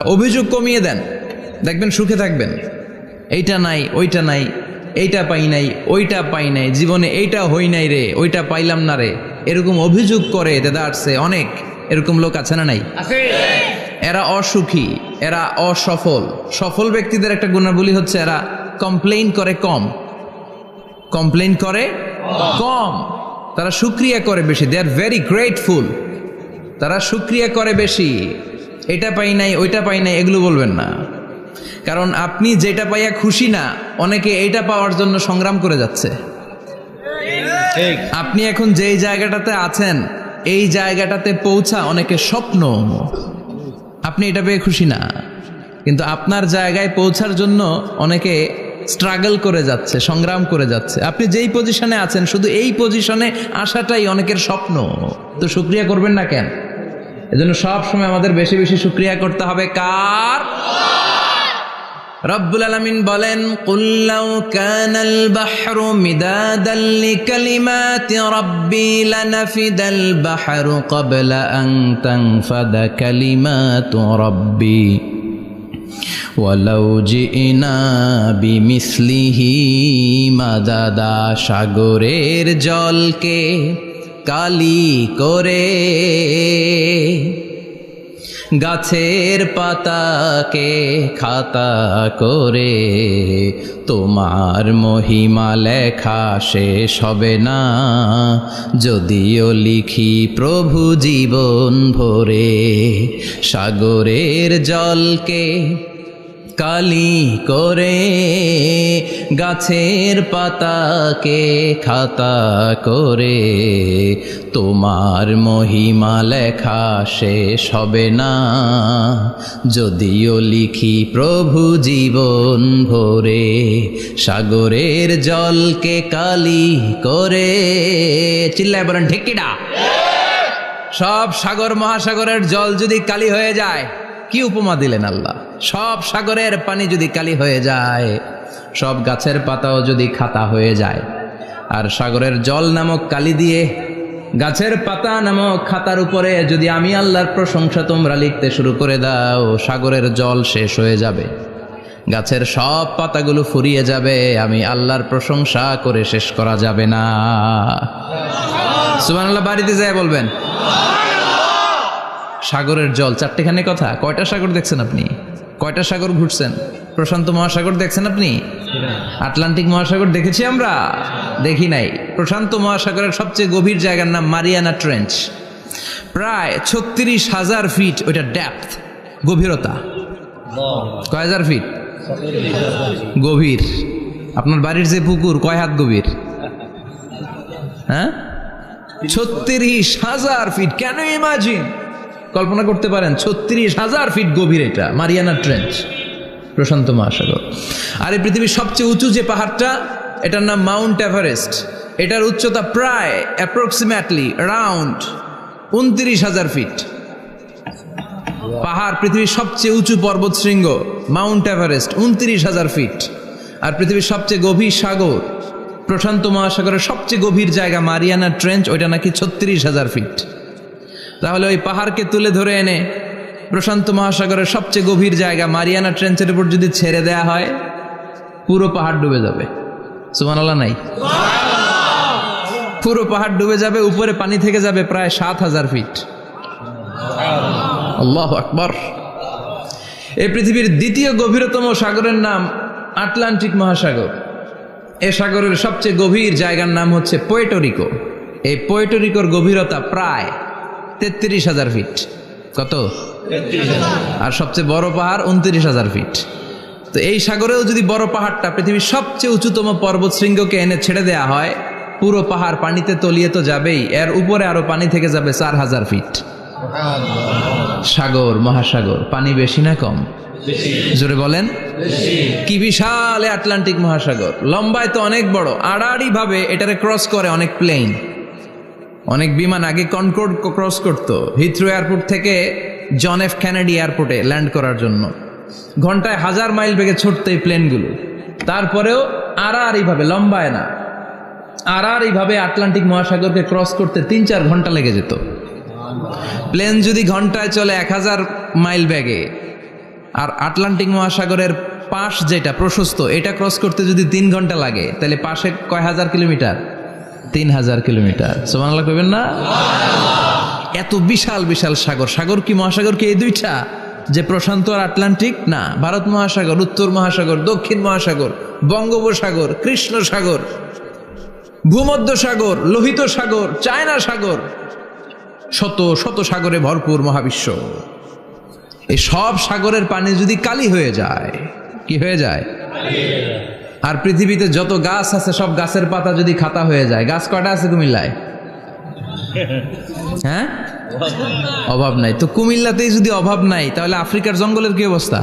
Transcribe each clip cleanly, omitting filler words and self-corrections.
অভিযোগ কমিয়ে দেন, দেখবেন সুখে থাকবেন। এইটা নাই, ওইটা নাই, এইটা পাই নাই, ওইটা পাই নাই, জীবনে এইটা হই নাই রে, ওইটা পাইলাম না রে, এরকম অভিযোগ করে দেদারসে অনেক এরকম লোক আছে না নাই? এরা অসুখী, এরা অসফল। সফল ব্যক্তিদের একটা গুণাবলী হচ্ছে এরা কমপ্লেইন করে কম, কমপ্লেইন করে কম, তারা শুকরিয়া করে বেশি। দে আর ভেরি গ্রেটফুল, তারা শুকরিয়া করে বেশি। এটা পাই নাই, ওইটা পাই নাই এগুলো বলবেন না, কারণ আপনি যেটা পাইয়া খুশি না, অনেকে এইটা পাওয়ার জন্য সংগ্রাম করে যাচ্ছে। আপনি এখন যেই জায়গাটাতে আছেন, এই জায়গাটাতে পৌঁছা অনেকে স্বপ্ন। আপনি এটা পেয়ে খুশি না, কিন্তু আপনার জায়গায় পৌঁছার জন্য অনেকে স্ট্রাগল করে যাচ্ছে, সংগ্রাম করে যাচ্ছে। আপনি যেই পজিশনে আছেন, শুধু এই পজিশনে আসাটাই অনেকের স্বপ্ন। তো শুকরিয়া করবেন না কেন? এজন্য সব সময় আমাদের বেশি বেশি শুকরিয়া করতে হবে কার? রব্বুল আলামিন বলেন, কুল লাউ কানাল বাহরু মিদাদান লিকালিমাতি রাব্বি লানাফিদাল বাহরু ক্বাবলা আন তানফাদা কালিমাতু রাব্বি ওয়ালাউ জিনা বিমিসলিহি মাদাদা। সাগরের জলকে কালি করে, গাছের পাতাকে খাতা করে, তোমার মহিমা লেখা শেষ হবে না, যদিও লিখি প্রভু জীবন ভরে। সাগরের জলকে কালি করে, গাছের পাতাকে খাতা করে, তোমার মহিমা লেখা শেষ হবে না, যদিও লিখি প্রভু জীবন ভরে। সাগরের জলকে কালি করে, চিল্লায় বলেন ঠিক কিনা? সব সাগর মহাসাগরের জল যদি কালি হয়ে যায়, কি উপমা দিলেন আল্লাহ! সব সাগরের পানি যদি কালি হয়ে যায়, সব গাছের পাতাও যদি খাতা হয়ে যায়, আর সাগরের জল নামক কালি দিয়ে গাছের পাতা নামক খাতার উপরে যদি আমি আল্লাহর প্রশংসা তোমরা লিখতে শুরু করে দাও, সাগরের জল শেষ হয়ে যাবে, গাছের সব পাতাগুলো ফুরিয়ে যাবে, আমি আল্লাহর প্রশংসা করে শেষ করা যাবে না। সুবহানাল্লাহ বাড়িতে যায় বলবেন। সাগরের জল, চারটেখানে কথা। কয়টা সাগর দেখছেন আপনি? কয়টা সাগর ঘুরছেন? প্রশান্ত মহাসাগর দেখছেন আপনি? আটলান্টিক মহাসাগর দেখেছি আমরা? দেখি নাই। প্রশান্ত মহাসাগরের সবচেয়ে গভীর জায়গার নাম মারিয়ানা ট্রেঞ্চ, প্রায় 36,000 ফিট ওইটা ডেপথ, গভীরতা। কয় হাজার ফিট গভীর? আপনার বাড়ির যে পুকুর কয় হাত গভীর? হ্যাঁ, 36,000 ফিট। কেন ইমাজিন, কল্পনা করতে পারেন 36,000 ফিট গভীর এটা মারিয়ানা ট্রেঞ্চ, প্রশান্ত মহাসাগর। আর এই পৃথিবীর সবচেয়ে উঁচু যে পাহাড়টা, এটার নাম মাউন্ট এভারেস্ট। এটার উচ্চতা প্রায় অ্যাপ্রক্সিমেটলি অ্যারাউন্ড 29,000 ফিট। পাহাড়, পৃথিবীর সবচেয়ে উঁচু পর্বত শৃঙ্গ মাউন্ট এভারেস্ট 29,000 ফিট। আর পৃথিবীর সবচেয়ে গভীর সাগর, প্রশান্ত মহাসাগরের সবচেয়ে গভীর জায়গা মারিয়ানা ট্রেঞ্চ, ওইটা নাকি 36,000 ফিট। তাহলে ওই পাহাড়কে তুলে ধরে এনে প্রশান্ত মহাসাগরের সবচেয়ে গভীর জায়গা মারিয়ানা ট্রেঞ্চের উপর যদি ছেড়ে দেয়া হয়, পুরো পাহাড় ডুবে যাবে। সুবহানাল্লাহ নাই? পুরো পাহাড় ডুবে যাবে, উপরে পানি থেকে যাবে প্রায় 7,000 ফিট। আল্লাহু আকবার। এই পৃথিবীর দ্বিতীয় গভীরতম সাগরের নাম আটলান্টিক মহাসাগর। এ সাগরের সবচেয়ে গভীর জায়গার নাম হচ্ছে পুয়ের্টো। এই পুয়ের্টো গভীরতা প্রায় 33,000 ফিট। কত? 33,000। আর সবচেয়ে বড় পাহাড় 29,000 ফিট। তো এই সাগরেও যদি বড় পাহাড়টা, পৃথিবীর সবচেয়ে উঁচুতম পর্বত শৃঙ্গকে এনে ছেড়ে দেয়া হয়, পুরো পাহাড় পানিতে তলিয়ে তো যাবেই, এর উপরে আরো পানি থেকে যাবে 4,000 ফিট। সাগর, মহাসাগর, পানি বেশি না কম? জোরে বলেন। কি বিশাল আটলান্টিক মহাসাগর! লম্বায় তো অনেক বড়, আড়াআড়ি ভাবে এটারে ক্রস করে অনেক প্লেন, অনেক বিমান। আগে কনকর্ড ক্রস করতো হিথ্রো এয়ারপোর্ট থেকে জন এফ কেনেডি এয়ারপোর্টে ল্যান্ড করার জন্য, ঘন্টায় 1000 মাইল বেগে ছুটতো এই প্লেনগুলো। তারপরেও আড়াআড়ি ভাবে, লম্বায় না, আড়াআড়ি ভাবে আটলান্টিক মহাসাগরকে ক্রস করতে 3-4 ঘন্টা লেগে যেত। প্লেন যদি ঘন্টায় চলে 1000 মাইল বেগে, আর আটলান্টিক মহাসাগরের পাশ যেটা প্রশস্ত, এটা ক্রস করতে যদি 3 ঘন্টা লাগে, তাহলে পাশে কয় হাজার কিলোমিটার? 3000 কিলোমিটার। সুবহানাল্লাহ কইবেন না? এত বিশাল বিশাল সাগর। সাগর কি, মহাসাগর কি এই দুইটা, যে প্রশান্ত আর আটলান্টিক? না, ভারত মহাসাগর, উত্তর মহাসাগর, দক্ষিণ মহাসাগর, বঙ্গোপসাগর, কৃষ্ণ সাগর, ভূমধ্য সাগর, লোহিত সাগর, চায়না সাগর, শত শত সাগরে ভরপুর মহাবিশ্ব। এই সব সাগরের পানি যদি কালি হয়ে যায়, কি হয়ে যায়? আর পৃথিবীতে যত গাছ আছে সব গাছের পাতা যদি খাতা হয়ে যায়, গাছ কয়টা আছে কুমিল্লায়? হ্যাঁ, অভাব নাই। তো কুমিল্লাতেই যদি অভাব নাই, তাহলে আফ্রিকার জঙ্গলের কি অবস্থা?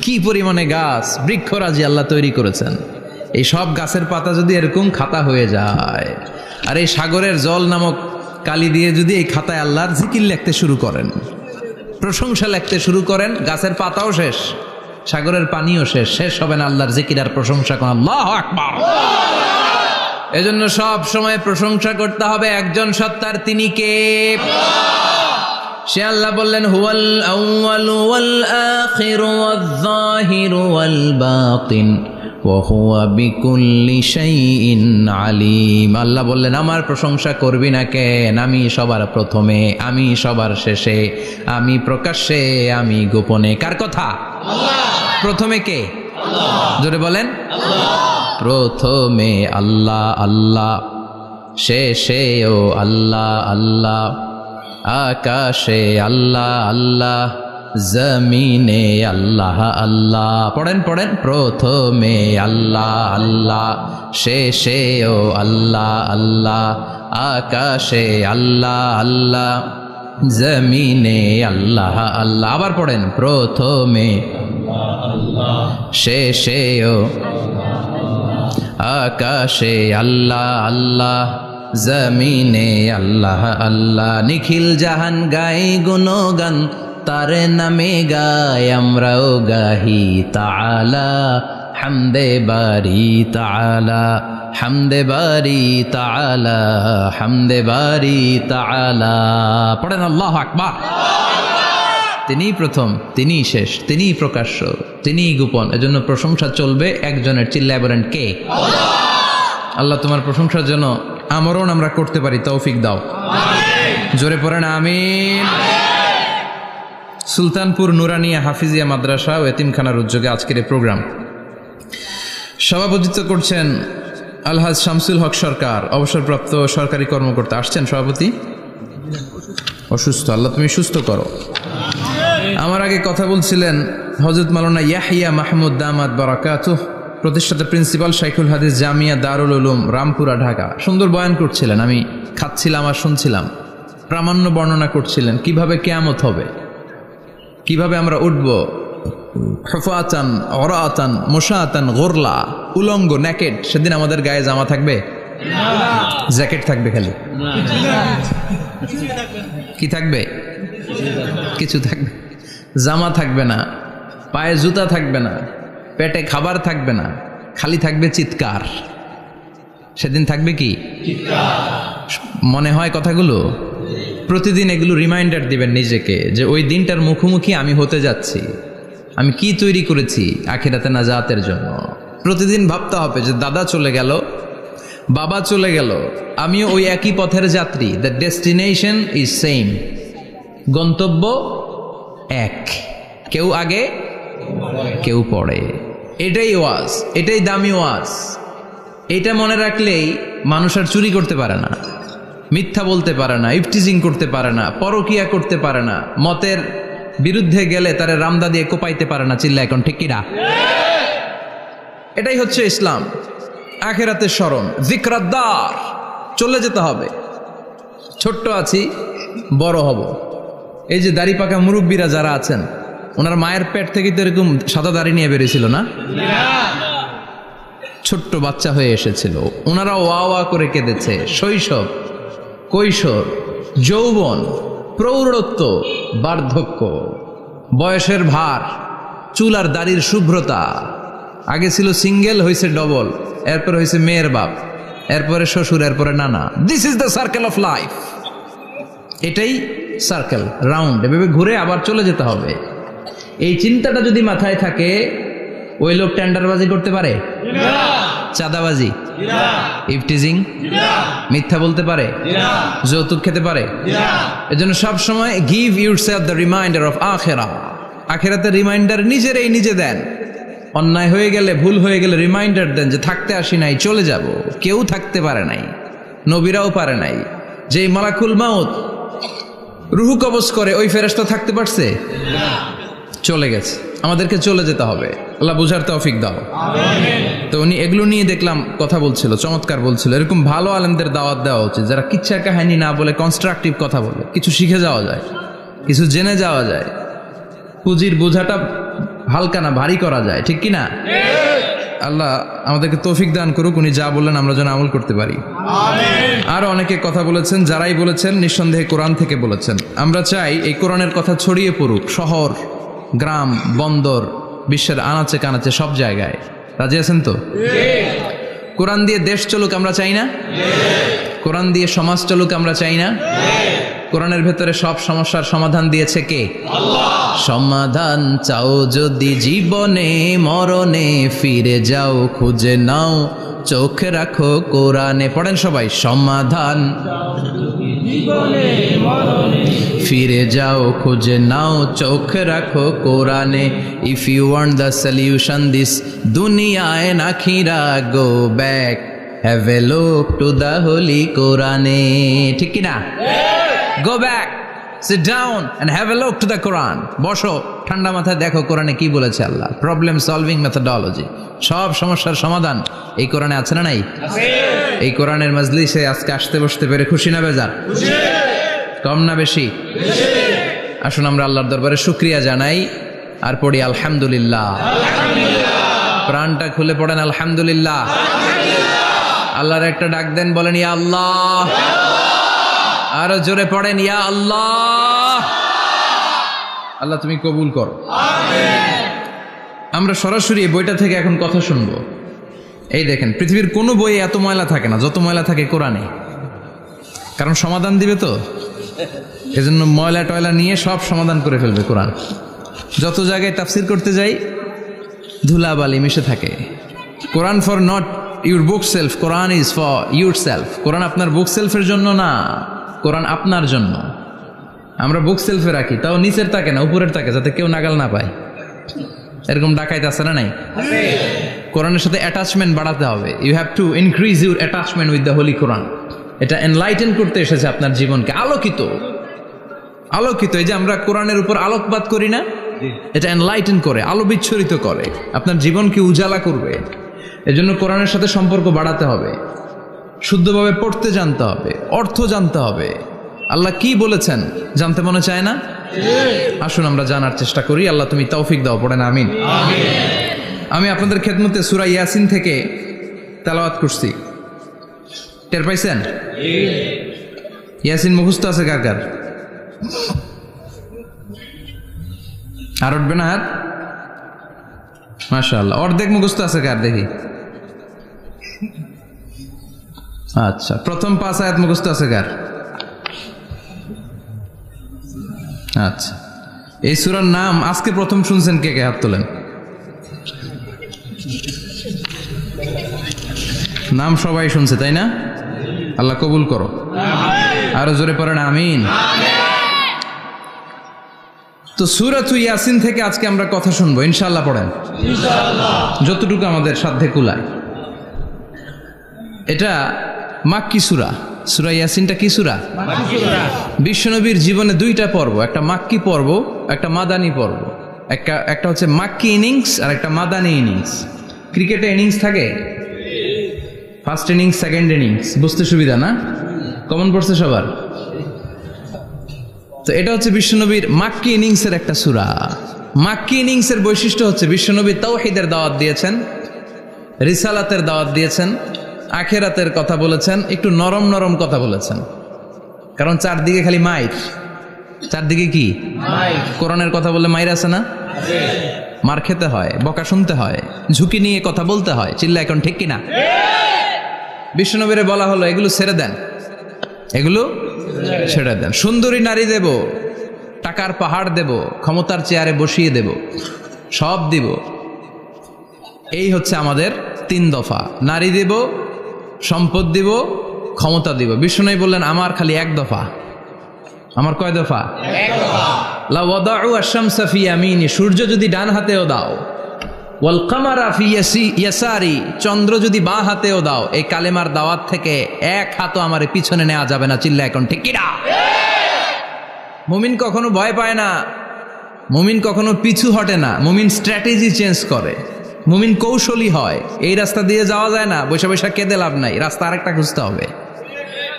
কি পরিমাণে গাছ, বৃক্ষরাজি আল্লাহ তৈরি করেছেন। এই সব গাছের পাতা যদি এরকম খাতা হয়ে যায়, আর এই সাগরের জল নামক কালি দিয়ে যদি এই খাতায় আল্লাহর জিকির লিখতে শুরু করেন, প্রশংসা লিখতে শুরু করেন, গাছের পাতাও শেষ, সাগরের পানিও শেষ, শেষ হবে না আল্লাহর জিকির আর প্রশংসা করেন। আল্লাহু আকবার। এজন্য সব সময় প্রশংসা করতে হবে একজন সত্তার, তিনি কে? সে আল্লাহ বললেন, হুয়াল আউয়ালু ওয়াল আখিরু ওয়াজ যাহিরু ওয়াল বাতিন ওয়া হুয়া বিকুল্লি শাইইন আলিম। আল্লাহ বললেন, আমার প্রশংসা করবি না কেন? আমি সবার প্রথমে, আমি সবার শেষে, আমি প্রকাশ্যে, আমি গোপনে। কার কথা? আল্লাহ। প্রথমে কে? আল্লাহ। জোরে বলেন, আল্লাহ। প্রথমে আল্লাহ আল্লাহ, শেষেও আল্লাহ আল্লাহ, আকাশে আল্লাহ আল্লাহ, জমিনে আল্লাহ আল্লাহ। পড়েন পড়েন, প্রথমে আল্লাহ আল্লাহ, শেষেও আল্লাহ আল্লাহ, আকাশে আল্লাহ আল্লাহ, জমিনে আল্লাহ আল্লাহ। আবার পড়েন, প্রথমে শেষেও আকাশে আল্লাহ আল্লাহ, জমিনে আল্লাহ আল্লাহ। নিখিল জাহান গাই গুণগান, তারে নামে গায় আমরাও গাহি তাআলা, হামদে বারি তাআলা, হামদে বারি তাআলা, হামদে বারি তাআলা। পড়েন আল্লাহু আকবার। তিনি প্রথম, তিনি শেষ, তিনি প্রকাশ্য, তিনি গোপন। এজন্য প্রশংসা চলবে একজনের। চিল্লায় বলেন, কে? আল্লাহ তোমার প্রশংসার জন্য আমরণ আমরা করতে পারি, তৌফিক দাও। জোরে পড়েন আমিন। সুলতানপুর নুরানিয়া হাফিজিয়া মাদ্রাসা ও এতিমখানার উদ্যোগে আজকের এই প্রোগ্রাম সভাপতিত্ব করছেন আলহাজ শামসুল হক সরকার, অবসরপ্রাপ্ত সরকারি কর্মকর্তা। আসছেন সভাপতি? অসুস্থ, আল্লাহ তুমি সুস্থ করো। আমার আগে কথা বলছিলেন হযরত মাওলানা ইয়াহিয়া মাহমুদ দামাত বারাকাতুহ, প্রতিষ্ঠাতা প্রিন্সিপাল শাইখুল হাদিস জামিয়া দারুল উলুম রামপুরা ঢাকা। সুন্দর বয়ান করছিলেন, আমি খাচ্ছিলাম আর শুনছিলাম। প্রামাণ্য বর্ণনা করছিলেন কিভাবে কিয়ামত হবে, কিভাবে আমরা উঠব হুফাতান ওরাতান মুশাতান গোরলা, উলঙ্গ, নেকেড। সেদিন আমাদের গায়ে জামা থাকবে? জ্যাকেট থাকবে খালি। কি থাকবে? কিছু থাকবে, জামা থাকবে না, পায়ে জুতা থাকবে না, পেটে খাবার থাকবে না, খালি থাকবে চিৎকার। সেদিন থাকবে কি? মনে হয় কথাগুলো প্রতিদিন এগুলো রিমাইন্ডার দিবেন নিজেকে, যে ওই দিনটার মুখোমুখি আমি হতে যাচ্ছি। আমি কি তৈরি করেছি আখিরাতে নাজাতের জন্য। প্রতিদিন ভাবতে হবে যে দাদা চলে গেল, বাবা চলে গেল, আমিও ওই একই পথের যাত্রী। দ্য ডেস্টিনেশন ইজ সেম, গন্তব্য এক, কেউ আগে কেউ পরে। এটাই ওয়াজ, এটাই দামি ওয়াজ। এটা মনে রাখলেই মানুষ আর চুরি করতে পারে না, মিথ্যা বলতে পারে না, ইফটিজিং করতে পারে না, পরকিয়া করতে পারে না, মতের বিরুদ্ধে গেলে তারে রামদা দিয়ে কোপাইতে পারে না। চিল্লা এখন ঠিক কিনা? এটাই হচ্ছে ইসলাম। আখিরাতের স্মরণ, যিকরাদ্দার, চলে যেতে হবে। ছোট্ট আছি, বড় হব। এই যে দাড়ি পাকা মুরব্বীরা যারা আছেন, ওনার মায়ের পেট থেকে তো এরকম সাদা দাড়ি নিয়ে বেরিয়েছিল না? ছোট্ট বাচ্চা হয়ে এসেছিল, ওনারা ওয়া ওয়া করে কেঁদেছে। শৈশব, কৈশোর, যৌবন, প্রৌঢ়ত্ব, বার্ধক্য, বয়সের ভার, চুল আর দাড়ির শুভ্রতা। আগে ছিল সিঙ্গেল, হয়েছে ডবল, এরপর হয়েছে মেয়ের বাপ, এরপরে শ্বশুর, এরপরে নানা। This is the circle of life. এটাই সার্কেল, রাউন্ড, এভাবে ঘুরে আবার চলে যেতে হবে। এই চিন্তাটা যদি মাথায় থাকে, ওই লোক টেন্ডারবাজি করতে পারে? চাঁদাবাজি, ইফটিজিং, মিথ্যা বলতে পারে, যৌতুক খেতে পারে? এজন্য সব সময় give yourself the reminder of আখিরা। আখিরাতের রিমাইন্ডার নিজে দেন। অন্যায় হয়ে গেলে, ভুল হয়ে গেলে রিমাইন্ডার দেন যে থাকতে আসি নাই, চলে যাব। কেউ থাকতে পারে নাই, নবীরাও পারে নাই। যেই মালাকুল মাউত রুহু কবজ করে, ওই ফেরেশতা থাকতে পারছে? চলে গেছে। আমাদেরকে চলে যেতে হবে। আল্লাহ বুঝার তৌফিক দাও। তো উনি এগুলো নিয়ে দেখলাম কথা বলছিল, চমৎকার বলছিল। এরকম ভালো আলেমদের দাওয়াত দেওয়া উচিত, যারা কিচ্ছা কাহিনী না বলে কনস্ট্রাকটিভ কথা বলে, কিছু শিখে যাওয়া যায়, কিছু জেনে যাওয়া যায়। পুঁজির বোঝাটা হালকা না, ভারী করা যায়, ঠিক কি না? আল্লাহ আমাদেরকে তৌফিক দান করুক। উনি যা বললেন আমরা যেন আমল করতে পারি। আরো অনেকে কথা বলেছেন, যারাই বলেছেন নিঃসন্দেহে কোরআন থেকে বলেছেন। আমরা চাই এই কোরআনের কথা ছড়িয়ে পড়ুক শহর, গ্রাম, বন্দর, বিশ্বের আনাচে কানাচে, সব জায়গায়। রাজি আছেন তো? কোরআন দিয়ে দেশ চলুক আমরা চাই না? কোরআন দিয়ে সমাজ চলুক আমরা চাই না? কোরআনের ভেতরে সব সমস্যার সমাধান দিয়েছে কে? আল্লাহ। সমাধান চাও যদি জীবনে মরণে, ফিরে যাও খুঁজে নাও, চোখ রাখো কোরআনে। পড়েন সবাই, সমাধান ফিরে যাও খুঁজে নাও, চোখ রাখো কোরআনে। If you want the solution this দুনিয়ায় নাখিরা, go back, have a look to the holy কোরআনে। ঠিক কি না? Go back, sit down and have a look to the Quran. বসো, ঠান্ডা মাথায় দেখো কোরআনে কি বলেছে আল্লাহ। প্রবলেম সলভিং মেথোডোলজি, সব সমস্যার সমাধান এই কোরআনে আছে না নাই? এই কোরআনের মজলিসে আজকে আসতে বসতে পেরে খুশি না বেজার? কম না বেশি? আসুন আমরা আল্লাহর দরবারে শুকরিয়া জানাই আর পড়ি আলহামদুলিল্লাহ। প্রাণটা খুলে পড়েন আলহামদুলিল্লাহ। আল্লাহর একটা ডাক দেন, বলেন ইয়া আল্লাহ। আরো জোরে পড়েন ইয়া আল্লাহ। আল্লাহ তুমি কবুল করো। আমরা সরাসরি এই বইটা থেকে এখন কথা শুনবো। এই দেখেন, পৃথিবীর কোনো বইয়ে এত ময়লা থাকে না যত ময়লা থাকে কোরআনে। কারণ সমাধান দিবে তো, এজন্য ময়লা টয়লা নিয়ে সব সমাধান করে ফেলবে কোরআন। যত জায়গায় তাফসির করতে যাই ধুলাবালি মিশে থাকে। Quran for not your bookshelf, Quran is for your self. Quran আপনার বুক সেলফের জন্য না, কোরআন আপনার জন্য। আমরা বুক সেলফে রাখি, তাও নিচের থাকে না, উপরের থাকে, যাতে কেউ নাগাল না পায়। এরকম ডাকাইতে আছে না নাই? কোরআনের সাথে অ্যাটাচমেন্ট বাড়াতে হবে। You have to increase your attachment with the holy কোরআন। এটা এনলাইটেন করতে এসেছে আপনার জীবনকে, আলোকিত। এই যে আমরা কোরআনের উপর আলোকপাত করি না, এটা এনলাইটেন করে, আলো বিচ্ছুরিত করে, আপনার জীবনকে উজালা করবে। এজন্য কোরআনের সাথে সম্পর্ক বাড়াতে হবে, শুদ্ধভাবে পড়তে জানতে হবে, অর্থ জানতে হবে। আল্লাহ কি বলেছেন জানতে মনে চায় না? আসুন আমরা জানার চেষ্টা করি। আল্লাহ তুমি তৌফিক দাও, পড়েন আমিন। আমি আপনাদের খেদমতে সূরা ইয়াসিন থেকে তেলাওয়াত করছি, টের পাইছেন? ইয়াসিন মুখস্থ আছে কার কার? আর উঠবে না হাত? মাশাআল্লাহ। অর্ধেক মুখস্থ আছে কার দেখি? আচ্ছা, প্রথম 5 আয়াত মুখস্থ আছে কার? আচ্ছা, এই সূরার নাম আজকে প্রথম শুনছেন কে কে? হাত তোলেন। নাম সবাই শুনছে তাই না? আল্লাহ কবুল করো। আরো জোরে পড়েন আমিন। তো সূরাতুল ইয়াসিন থেকে আজকে আমরা কথা শুনবো ইনশাআল্লাহ। পড়েন ইনশাআল্লাহ, যতটুকু আমাদের সাধ্যে কুলায়। এটা মাক্কি সূরা। সূরা ইয়াসিনটা কি সূরা? মাক্কি সূরা। বিশ্বনবীর জীবনে 2টা পর্ব, একটা মাক্কি পর্ব, একটা মাদানী পর্ব। একটা হচ্ছে মাক্কি ইনিংস আর একটা মাদানী ইনিংস। ক্রিকেটে ইনিংস থাকে, ফার্স্ট ইনিংস, সেকেন্ড ইনিংস, বুঝতে সুবিধা না? কমন পড়ছে সবার? তো এটা হচ্ছে বিশ্বনবীর মাক্কি ইনিংসের একটা সূরা। মাক্কি ইনিংসের বৈশিষ্ট্য হচ্ছে বিশ্বনবী তাওহীদের দাওয়াত দিয়েছেন, রিসালাতের দাওয়াত দিয়েছেন, আখিরাতের কথা বলেছেন, একটু নরম নরম কথা বলেছেন। কারণ চারদিকে খালি মাইর। চারদিকে কি? কোরআনের কথা বললে মাইর আছে না? মার খেতে হয়, বকা শুনতে হয়, ঝুঁকি নিয়ে কথা বলতে হয়। চিল্লা এখন ঠিক কিনা? বিশ্বনবীরে বলা হলো এগুলো ছেড়ে দেন, এগুলো ছেড়ে দেন। সুন্দরী নারী দেব, টাকার পাহাড় দেব, ক্ষমতার চেয়ারে বসিয়ে দেব, সব দিব। এই হচ্ছে আমাদের 3 দফা। নারী দিব, সম্পদ দিব, ক্ষমতা দিব। বিষ্ণু বললেন আমার খালি 1 দফা। আমার কয় দফা? 1 দফা। লা ওয়াদাউ আশ-শামসা ফি ইয়ামিনি, সূর্য যদি ডান হাতেও দাও, ওয়াল কামারা ফি ইয়াসারি, চন্দ্র যদি বাঁ হাতেও দাও, এই কালেমার দাওয়াত থেকে 1 হাতও আমারে পিছনে নেওয়া যাবে না। চিল্লা এখন ঠিক কিনা? মুমিন কখনো ভয় পায় না, মুমিন কখনো পিছু হটে না, মুমিন স্ট্র্যাটেজি চেঞ্জ করে, মুমিন কৌশলী হয়। এই রাস্তা দিয়ে যাওয়া যায় না, বৈশা বৈশা কেঁদে লাভ নাই, রাস্তা আরেকটা খুঁজতে হবে,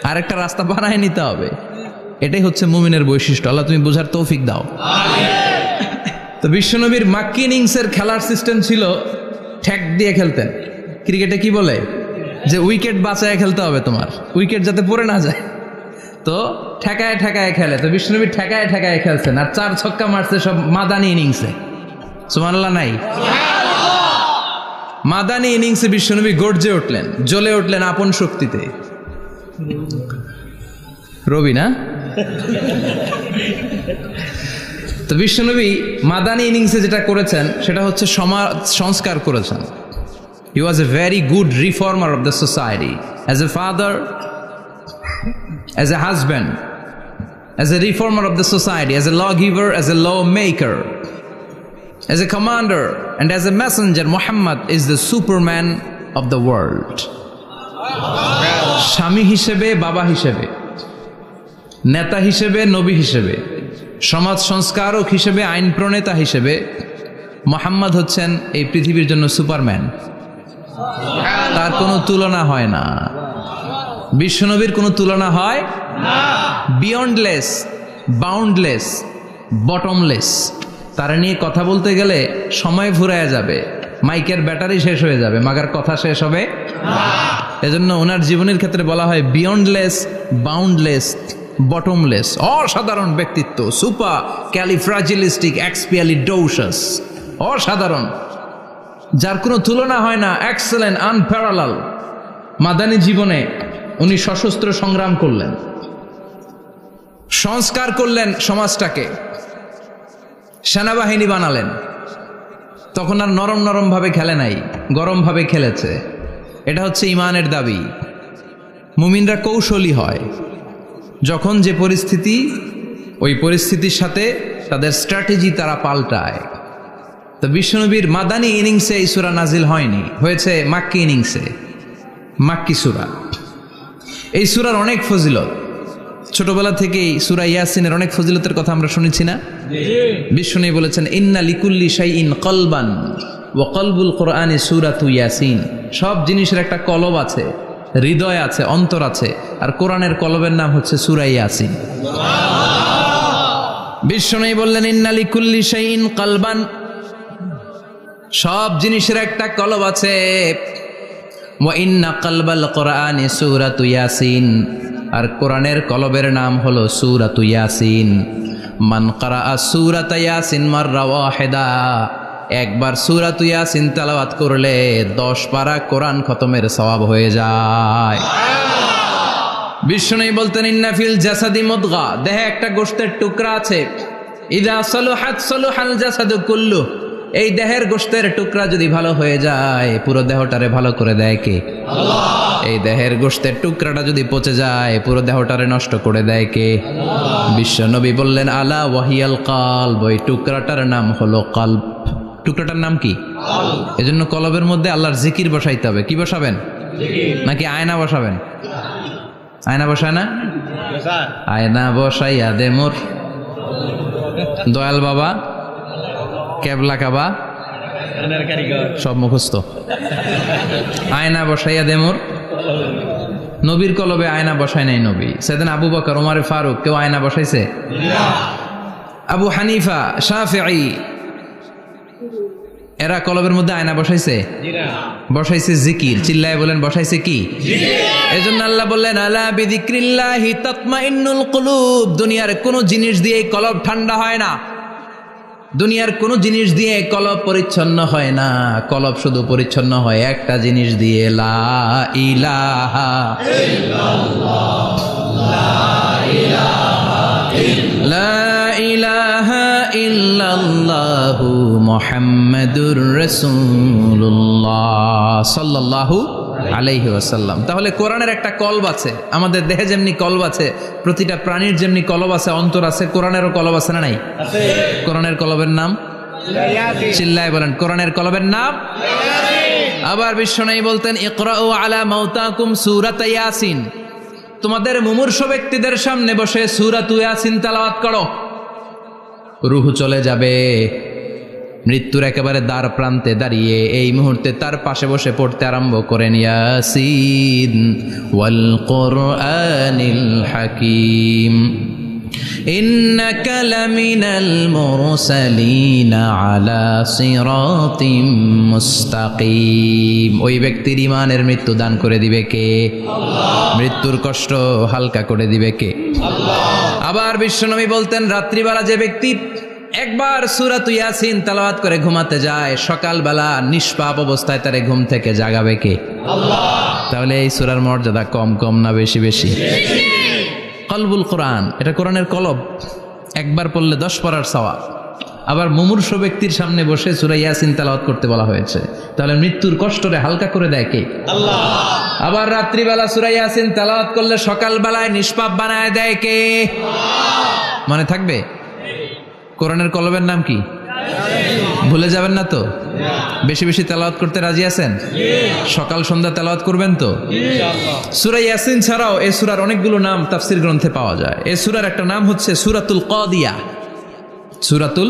আরেকটা রাস্তা বানায় নিতে হবে। এটাই হচ্ছে মুমিনের বৈশিষ্ট্য। আল্লাহ তুমি বোঝার তৌফিক দাও। তো বিশ্বনবীর মাক্কি ইনিংসের খেলার সিস্টেম ছিল ঠ্যাক দিয়ে খেলতেন। ক্রিকেটে কি বলে যে উইকেট বাঁচায় খেলতে হবে, তোমার উইকেট যাতে পড়ে না যায়, তো ঠেকায় ঠেকায় খেলে। তো বিশ্বনবী ঠেকায় ঠেকায় খেলছেন, আর 4 ছক্কা মারছে সব মাদানি ইনিংসে। সুবহানাল্লাহ নাই? মাদানি ইনিংসে বিশ্বনবী গর্জে উঠলেন, জ্বলে উঠলেন আপন শক্তিতে। রবি না? তো বিশ্বনবী মাদানি ইনিংসে যেটা করেছেন সেটা হচ্ছে সমাজ সংস্কার করেছেন। He was a very good reformer of the society, as a father, as a husband, as a reformer of the society, as a lawgiver, as a lawmaker, as a commander, and as a messenger. Muhammad is the Superman of the world. স্বামী হিসেবে, বাবা হিসেবে, নেতা হিসেবে, নবী হিসেবে, সমাজ সংস্কারক হিসেবে, আইন প্রণেতা হিসেবে মুহাম্মদ হচ্ছেন এই পৃথিবীর জন্য সুপারম্যান। তার কোনো তুলনা হয় না, বিশ্বনবীর কোনো তুলনা হয় না। Beyondless, boundless, bottomless. তারা নিয়ে কথা বলতে গেলে সময় ফুরায় যাবে, মাইকের ব্যাটারি শেষ হয়ে যাবে, মাগার কথা শেষ হবে না। এজন্য ওনার জীবনের ক্ষেত্রে বলা হয় বিয়ন্ডলেস, বাউন্ডলেস, বটমলেস। অসাধারণ ব্যক্তিত্ব, সুপার ক্যালিফ্রাজিলিস্টিক এক্সপিয়ালিডোসাস, অসাধারণ, যার কোনো তুলনা হয় না, এক্সেলেন্ট, আনপ্যারালাল। মাদানী জীবনে উনি সশস্ত্র সংগ্রাম করলেন, সংস্কার করলেন সমাজটাকে, সেনাবাহিনী বানালেন। তখন আর নরম নরম ভাবে খেলে নাই, গরম ভাবে খেলেছে। এটা হচ্ছে ইমানের দাবি। মুমিনরা কৌশলী হয়, যখন যে পরিস্থিতি, ওই পরিস্থিতির সাথে তাদের স্ট্র্যাটেজি তারা পাল্টায়। তো বিশ্বনবীর মাদানী ইনিংসে এই সূরা নাজিল হয়নি, হয়েছে মাক্কি ইনিংসে, মাক্কি সূরা। এই সূরার অনেক ফজিলত, ছোটবেলা থেকেই সূরা ইয়াসিনের অনেক ফজিলতের কথা আমরা শুনেছি না? বিশ্বনবী বলেছেন ইন্না লিকুল্লি শাইইন কলবান ওয়া কলবুল কোরআনি সূরাতু ইয়াসিন। সব জিনিসের একটা কলব আছে, হৃদয় আছে, অন্তর আছে, আর কোরআনের কলবের নাম হচ্ছে সূরা ইয়াসিন। বিশ্বনবী বললেন ইন্না লিকুল্লি শাইইন কলবান, সব জিনিসের একটা কলব আছে। ওয়া ইন্না কলবাল কোরআনি সূরাতু ইয়াসিন, আর কোরআনের কলবের নাম হলো সূরাতু ইয়াসিন। মান ক্বারাআ সূরাতা ইয়াসিন মাররা ওয়াহিদা, একবার সূরাতু ইয়াসিন তেলাওয়াত করলে 10 পারা কোরআন খতমের সওয়াব হয়ে যায়। বিষ্ণু বলতেন ইন্না ফিল জাসাদি মুদগা, দেহে একটা গোশতের টুকরা আছে, ইযা সালুহাত সালুহাল জাসাদু কুল্লু, এই দেহের গোশতের টুকরা যদি ভালো হয়ে যায় পুরো দেহটারে ভালো করে দেয় কে? আল্লাহ। এই দেহের গোশতের টুকরাটা যদি পচে যায় পুরো দেহটারে নষ্ট করে দেয় কে? আল্লাহ। বিশ্বনবী বললেন আলা ওয়াহিয়াল কলব, ওই টুকরাটার নাম হলো কলব। টুকরাটার নাম কি? কলব। এজন্য কলবের মধ্যে আল্লাহর জিকির বসাইতে হবে। কি বসাবেন? জিকির। নাকি আয়না বসাবেন? আয়না বসায় না? আয়না বসাইয়া দে মোর দয়াল বাবা, কেবলা কাবা, সব মুখস্থ। আয়না বসাইয়া দে মোর, নবীর কলবে আয়না বসায় নাই নবী। সেদিন আবু বকর, ওমর ফারুক, কেউ আয়না বসাইছে? আবু হানিফা, শাফিঈ, এরা কলবের মধ্যে আয়না বসাইছে? বসাইছে জিকির। চিল্লায় বলেন বসাইছে কি? এজন্য আল্লাহ বললেন আলা বিযিক্রিল্লাহি তাতমাইন্নুল কুলুব। দুনিয়ার কোনো জিনিস দিয়ে কলব ঠান্ডা হয় না, দুনিয়ার কোনো জিনিস দিয়ে কলব পরিচ্ছন্ন হয় না। কলব শুধু পরিচ্ছন্ন হয় একটা জিনিস দিয়ে, লা ইলাহা ইল্লাল্লাহ, লা লা ইলাহা ইল্লাল্লাহু মুহাম্মাদুর রাসূলুল্লাহ সাল্লাল্লাহু আলাইহি ওয়াসাল্লাম। তাহলে কোরআনের একটা কলব আছে, আমাদের দেহে যেমনি কলব আছে, প্রতিটা প্রাণীর যেমনি কলব আছে, অন্তর আছে, কোরআনেরও কলব আছে না নাই? কোরআনের কলবের নাম চিল্লায় বলেন, কোরআনের কলবের নাম। আবার বিশ্বনবী বলতেন, ইকরাউ আলা মাউতাকুম সূরাত ইয়াসিন, তোমাদের মুমূর্ষ ব্যক্তিদের সামনে বসে সূরাত ইয়াসিন তেলাওয়াত করো। রূহ চলে যাবে, মৃত্যুর একেবারে দ্বার প্রান্তে দাঁড়িয়ে এই মুহূর্তে তার পাশে বসে পড়তে আরম্ভ করেন, ইয়াসিন ওয়াল কুরআনিল হাকীম ইন্নাকা লামিনাল মুরসালিনা আলা সিরাতিম মুস্তাকিম। ওই ব্যক্তির ঈমানের মৃত্যু দান করে দিবে কে? আল্লাহ। মৃত্যুর কষ্ট হালকা করে দিবে কে? আল্লাহ। আবার বিশ্বনবী বলতেন, রাত্রিবেলা যে ব্যক্তি একবার সূরাত ইয়াসিন তেলাওয়াত করে ঘুমাতে যায়, সকালবেলা নিষ্পাপ অবস্থায় তারে ঘুম থেকে জাগাবে কে? আল্লাহ। তাহলে এই সূরার মর্যাদা কম কম না বেশি বেশি? কলবুল কোরআন, এটা কোরআনের কলব, একবার পড়লে 10 পড়ার সওয়াব। আবার মুমূর্ষ ব্যক্তির সামনে বসে সূরা ইয়াসিন তেলাওয়াত করতে বলা হয়েছে, তাহলে মৃত্যুর কষ্টরে হালকা করে দেয় কে? আল্লাহ। আবার রাত্রিবেলা সূরা ইয়াসিন তেলাওয়াত করলে সকালবেলায় নিষ্পাপ বানায় দেয় কে? আল্লাহ। মনে থাকবে? কোরআনের কলবের নাম কি? ভুলে যাবেন না তো? বেশি বেশি তেলাওয়াত করতে রাজি আছেন? সকাল সন্ধ্যা তেলাওয়াত করবেন তো? সূরা ইয়াসিন ছাড়াও এই সূরার অনেকগুলো নাম তাফসীর গ্রন্থে পাওয়া যায়। এই সূরার একটা নাম হচ্ছে সূরাতুল কাদিয়া। সূরাতুল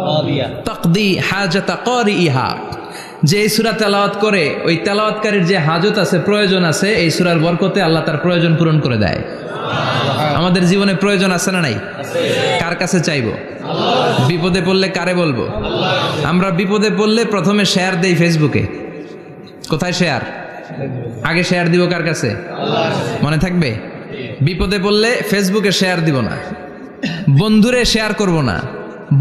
কাদিয়া, তাকদি হাজাতা কারিহা। যে এই সূরা তেলাওয়াত করে ওই তেলাওয়াতকারীর যে হাজত আছে, প্রয়োজন আছে, এই সূরার বরকতে আল্লাহ তার প্রয়োজন পূরণ করে দেয়। আমাদের জীবনে প্রয়োজন আছে না নাই? কার কাছে চাইবো? বিপদে পড়লে কারে বলবো? আমরা বিপদে পড়লে প্রথমে শেয়ার দেই ফেসবুকে। কোথায় শেয়ার? আগে শেয়ার দিব কার কাছে? মনে থাকবে? বিপদে পড়লে ফেসবুকে শেয়ার দিব না, বন্ধুরে শেয়ার করব না,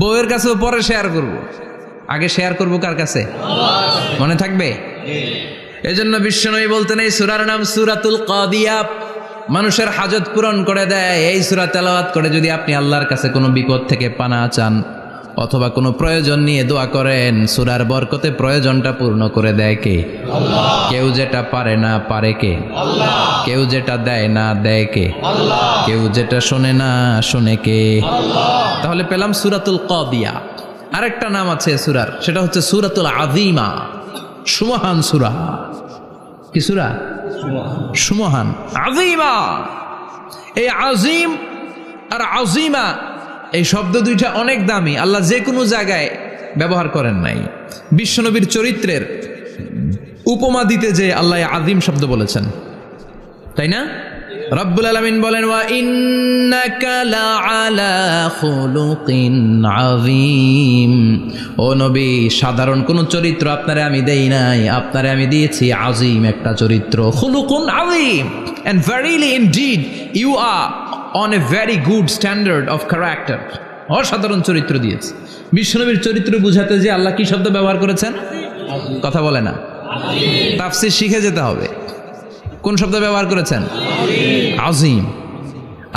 বউয়ের কাছেও পরে শেয়ার করব, আগে শেয়ার করব কার কাছে? মনে থাকবে? এজন্য বিশ্বনবী বলতেন, এই সূরার নাম সূরাতুল কাদিয়া, মানুষের হাজত পূরণ করে দেয়। এই সূরা তেলাওয়াত করে যদি আপনি আল্লাহর কাছে কোনো বিপদ থেকে পানা চান অথবা কোনো প্রয়োজন নিয়ে দোয়া করেন, সূরার বরকতে প্রয়োজনটা পূর্ণ করে দেয় কে? আল্লাহ। কেউ যেটা পারে না পারে কে? আল্লাহ। কেউ যেটা দেয় না দেয় কে? আল্লাহ। কেউ যেটা শোনে না শোনে কে? আল্লাহ। তাহলে পেলাম সূরাতুল কাদিয়া। আরেকটা নাম আছে সূরার, সেটা হচ্ছে সূরাতুল আযীমা, সুমহান সূরা। কি সূরা? সুমহান, আযীমা। এই আযীম আর আযীমা এই শব্দ দুইটা অনেক দামি, আল্লাহ যে কোনো জায়গায় ব্যবহার করেন নাই। বিশ্বনবীর চরিত্রের উপমা দিতে যে আল্লাহ আযীম শব্দ বলেছেন, তাই না? রব্বুল আলামিন বলেন, ওয়া ইন্নাকা লাআলা খুলুকিন আযীম। ও নবী, সাধারণ কোন চরিত্র আপনারে আমি দেই নাই, আপনারে আমি দিয়েছি আযীম একটা চরিত্র, খুলুকুন আযীম। And verily indeed you are on a very good standard of character. অসাধারণ চরিত্র দিয়েছে। বিশ্বনবীর চরিত্র বুঝাতে যে আল্লাহ কি শব্দ ব্যবহার করেছেন? কথা বলে না, তাফসীর শিখে যেতে হবে। কোন শব্দ ব্যবহার করেছেন? আযীম।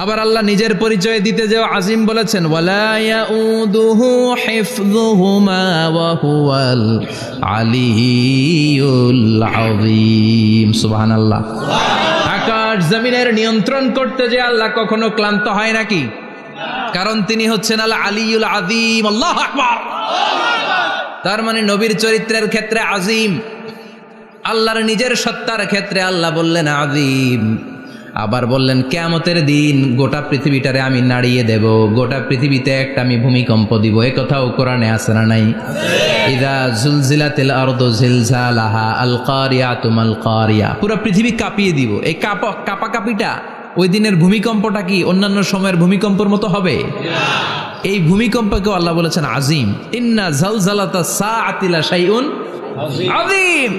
আবার আল্লাহ নিজের পরিচয় দিতে যে আযীম বলেছেন, ওয়ালা ইয়াউদুহু হিফযুহুমা ওয়া হুয়াল আলিয়্যুল আযীম। সুবহানাল্লাহ। আকাশ জমিনের নিয়ন্ত্রণ করতে যে আল্লাহ কখনো ক্লান্ত হয় নাকি? কারণ তিনি হচ্ছেন আল আলিয়্যুল আযীম। আল্লাহু আকবার। তার মানে নবীর চরিত্রের ক্ষেত্রে আযীম, আল্লাহর নিজের সত্তার ক্ষেত্রে আল্লাহ বললেন আযীম। আবার বললেন কিয়ামতের দিন গোটা পৃথিবীটারে আমি নাড়িয়ে দেব, গোটা পৃথিবীতে একটা আমি ভূমিকম্প দিব। এই কথাও কোরআনে আছে না নাই? ইযা জুলজিলাতিল আরদু জিলজালাহা আল কারিয়াতু মাল কারিয়া। পুরো পৃথিবী কাঁপিয়ে দিব। এই কাঁপাকাঁপিটা ওই দিনের ভূমিকম্পটা কি অন্যান্য সময়ের ভূমিকম্পের মতো হবে? এই ভূমিকম্পকে আল্লাহ বলেছেন আযীম। ইন্না জালজালাতাস সাআতি লা শাইউন আযীম।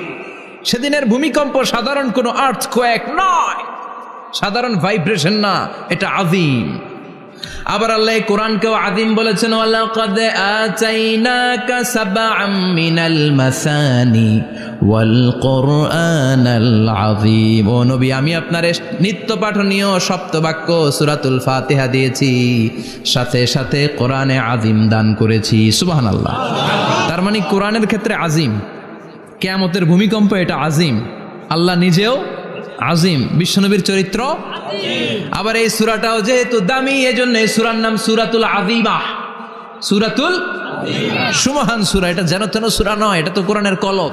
সেদিনের ভূমিকম্প সাধারণ কোনো আর্থকোয়েক নয়, সাধারণ ভাইব্রেশন না, এটা আযীম। আবার আল্লাহ কোরআনকেও আযীম বলেছেন, ওয়ালাকাদ আতাইনাকা সাবআম মিনাল মাসানি ওয়াল কুরআনাল আযীম। ও নবী, আমি আপনার নিত্য পাঠনীয় সপ্তবাক্য সূরাতুল ফাতিহা দিয়েছি, সাথে সাথে কোরআনে আযীম দান করেছি। সুবহানাল্লাহ। তার মানে কোরআনের ক্ষেত্রে আযীম, কিয়ামতের ভূমিকম্প এটা আযীম, আল্লাহ নিজেও আযীম, বিশ্বনবীর চরিত্র। আবার এই সূরাটাও যেহেতু দামি, এজন্য এই সূরার নাম সূরাতুল আযীমা। সূরাতুল সুমহান সূরা। এটা যেন তেন সূরা নয়, এটা তো কোরআনের কলব।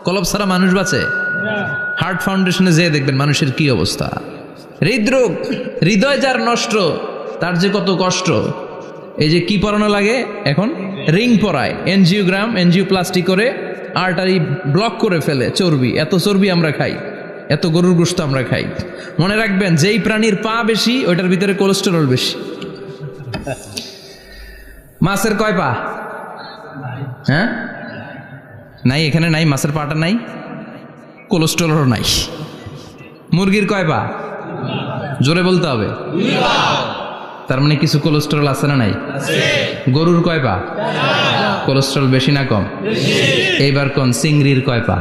কলব ছাড়া মানুষ বাঁচে? হার্ট ফাউন্ডেশনে যেয়ে দেখবেন মানুষের কি অবস্থা। হৃদরোগ, হৃদয় যার নষ্ট, তার যে কত কষ্ট। এই যে কি পরানো লাগে এখন, রিং পরায়, এনজিওগ্রাম, এনজিওপ্লাস্টি করে আর্টারি ব্লক করে ফেলে। চর্বি, এত চর্বি আমরা খাই, এত গরুর গোশত আমরা খাই। মনে রাখবেন, যেই প্রাণীর পা বেশি ওইটার ভিতরে কোলেস্টেরল বেশি। মাছের কয় পা? হ্যাঁ, নাই, এখানে নাই, মাছের পাটা নাই, কোলেস্টেরল নাই। মুরগির কয় পা? জোরে বলতে হবে। তার মানে কিছু কোলেস্টেরল আছে না নাই? গরুর কয় পা? কোলেস্টেরল বেশি না কম? এইবার কোন চিংড়ির কয় পা?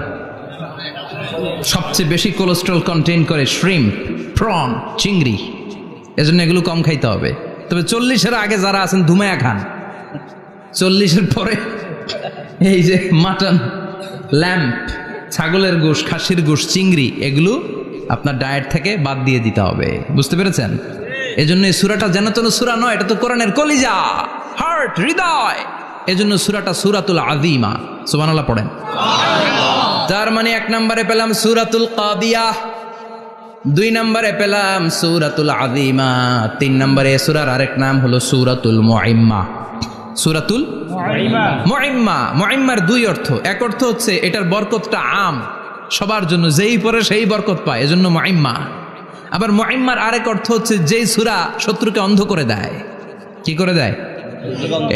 সবচেয়ে বেশি কোলেস্টেরল কন্টেইন করে শ্রিম্প, প্রন, চিংড়ি। এজন্য এগুলো কম খাইতে হবে। তবে 40-এর আগে যারা আছেন ধুমায়া খান, 40-এর পরে এই যে মাটন, ল্যাম্প, ছাগলের গোশ, খাসির গোশ, চিংড়ি, এগুলো আপনার ডায়েট থেকে বাদ দিয়ে দিতে হবে। বুঝতে পেরেছেন? এজন্য এই সূরাটা যেন তেন সূরা নয়, এটা তো কোরআনের কলিজা, হার্ট, হৃদয়। এজন্য সূরাটা সূরাতুল আযীমা। সুবহানাল্লাহ পড়েন। তার মানে 1 নম্বরে পেলাম সূরাতুল কাদিয়াহ, 2 নম্বরে পেলাম সূরাতুল আযীমা, 3 নম্বরে সূরার আরেক নাম হলো সূরাতুল মুইম্মা। সূরাতুল মুইম্মা। মুইম্মার 2 অর্থ। এক অর্থ হচ্ছে এটার বরকতটা আম, সবার জন্য, যেই পড়ে সেই বরকত পায়, এজন্য মুইম্মা। আবার মুইম্মার আরেক অর্থ হচ্ছে যেই সূরা শত্রুকে অন্ধ করে দেয়। কি করে দেয়?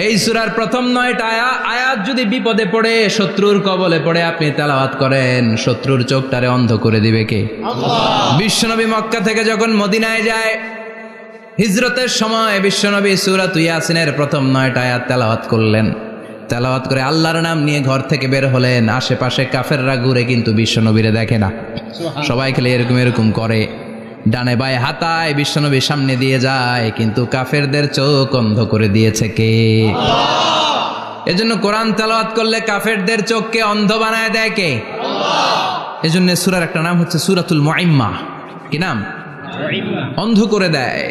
এই সূরার প্রথম 9টা আয়াত যদি বিপদে পড়ে, শত্রুর কবলে পড়ে আপনি তেলাওয়াত করেন, শত্রুর চোখটারে অন্ধ করে দিবে কে? আল্লাহ। বিশ্বনবী মক্কা থেকে যখন মদিনায় যায়, হিজরতের সময় বিশ্বনবী সূরাতুল ইয়াসিনের প্রথম 9টা আয়াত তেলাওয়াত করলেন। তেলাওয়াত করে আল্লাহর নাম নিয়ে ঘর থেকে বের হলেন। আশেপাশে কাফেররা ঘুরে কিন্তু বিশ্বনবীরে দেখে না। সবাই খেলে এরকম এরকম করে, ডানে বায়ে হাতায়, বিশ্বনবীর সামনে দিয়ে যায়, কিন্তু কাফেরদের চোখ অন্ধ করে দিয়েছে কে? আল্লাহ। এজন্য কোরআন তেলাওয়াত করলে কাফেরদের চোখকে অন্ধ বানায় দেয় কে? আল্লাহ। এজন্য সূরার একটা নাম হচ্ছে সূরাতুল মুইম্মা। কি নাম? অন্ধ করে দেয়।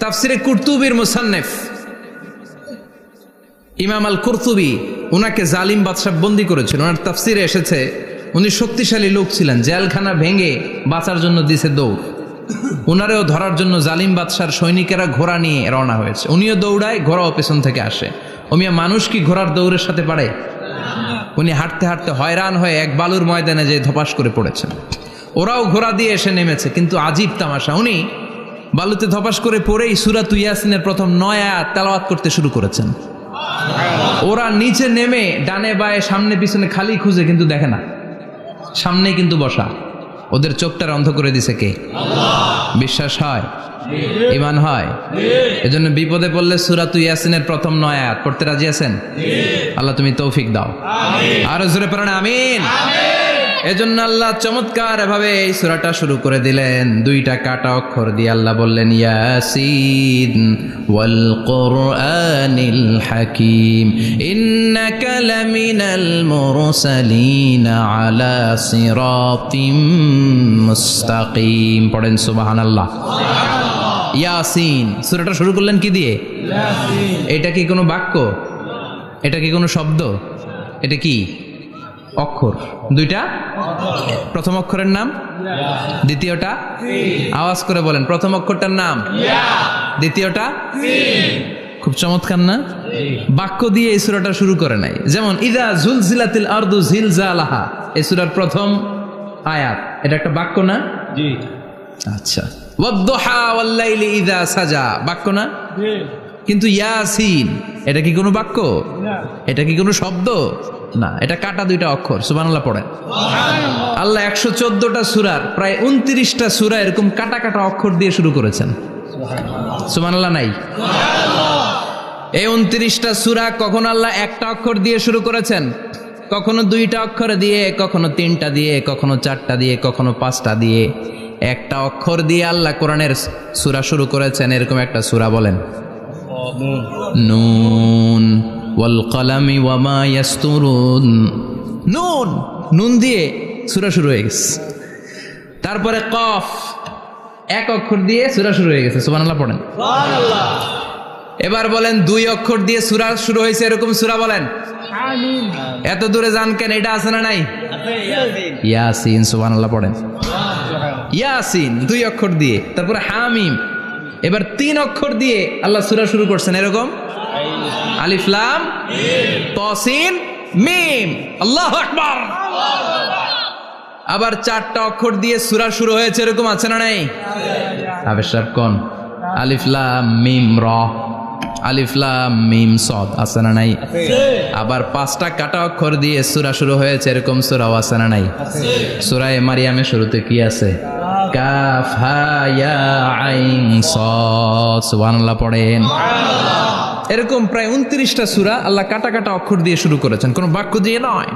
তাফসিরে কুরতুবির মুসান্নিফ ইমাম আল কুরতুবি, ওনাকে জালিম বাদশা বন্দী করেছিল। ওনার তাফসিরে এসেছে উনি শক্তিশালী লোক ছিলেন, জেলখানা ভেঙে বাঁচার জন্য দিছে দৌড়। উনারেও ধরার জন্য জালিম বাদশার সৈনিকেরা ঘোড়া নিয়ে রওনা হয়েছে। উনিও দৌড়ায়, ঘোড়াও পেছন থেকে আসে। ওমিয়া মানুষ কি ঘোড়ার দৌড়ের সাথে পারে? উনি হাঁটতে হাঁটতে হয়রান হয়ে এক বালুর ময়দানে যে ধপাস করে পড়েছেন। ওরাও ঘোড়া দিয়ে এসে নেমেছে, কিন্তু আজীব তামাশা, উনি বালুতে ধপাস করে পড়েই সূরাতুল ইয়াসিনের প্রথম 9 আয়াত তেলাওয়াত করতে শুরু করেছেন। ওরা নিচে নেমে ডানে বায়ে সামনে পিছনে খালি খুঁজে, কিন্তু দেখে না, সামনে কিন্তু বসা। ওদের চোখটার অন্ধ করে দিছে কে? আল্লাহ। বিশ্বাস হয়? ঈমান হয়? এজন্য বিপদে পড়লে সূরাতুল ইয়াসিনের প্রথম 9 আয়াত পড়তে রাজি আছেন? আল্লাহ তুমি তৌফিক দাও। আরো জোরে পড়েন আমিন। এজন্য আল্লাহ চমৎকার ভাবে এই সূরাটা শুরু করে দিলেন। 2টা কাটা অক্ষর দিয়ে আল্লাহ বললেন, ইয়াসিন ওয়াল কুরআনিল হাকীম ইন্নাকা লামিনাল মুরসালিন আলা সিরাতিম মুস্তাকিম। পড়েন সুবহানাল্লাহ। ইয়াসিন। সূরাটা শুরু করলেন কি দিয়ে? ইয়াসিন। এটা কি কোনো বাক্য? এটা কি কোনো শব্দ? এটা কি অক্ষর? 2টা। প্রথম অক্ষরের নাম, দ্বিতীয়টা আওয়াজ করে বলেন, প্রথম অক্ষরটার নাম, দ্বিতীয়টা। খুব চমৎকার না? বাক্য দিয়ে এই সূরাটা শুরু করে নাই। যেমন ইযা জুলজিলাতিল আরদু জিলজালাহা, এই সূরার প্রথম আয়াত, এটা একটা বাক্য না? জি। আচ্ছা। ওয়াদ-দুহা ওয়াল-লাইলি ইযা সাজা, বাক্য না? জি। কিন্তু ইয়াসিন, এটা কি কোনো বাক্য? না। এটা কি কোনো শব্দ? না, এটা কাটা 2টা অক্ষর। সুবহানাল্লাহ পড়েন। আল্লাহ 114টা সূরার প্রায় 29টা সূরা এরকম কাটা কাটা অক্ষর দিয়ে শুরু করেছেন। সুবহানাল্লাহ নাই? এই 29টা সূরা কখনো আল্লাহ একটা অক্ষর দিয়ে শুরু করেছেন, কখনো 2টা অক্ষর দিয়ে, কখনো 3টা দিয়ে, কখনো 4টা দিয়ে, কখনো 5টা দিয়ে। একটা অক্ষর দিয়ে আল্লাহ কোরআনের সূরা শুরু করেছেন, এরকম একটা সূরা বলেন। নুন ওয়াল কলামি ওয়া মা ইয়াসতুরুন। নুন, নুন দিয়ে সূরা শুরু হয়ে গেছে। তারপরে কফ, এক অক্ষর দিয়ে সূরা শুরু হয়ে গেছে। সুবহানাল্লাহ পড়েন। সুবহানাল্লাহ। এবার বলেন 2 অক্ষর দিয়ে সূরা শুরু হয়েছে এরকম সূরা বলেন। আমিন। এত দূরে যান কেন? এটা আছে না নাই? আছে, ইয়াসিন। ইয়াসিন, সুবহানাল্লাহ পড়েন। ইয়াসিন 2 অক্ষর দিয়ে। তারপরে হামিম। এবার 3 অক্ষর দিয়ে আল্লাহ সূরা শুরু করছেন এরকম। আলিফ লাম মিম তা সিন মিম। আল্লাহু আকবার। আবার 4টা অক্ষর দিয়ে সূরা শুরু হয়েছে এরকম আছে না নাই? আবেশার কোন? আলিফ লাম মিম র, আলিফ লাম মিম সদ আছে না নাই? আবার 5টা কাটা অক্ষর দিয়ে সূরা শুরু হয়েছে এরকম সূরাও আছে না নাই? সূরা মারিয়ামের শুরুতে কি আছে? কাফ হা ইয়া আইন সাদ। সুবহানাল্লাহ পড়েন। এরকম প্রায় 29টা সূরা আল্লাহ কাটা কাটা অক্ষর দিয়ে শুরু করেছেন, কোনো বাক্য দিয়ে নয়,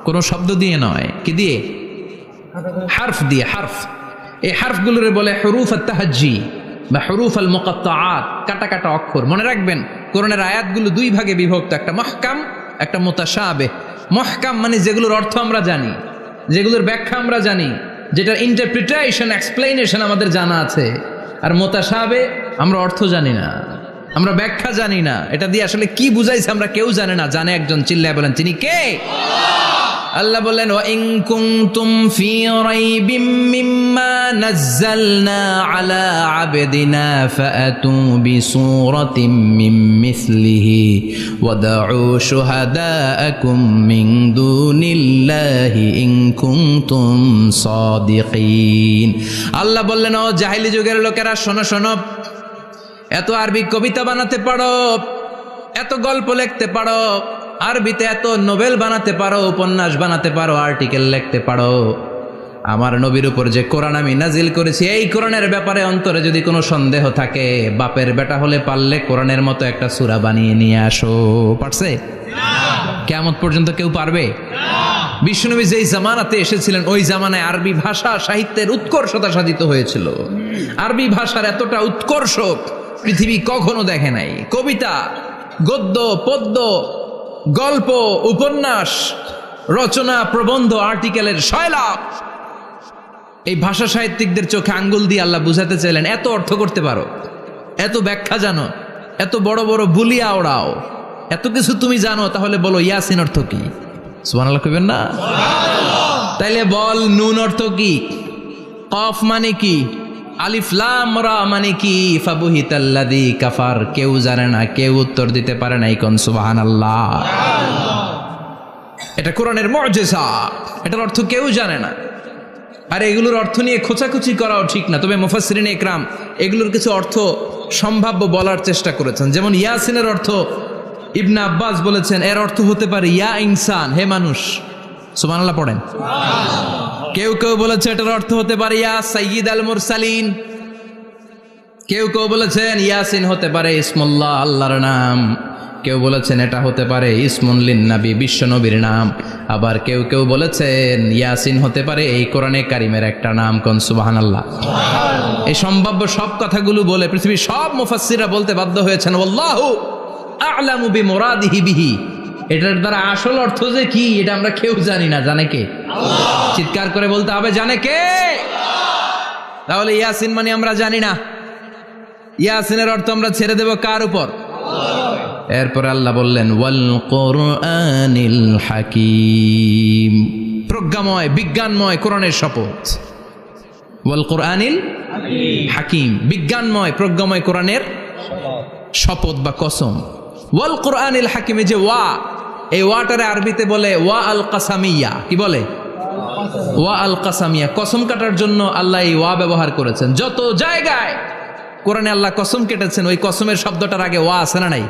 কোনো শব্দ দিয়ে নয়। কি দিয়ে? হারফ দিয়ে। হারফ, এই হারফগুলোরে বলে হুরুফ আত-তাহাজ্জি বা হুরুফ আল মুকাত্তাআত, কাটা কাটা অক্ষর। মনে রাখবেন কোরআনের আয়াতগুলো 2 ভাগে বিভক্ত, একটা মুহকাম, একটা মুতাশাবিহ। মুহকাম মানে যেগুলোর অর্থ আমরা জানি, যেগুলোর ব্যাখ্যা আমরা জানি, যেটার ইন্টারপ্রিটেশন, এক্সপ্লেনেশন আমাদের জানা আছে। আর মুতাশাবিহ আমরা অর্থ জানি না, আমরা ব্যাখ্যা জানি না, এটা দিয়ে আসলে কি বুঝাইছে আমরা কেউ জানে না। জানে একজন, চিল্লায় বলেন তিনি কে? আল্লাহ বললেন ওয়া ইন কুনতুম ফি রাইবিম মিম্মা নাযালনা আলা আবদিনা ফাআতু বিসূরাতিন মিন মিসলিহি ওয়াদউ শুহাদাআকুম মিন দুনিল্লাহি ইন কুনতুম সাদিকিন। আল্লাহ বললেন ও জাহেলি যুগের লোকেরা, শোনো শোনো, এত আরবি কবিতা বানাতে পারো, এত গল্প লিখতে পারো, আরবিতে এত নোবেল বানাতে পারো, উপন্যাস বানাতে পারো, আর্টিকেল লিখতে পারো, আমার নবীর উপর যে কোরআন আমি নাজিল করেছি এই কোরআনের ব্যাপারে অন্তরে যদি কোনো সন্দেহ থাকে, বাপের বেটা হলে পারলে কোরআনের মতো একটা সূরা বানিয়ে নিয়ে আসো। পারছে? কিয়ামত পর্যন্ত কেউ পারবে? বিশ্বনবী যেই জামানাতে এসেছিলেন ওই জামানায় আরবি ভাষা সাহিত্যের উৎকর্ষতা সাধিত হয়েছিল। আরবি ভাষার এতটা উৎকর্ষ পৃথিবী কখনো দেখে নাই। কবিতা, গদ্য, পদ্য, গল্প, উপন্যাস, রচনা, প্রবন্ধ, আর্টিকেলের সয়লাভ। এই ভাষা সাহিত্যিকদের চোখে আঙ্গুল দিয়ে আল্লাহ বুঝাতে চাইলেন এত অর্থ করতে পারো, এত ব্যাখ্যা জানো, এত বড় বড় বুলিয়া ওড়াও, এত কিছু তুমি জানো, তাহলে বলো ইয়াসিন অর্থ কি? সুবহানাল্লাহ কইবেন না? তাইলে বল নুন অর্থ কি? কফ মানে কি? আলিফ লাম রা মানে কি? ফাবুহিতাল্লাযী কাফার। কেউ জানে না, কেউ উত্তর দিতে পারে না। কোন সুবহানাল্লাহ। এটা কোরআনের মুজিজা, এটার অর্থ কেউ জানে না। আর এগুলোর অর্থ নিয়ে খোঁচাখুচি করাও ঠিক না। তবে মুফাসসিরিনে ইকরাম এগুলোর কিছু অর্থ সম্ভাব্য বলার চেষ্টা করেছেন। যেমন ইয়াসিনের অর্থ ইবনে আব্বাস বলেছেন এর অর্থ হতে পারে ইয়া ইনসান, হে মানুষ। সুবহানাল্লাহ পড়েন। কেউ কেউ বলেছে এটার অর্থ হতে পারে ইয়া সাইয়্যিদ আল মুরসালিন। কেউ কেউ বলেছেন ইয়াসিন হতে পারে ইসমুল্লাহ, আল্লাহর নাম। কেউ বলেছেন এটা হতে পারে ইসমুন লিন নবী, বিশ্ব নবীর নাম। আবার কেউ কেউ বলেছেন ইয়াসিন হতে পারে এই কোরআনে কারিমের একটা নাম। কোন সুবহানাল্লাহ। এই সম্ভাব্য সব কথাগুলো বলে পৃথিবীর সব মুফাসসিররা বলতে বাধ্য হয়েছেন আল্লাহু আ'লামু বিমুরাদিহি বিহি। এটার দ্বারা আসল অর্থ যে কি এটা আমরা কেউ জানি না। জানে কে? আল্লাহ। চিৎকার করে বলতে হবে জানে কে? আল্লাহ। তাহলে ইয়াসিন মানে আমরা জানি না। ইয়াসিনের অর্থ আমরা ছেড়ে দেব কার উপর? আল্লাহ। এরপরে আল্লাহ বললেন ওয়াল কুরআনিল হাকীম। প্রজ্ঞাময়, বিজ্ঞানময় কোরআনের শপথ। ওয়াল কুরআনিল হাকীম, বিজ্ঞানময়, প্রজ্ঞাময় কোরআনের শপথ বা কসম। ওয়াল কুরআনিল হাকিমে যে ওয়া, এই ওয়াটারে আরবিতে বলে ওয়া আল কাসামিয়া। কি বলে? ওয়া আল কাসামিয়া। কসম কাটার জন্য আল্লাহ এই ওয়া ব্যবহার করেছেন। যত জায়গায় কোরআনে আল্লাহ কসম কেটেছেন ওই কসমের শব্দটার আগে ওয়া আছে না নাই?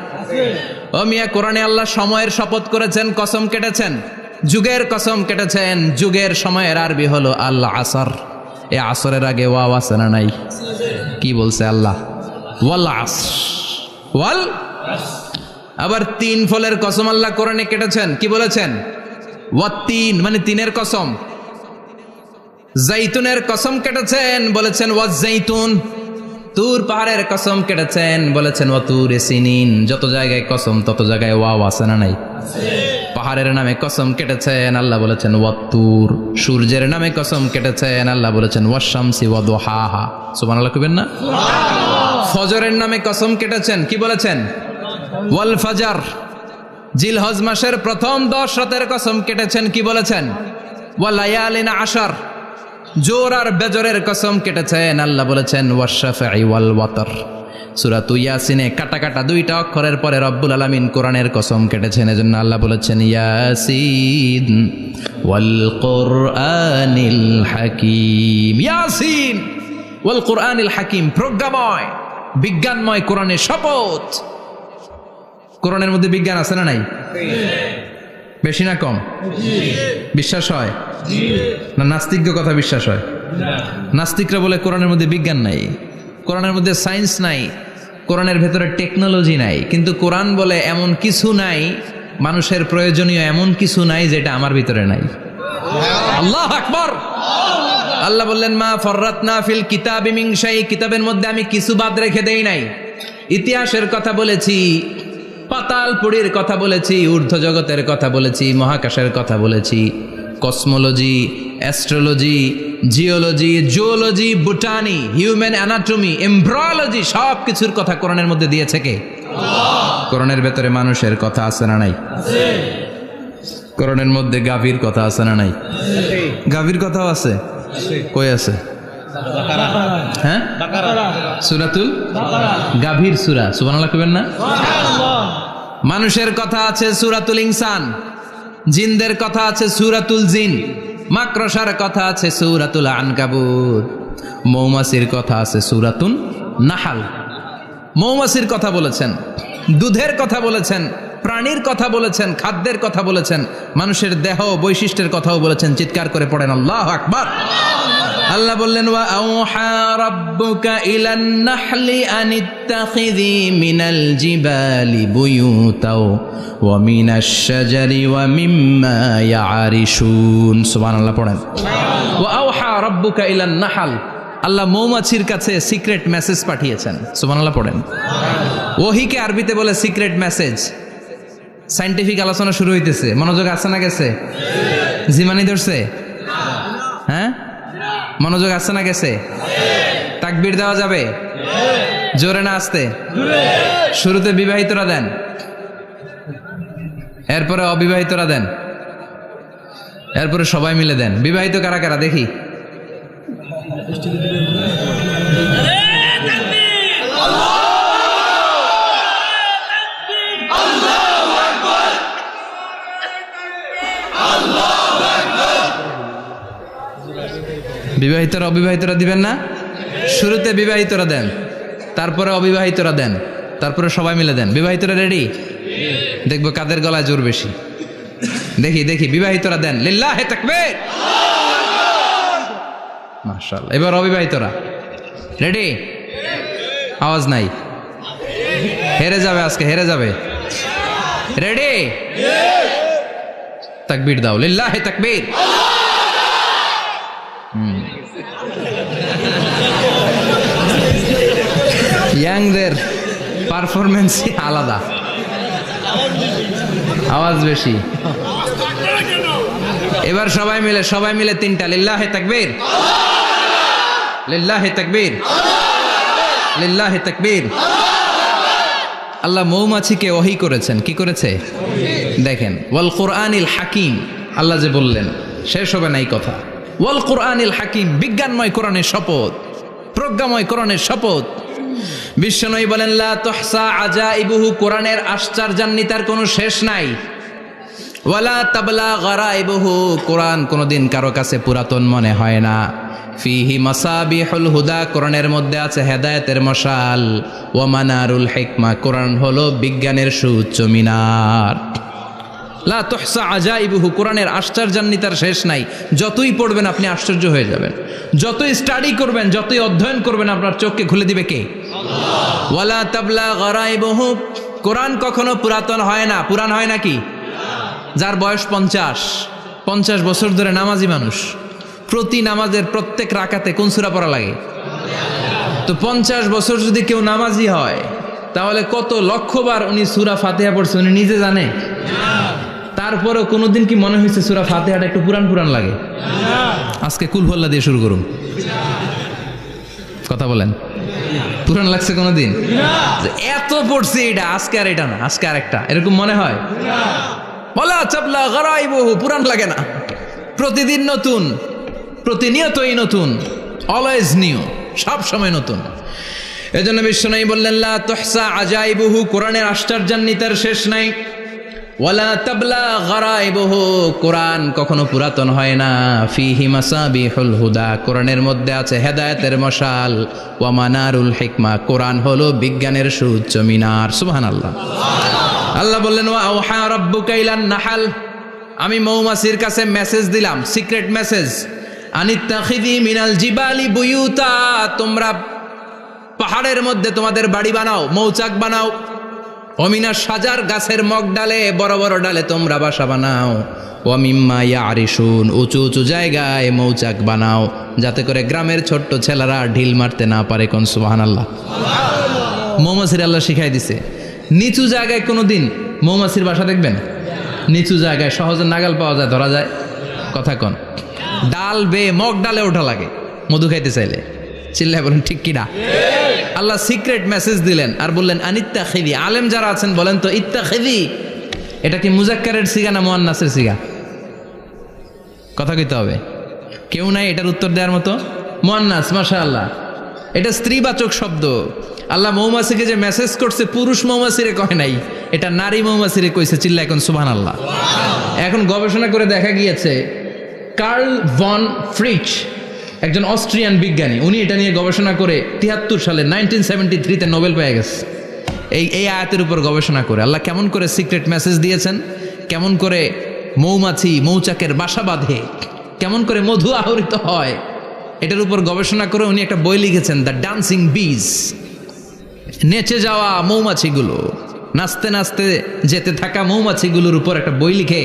ও মিয়া, কোরআনে আল্লাহ সময়ের শপথ করেছেন, কসম কেটেছেন, যুগের কসম কেটেছেন। যুগের সময়ের আরবি হলো আল আসর। এই আসরের আগে ওয়া আছে না নাই? কি বলছে আল্লাহ? ওয়াল আসর, ওয়াল। আবার 3 ফলের কসম আল্লাহ কোরআনে কেটেছেন, কি বলেছেন? ওয়াত্তিন মানে 3-এর কসম। জাইতুনের কসম কেটেছেন, বলেছেন ওয়াজ্জাইতুন। তুর পাহাড়ের কসম কেটেছেন, বলেছেন ওয়াতুরে সিনিন। যত জায়গায় কসম তত জায়গায় ওয়াও আছে না নাই? পাহাড়ের নামে কসম কেটেছেন, আল্লাহ বলেছেন ওয়াত্তুর। সূর্যের নামে কসম কেটেছেন, আল্লাহ বলেছেন ওয়াশ-শামসি ওয়াদুহাহা। সুবহানাল্লাহ কইবেন না? ফজরের নামে কসম কেটেছেন, কি বলেছেন? ওয়াল ফাজর। জিলহজ মাসের প্রথম 10 রাতের কসম কেটেছেন, কি বলেছেন? ওয়া লায়ালিন আশর। জোর আর বেজরের কসম কেটেছেন, আল্লাহ বলেছেন ওয়াশ-শাফঈ ওয়াল ওয়াতর। সূরা ইয়াসিনে কাটা কাটা 2টা অক্ষরের পরে রব্বুল আলামিন কোরআনের কসম কেটেছেন, এজন্য আল্লাহ বলেছেন ইয়াসিন ওয়াল কুরআনিল হাকীম। ইয়াসিন ওয়াল কুরআনিল হাকীম, প্রজ্ঞাময় বিজ্ঞানময় কোরআনের শপথ। কোরআনের মধ্যে বিজ্ঞান আছে না নাই? বেশি না কম? বিশ্বাস হয় না? নাস্তিকদের কথা বিশ্বাস হয়? নাস্তিকরা বলে কোরআনের মধ্যে বিজ্ঞান নাই, কোরআনের মধ্যে সায়েন্স নাই, কোরআনের ভেতরে টেকনোলজি নাই। কিন্তু কোরআন বলে এমন কিছু নাই, মানুষের প্রয়োজনীয় এমন কিছু নাই যেটা আমার ভিতরে নাই। আল্লাহু আকবার। আল্লাহ বললেন মা ফররাতনা ফিল কিতাবি মিন শাই, কিতাবের মধ্যে আমি কিছু বাদ রেখে দেই নাই। ইতিহাসের কথা বলেছি, পাতালপুরীর কথা বলেছি, ঊর্ধ্ব জগতের কথা বলেছি, মহাকাশের কথা বলেছি, cosmology, astrology, geology, zoology, botany, human anatomy, embryology, সব কিছুর কথা কোরআনের মধ্যে দিয়েছে কে? কোরআনের ভেতরে মানুষের কথা আছে না নাই? কোরআনের মধ্যে গাভীর কথা আছে না নাই? গাভীর কথাও আছে। কই আছে? হ্যাঁ, সূরাতুল গাভীর সূরা। সুবহানাল্লাহ কইবেন না? মানুষের কথা আছে সূরাতুল ইনসান, জিনদের কথা আছে সূরাতুল জিন, মাকড়সার কথা আছে সূরাতুল আনকাবুত, মৌমাছির কথা আছে সূরাতুন নাহাল। মৌমাছির কথা বলেছেন, দুধের কথা বলেছেন, প্রাণীর কথা বলেছেন, খাদ্যের কথা বলেছেন, মানুষের দেহ বৈশিষ্ট্যের কথাও বলেছেন। চিৎকার করে পড়েন আল্লাহু আকবার। আল্লাহ বললেন ওয়া আওহা রাব্বুকা ইলান নাহলি আনিত্তাখিযি মিনাল জিবালি বুয়ুতাও ওয়া মিনাশ শাজারি ওয়া মিম্মা ইয়ারিশুন। সুবহানাল্লাহ পড়েন। ওয়া আওহা রাব্বুকা ইলান নাহল, আল্লাহ মৌমাছির কাছে সিক্রেট মেসেজ পাঠিয়েছেন। সুবহানাল্লাহ পড়েন। ওহীকে আরবিতে বলে সিক্রেট মেসেজ। সায়েন্টিফিক আলোচনা শুরু হইতেছে, মনোযোগ আছে না গেছে? জিমানি ধরছে? হ্যাঁ, মনোযোগ আছে না গেছে? তাকবীর দেওয়া যাবে? জোরে না আসতে? শুরুতে বিবাহিতরা দেন, এরপরে অবিবাহিতরা দেন, এরপরে সবাই মিলে দেন। বিবাহিত কারা কারা দেখি? বিবাহিতরা অবিবাহিতরা দিবেন না? শুরুতে বিবাহিতরা দেন, তারপরে অবিবাহিতরা দেন, তারপরে সবাই মিলে দেন। বিবাহিতরা রেডি? দেখবো কাদের গলায় জোর বেশি। দেখি দেখি, বিবাহিতরা দেন। লিল্লাহি তাকবীর। মাশাআল্লাহ। এবার অবিবাহিতরা রেডি? আওয়াজ নাই, হেরে যাবে আজকে, হেরে যাবে। রেডি? তাকবীর দাও। লিল্লাহি তাকবীর। ইয়াংদের পারফরমেন্সই আলাদা, আওয়াজ বেশি। এবার সবাই মিলে 3টা লিল্লাহি তাকবীর, লিল্লাহি তাকবীর, লিল্লাহি তাকবীর। আল্লাহ মৌমাছিকে ওহী করেছেন। কি করেছে দেখেন, ওয়াল কুরআনিল হাকিম। আল্লাহ যে বললেন, শেষ হবে না এই কথা। ওয়াল কুরআনিল হাকিম, বিজ্ঞানময় কোরআনের শপথ, প্রজ্ঞাময় কোরআনের শপথ। বিশ্বনবী বলেন লা তুহসা আজাইবুহু, কোরআনের আশ্চর্যান্বিতার কোনো শেষ নাই। ওয়ালা তাবলা গারাইবুহু, কোরআন কোনোদিন কারো কাছে পুরাতন মনে হয় না। ফিহি মাসাবিহুল হুদা, কোরআনের মধ্যে আছে হেদায়েতের মশাল। ওয়া মানারুল হিকমা, কোরআন হলো বিজ্ঞানের সুউচ্চ মিনার। লা তুহসা আজাইবুহু, কোরআনের আশ্চর্যান্বিতার শেষ নাই। যতই পড়বেন আপনি আশ্চর্য হয়ে যাবেন, যতই স্টাডি করবেন, যতই অধ্যয়ন করবেন, আপনার চোখকে খুলে দিবে কে? আল্লাহ। ওয়ালা তাবলা গরাইবহু, কোরআন কখনো পুরাতন হয় না। পুরান হয় নাকি? যার বয়স 50 বছর ধরে নামাজি মানুষ, প্রতি নামাজের প্রত্যেক রাকাতে কোন সূরা পড়া লাগে? তো 50 বছর যদি কেউ নামাজি হয়, তাহলে কত লক্ষবার উনি সূরা ফাতিহা পড়ছে উনি নিজে জানে? তারপরেও কোনোদিন কি মনে হয়েছে সূরা ফাতিহাটা একটু পুরান পুরান লাগে? আজকে কুল হল্লা দিয়ে শুরু করুন, কথা বলেন। পুরান লাগছে কোনোদিন? এত পড়ছি এটা, আজকে আর এটা না, আজকে আর একটা, এরকম মনে হয়? বলা চাপলা গরাইবহু, পুরান লাগে না। প্রতিদিন নতুন, প্রতিনিয়তই নতুন, অলওয়েজ নিউ, সব সময় নতুন। এজন্য বিশ্বনবী বললেন লা তুহসা আজাইবুহু, কোরআনের আশ্চর্যান্বিতার শেষ নাই। ওয়ালা তাবলা গরাইবুহু, কোরআন কখনো পুরাতন হয় না। ফিহি মাসাবিহুল হুদা, কোরআনের মধ্যে আছে হেদায়েতের মশাল। ওয়া মানারুল হিকমা, কোরআন হলো বিজ্ঞানের সুউচ্চ মিনার। সুবহানাল্লাহ। আল্লাহ বললেন ওয়া আওহা রাব্বুকা ইলান নাহাল, আমি মৌমাছির কাছে মেসেজ দিলাম, সিক্রেট মেসেজ। আনিত্তাখিযি মিনাল জিবালি বুয়ুতা, তোমরা পাহাড়ের মধ্যে তোমাদের বাড়ি বানাও, মৌচাক বানাও। অমিনা সাজার, গাছের মগ ডালে, বড় বড় ডালে তোমরা বাসা বানাও। ওয়ামিম্মা ইয়ারিশুন, উঁচু উঁচু জায়গায় মৌচাক বানাও, যাতে করে গ্রামের ছোট্ট ছেলেরা ঢিল মারতে না পারে। কোন সুবহানাল্লাহ। মৌমাছির আল্লাহ শিখাই দিছে। নিচু জায়গায় কোনোদিন মৌমাছির বাসা দেখবেন? নিচু জায়গায় সহজে নাগাল পাওয়া যায়, ধরা যায়। কথা কন। ডাল বেয়ে মগ ডালে ওঠা লাগে মধু খাইতে চাইলে। চিল্লায় বলেন ঠিক কিনা? আল্লাহ সিক্রেট মেসেজ দিলেন আর বললেন আনিত্তাখিযি। আলেম যারা আছেন বলেন তো, ইত্তাখিযি এটা কি মুজাক্কারের সিগা না মুয়ান্নাসের সিগা? কথা কইতে হবে। কেউ নাই এটার উত্তর দেওয়ার মতো। মুয়ান্নাস, মাশাআল্লাহ। এটা স্ত্রীবাচক শব্দ। আল্লাহ মৌমাছিকে যে মেসেজ করছে পুরুষ মৌমাছিরে কয় নাই, এটা নারী মৌমাছিরে কইছে। চিল্লা এখন সুবহানাল্লাহ। এখন গবেষণা করে দেখা গিয়েছে, কার্ল ভন ফ্রিচ একজন অস্ট্রিয়ান বিজ্ঞানী, উনি এটা নিয়ে গবেষণা করে 73 সালে 1973-তে নোবেল পেয়ে গেছে। এই আয়াতের উপর গবেষণা করে আল্লাহ কেমন করে সিক্রেট মেসেজ দিয়েছেন, কেমন করে মৌমাছি মৌচাকের বাসা বাঁধে, কেমন করে মধু আহরিত হয়, এটার উপর গবেষণা করে উনি একটা বই লিখেছেন, দ্য ডান্সিং বিজ। নেচে যাওয়া মৌমাছিগুলো, নাচতে নাচতে যেতে থাকা মৌমাছিগুলোর উপর একটা বই লিখে,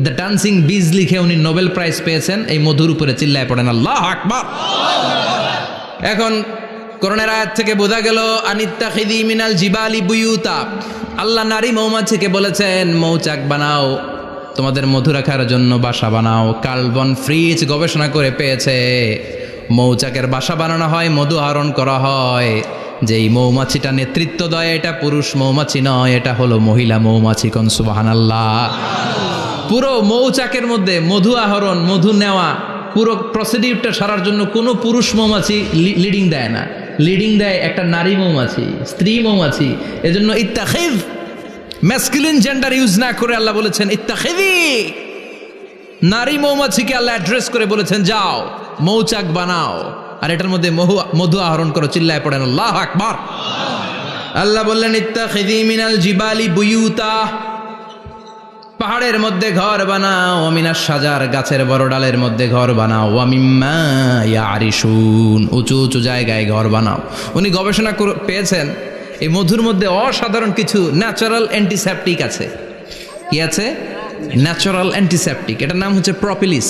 দ্য ডান্সিং বিজ লিখে উনি নোবেল প্রাইজ পেয়েছেন এই মধুর উপরে। চিল্লায় পড়েন আল্লাহু আকবার। এখন কোরআনের আয়াত থেকে বোঝা গেল আনিত্তাখিযি মিনাল জিবালি বুয়ুতা, আল্লাহ নারী মৌমাছিকে বলেছেন মৌচাক বানাও, তোমাদের মধু রাখার জন্য বাসা বানাও। কার্ল ভন ফ্রিচ গবেষণা করে পেয়েছে মৌচাকের বাসা বানানো হয়, মধু আহরণ করা হয়। যেই মৌমাছিটা নেতৃত্ব দেয় এটা পুরুষ মৌমাছি নয়, এটা হলো মহিলা মৌমাছি। কোন সুবহানাল্লাহ। পুরো মৌচাকের মধ্যে মধু আহরণ, মধু নেওয়া, পুরো প্রসিডিউরটা সারার জন্য কোনো পুরুষ মৌমাছি লিডিং দেয় না, লিডিং দেয় একটা নারী মৌমাছি, স্ত্রী মৌমাছি। এজন্য ইত্তাখিয, ম্যাসকুলিন জেন্ডার ইউজ না করে আল্লাহ বলেছেন ইত্তাখিযি। নারী মৌমাছিকে আল্লাহ অ্যাড্রেস করে বলেছেন যাও মৌচাক বানাও আর এটার মধ্যে মধু আহরণ করো। চিল্লায় পড়েন আল্লাহু আকবার। আল্লাহ বললেন ইত্তাখিযি মিনাল জিবালি বুয়ুতা, পাহাড়ের মধ্যে ঘর বানাও। ওয়ামিনাস সাজার, গাছের বড় ডালের মধ্যে ঘর বানাও। ওয়ামিম্মা ইয়ারিশুন, উঁচু উঁচু জায়গায় ঘর বানাও। উনি গবেষণা পেয়েছেন এই মধুর মধ্যে অসাধারণ কিছু ন্যাচারাল অ্যান্টিসেপটিক আছে। কি আছে? Natural antiseptic. এটার নাম হচ্ছে প্রপিলিস।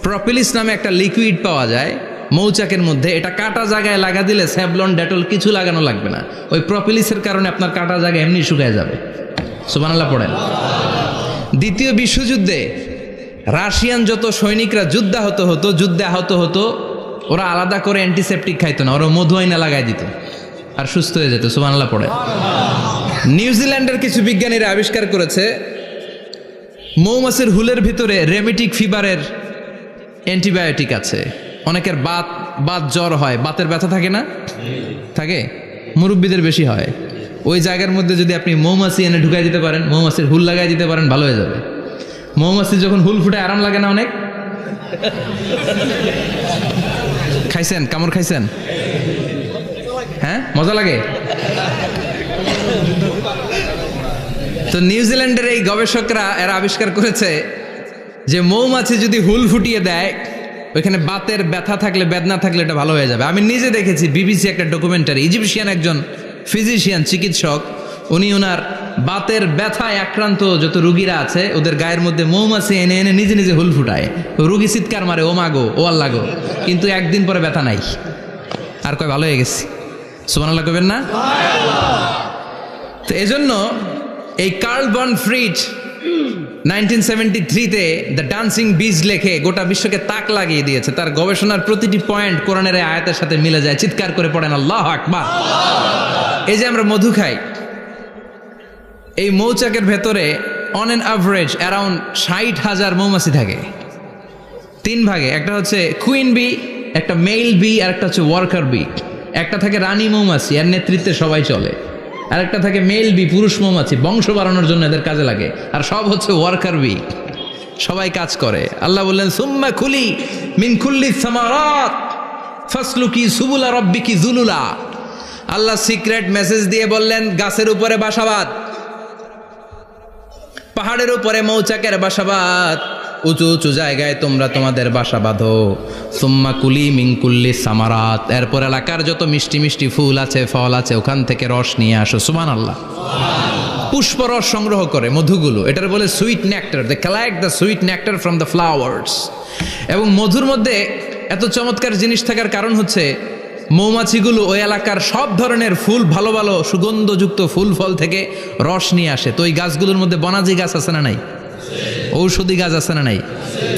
প্রপিলিস নামে একটা লিকুইড পাওয়া যায় মৌচাকের মধ্যে। এটা কাটা জায়গায় লাগা দিলে স্যাভলন, ডেটল কিছু লাগানো লাগবে না। ওই প্রপিলিসের কারণে আপনার কাটা জায়গা এমনি শুকিয়ে যাবে। সুবহানাল্লাহ পড়েন। দ্বিতীয় বিশ্বযুদ্ধে রাশিয়ান যত সৈনিকরা যুদ্ধে আহত হতো, ওরা আলাদা করে অ্যান্টিসেপটিক খাইতো না, ওরা মধু আইনা লাগাই দিত আর সুস্থ হয়ে যেত। সুবহানাল্লাহ পড়ে। নিউজিল্যান্ডের কিছু বিজ্ঞানীরা আবিষ্কার করেছে মৌমাছির হুলের ভিতরে রেমিটিক ফিভারের অ্যান্টিবায়োটিক আছে। অনেকের বাত জ্বর হয়, বাতের ব্যথা থাকে না? থাকে, মুরব্বীদের বেশি হয়। ওই জায়গার মধ্যে যদি আপনি মৌমাছি এনে ঢুকাই দিতে পারেন, মৌমাছির হুল লাগাই দিতে পারেন, ভালো হয়ে যাবে। মৌমাছি যখন হুল ফুটে আরাম লাগে না অনেক? খাইছেন? কামড় খাইছেন? হ্যাঁ, মজা লাগে। তো নিউজিল্যান্ডের এই গবেষকরা এরা আবিষ্কার করেছে যে মৌমাছি যদি হুল ফুটিয়ে দেয়, ওইখানে বাতের ব্যথা থাকলে, বেদনা থাকলে এটা ভালো হয়ে যাবে। আমি নিজে দেখেছি, বিবিসি একটা ডকুমেন্টারি, ইজিপশিয়ান একজন ফিজিশিয়ান, চিকিৎসক, উনি ওনার বাতের ব্যথায় আক্রান্ত যত রুগীরা আছে ওদের গায়ের মধ্যে মৌমাছি এনে এনে নিজে নিজে হুল ফুটায়। রুগী চিৎকার মারে, ও মাগো, ও আল্লাহ গো, কিন্তু একদিন পরে ব্যথা নাই, আর কয় ভালো হয়ে গেছি। সুবহানাল্লাহ কইবেন না? তো এজন্য এই কার্ল বন ফ্রিজ 1973-তে দ্য ডান্সিং বিজ লেখে গোটা বিশ্বকে তাক লাগিয়ে দিয়েছে। তার গবেষণার প্রতিটি পয়েন্ট কোরআনের এই আয়াতের সাথে মিলে যায়। চিৎকার করে পড়েন আল্লাহু আকবার। এই যে আমরা মধু খাই, এই মৌচাকের ভেতরে অন অ্যান অ্যাভারেজ অ্যারাউন্ড 60,000 মৌমাছি থাকে। তিন ভাগে, একটা হচ্ছে কুইন বি, একটা মেল বি, আর একটা হচ্ছে ওয়ার্কার বি। একটা থাকে রানী মৌমাছি, এর নেতৃত্বে সবাই চলে। আর একটা থাকে মেল বি, পুরুষ মৌমাছি, বংশ বাড়ানোর জন্য এদের কাজে লাগে। আর সব হচ্ছে ওয়ার্কার বি, সবাই কাজ করে। আল্লাহ বললেন সুম্মা কুলি মিন কুল্লি সামারাত ফাসলুকি সুবুলা রাব্বিকি যুলুলা। আল্লাহ সিক্রেট মেসেজ দিয়ে বললেন গাছের উপরে বাসাবাদ, পাহাড়ের উপরে মৌচাকের বাসাবাদ, উঁচু উঁচু জায়গায় তোমরা তোমাদের বাসা বাঁধো। সুম্মা কুলি মিন কুল্লি সামারাত, এরপর এলাকার যত মিষ্টি মিষ্টি ফুল আছে, ফল আছে, ওখান থেকে রস নিয়ে আসো। সুবহানাল্লাহ। পুষ্প রস সংগ্রহ করে মধুগুলো, এটার বলে sweet nectar. They collect the sweet nectar from the flowers. এবং মধুর মধ্যে এত চমৎকার জিনিস থাকার কারণ হচ্ছে মৌমাছিগুলো ওই এলাকার সব ধরনের ফুল, ভালো ভালো সুগন্ধযুক্ত ফুল ফল থেকে রস নিয়ে আসে। তো ওই গাছগুলোর মধ্যে বনাজি গাছ আছে না নাই? ঔষধি গাছ আছে না নাই?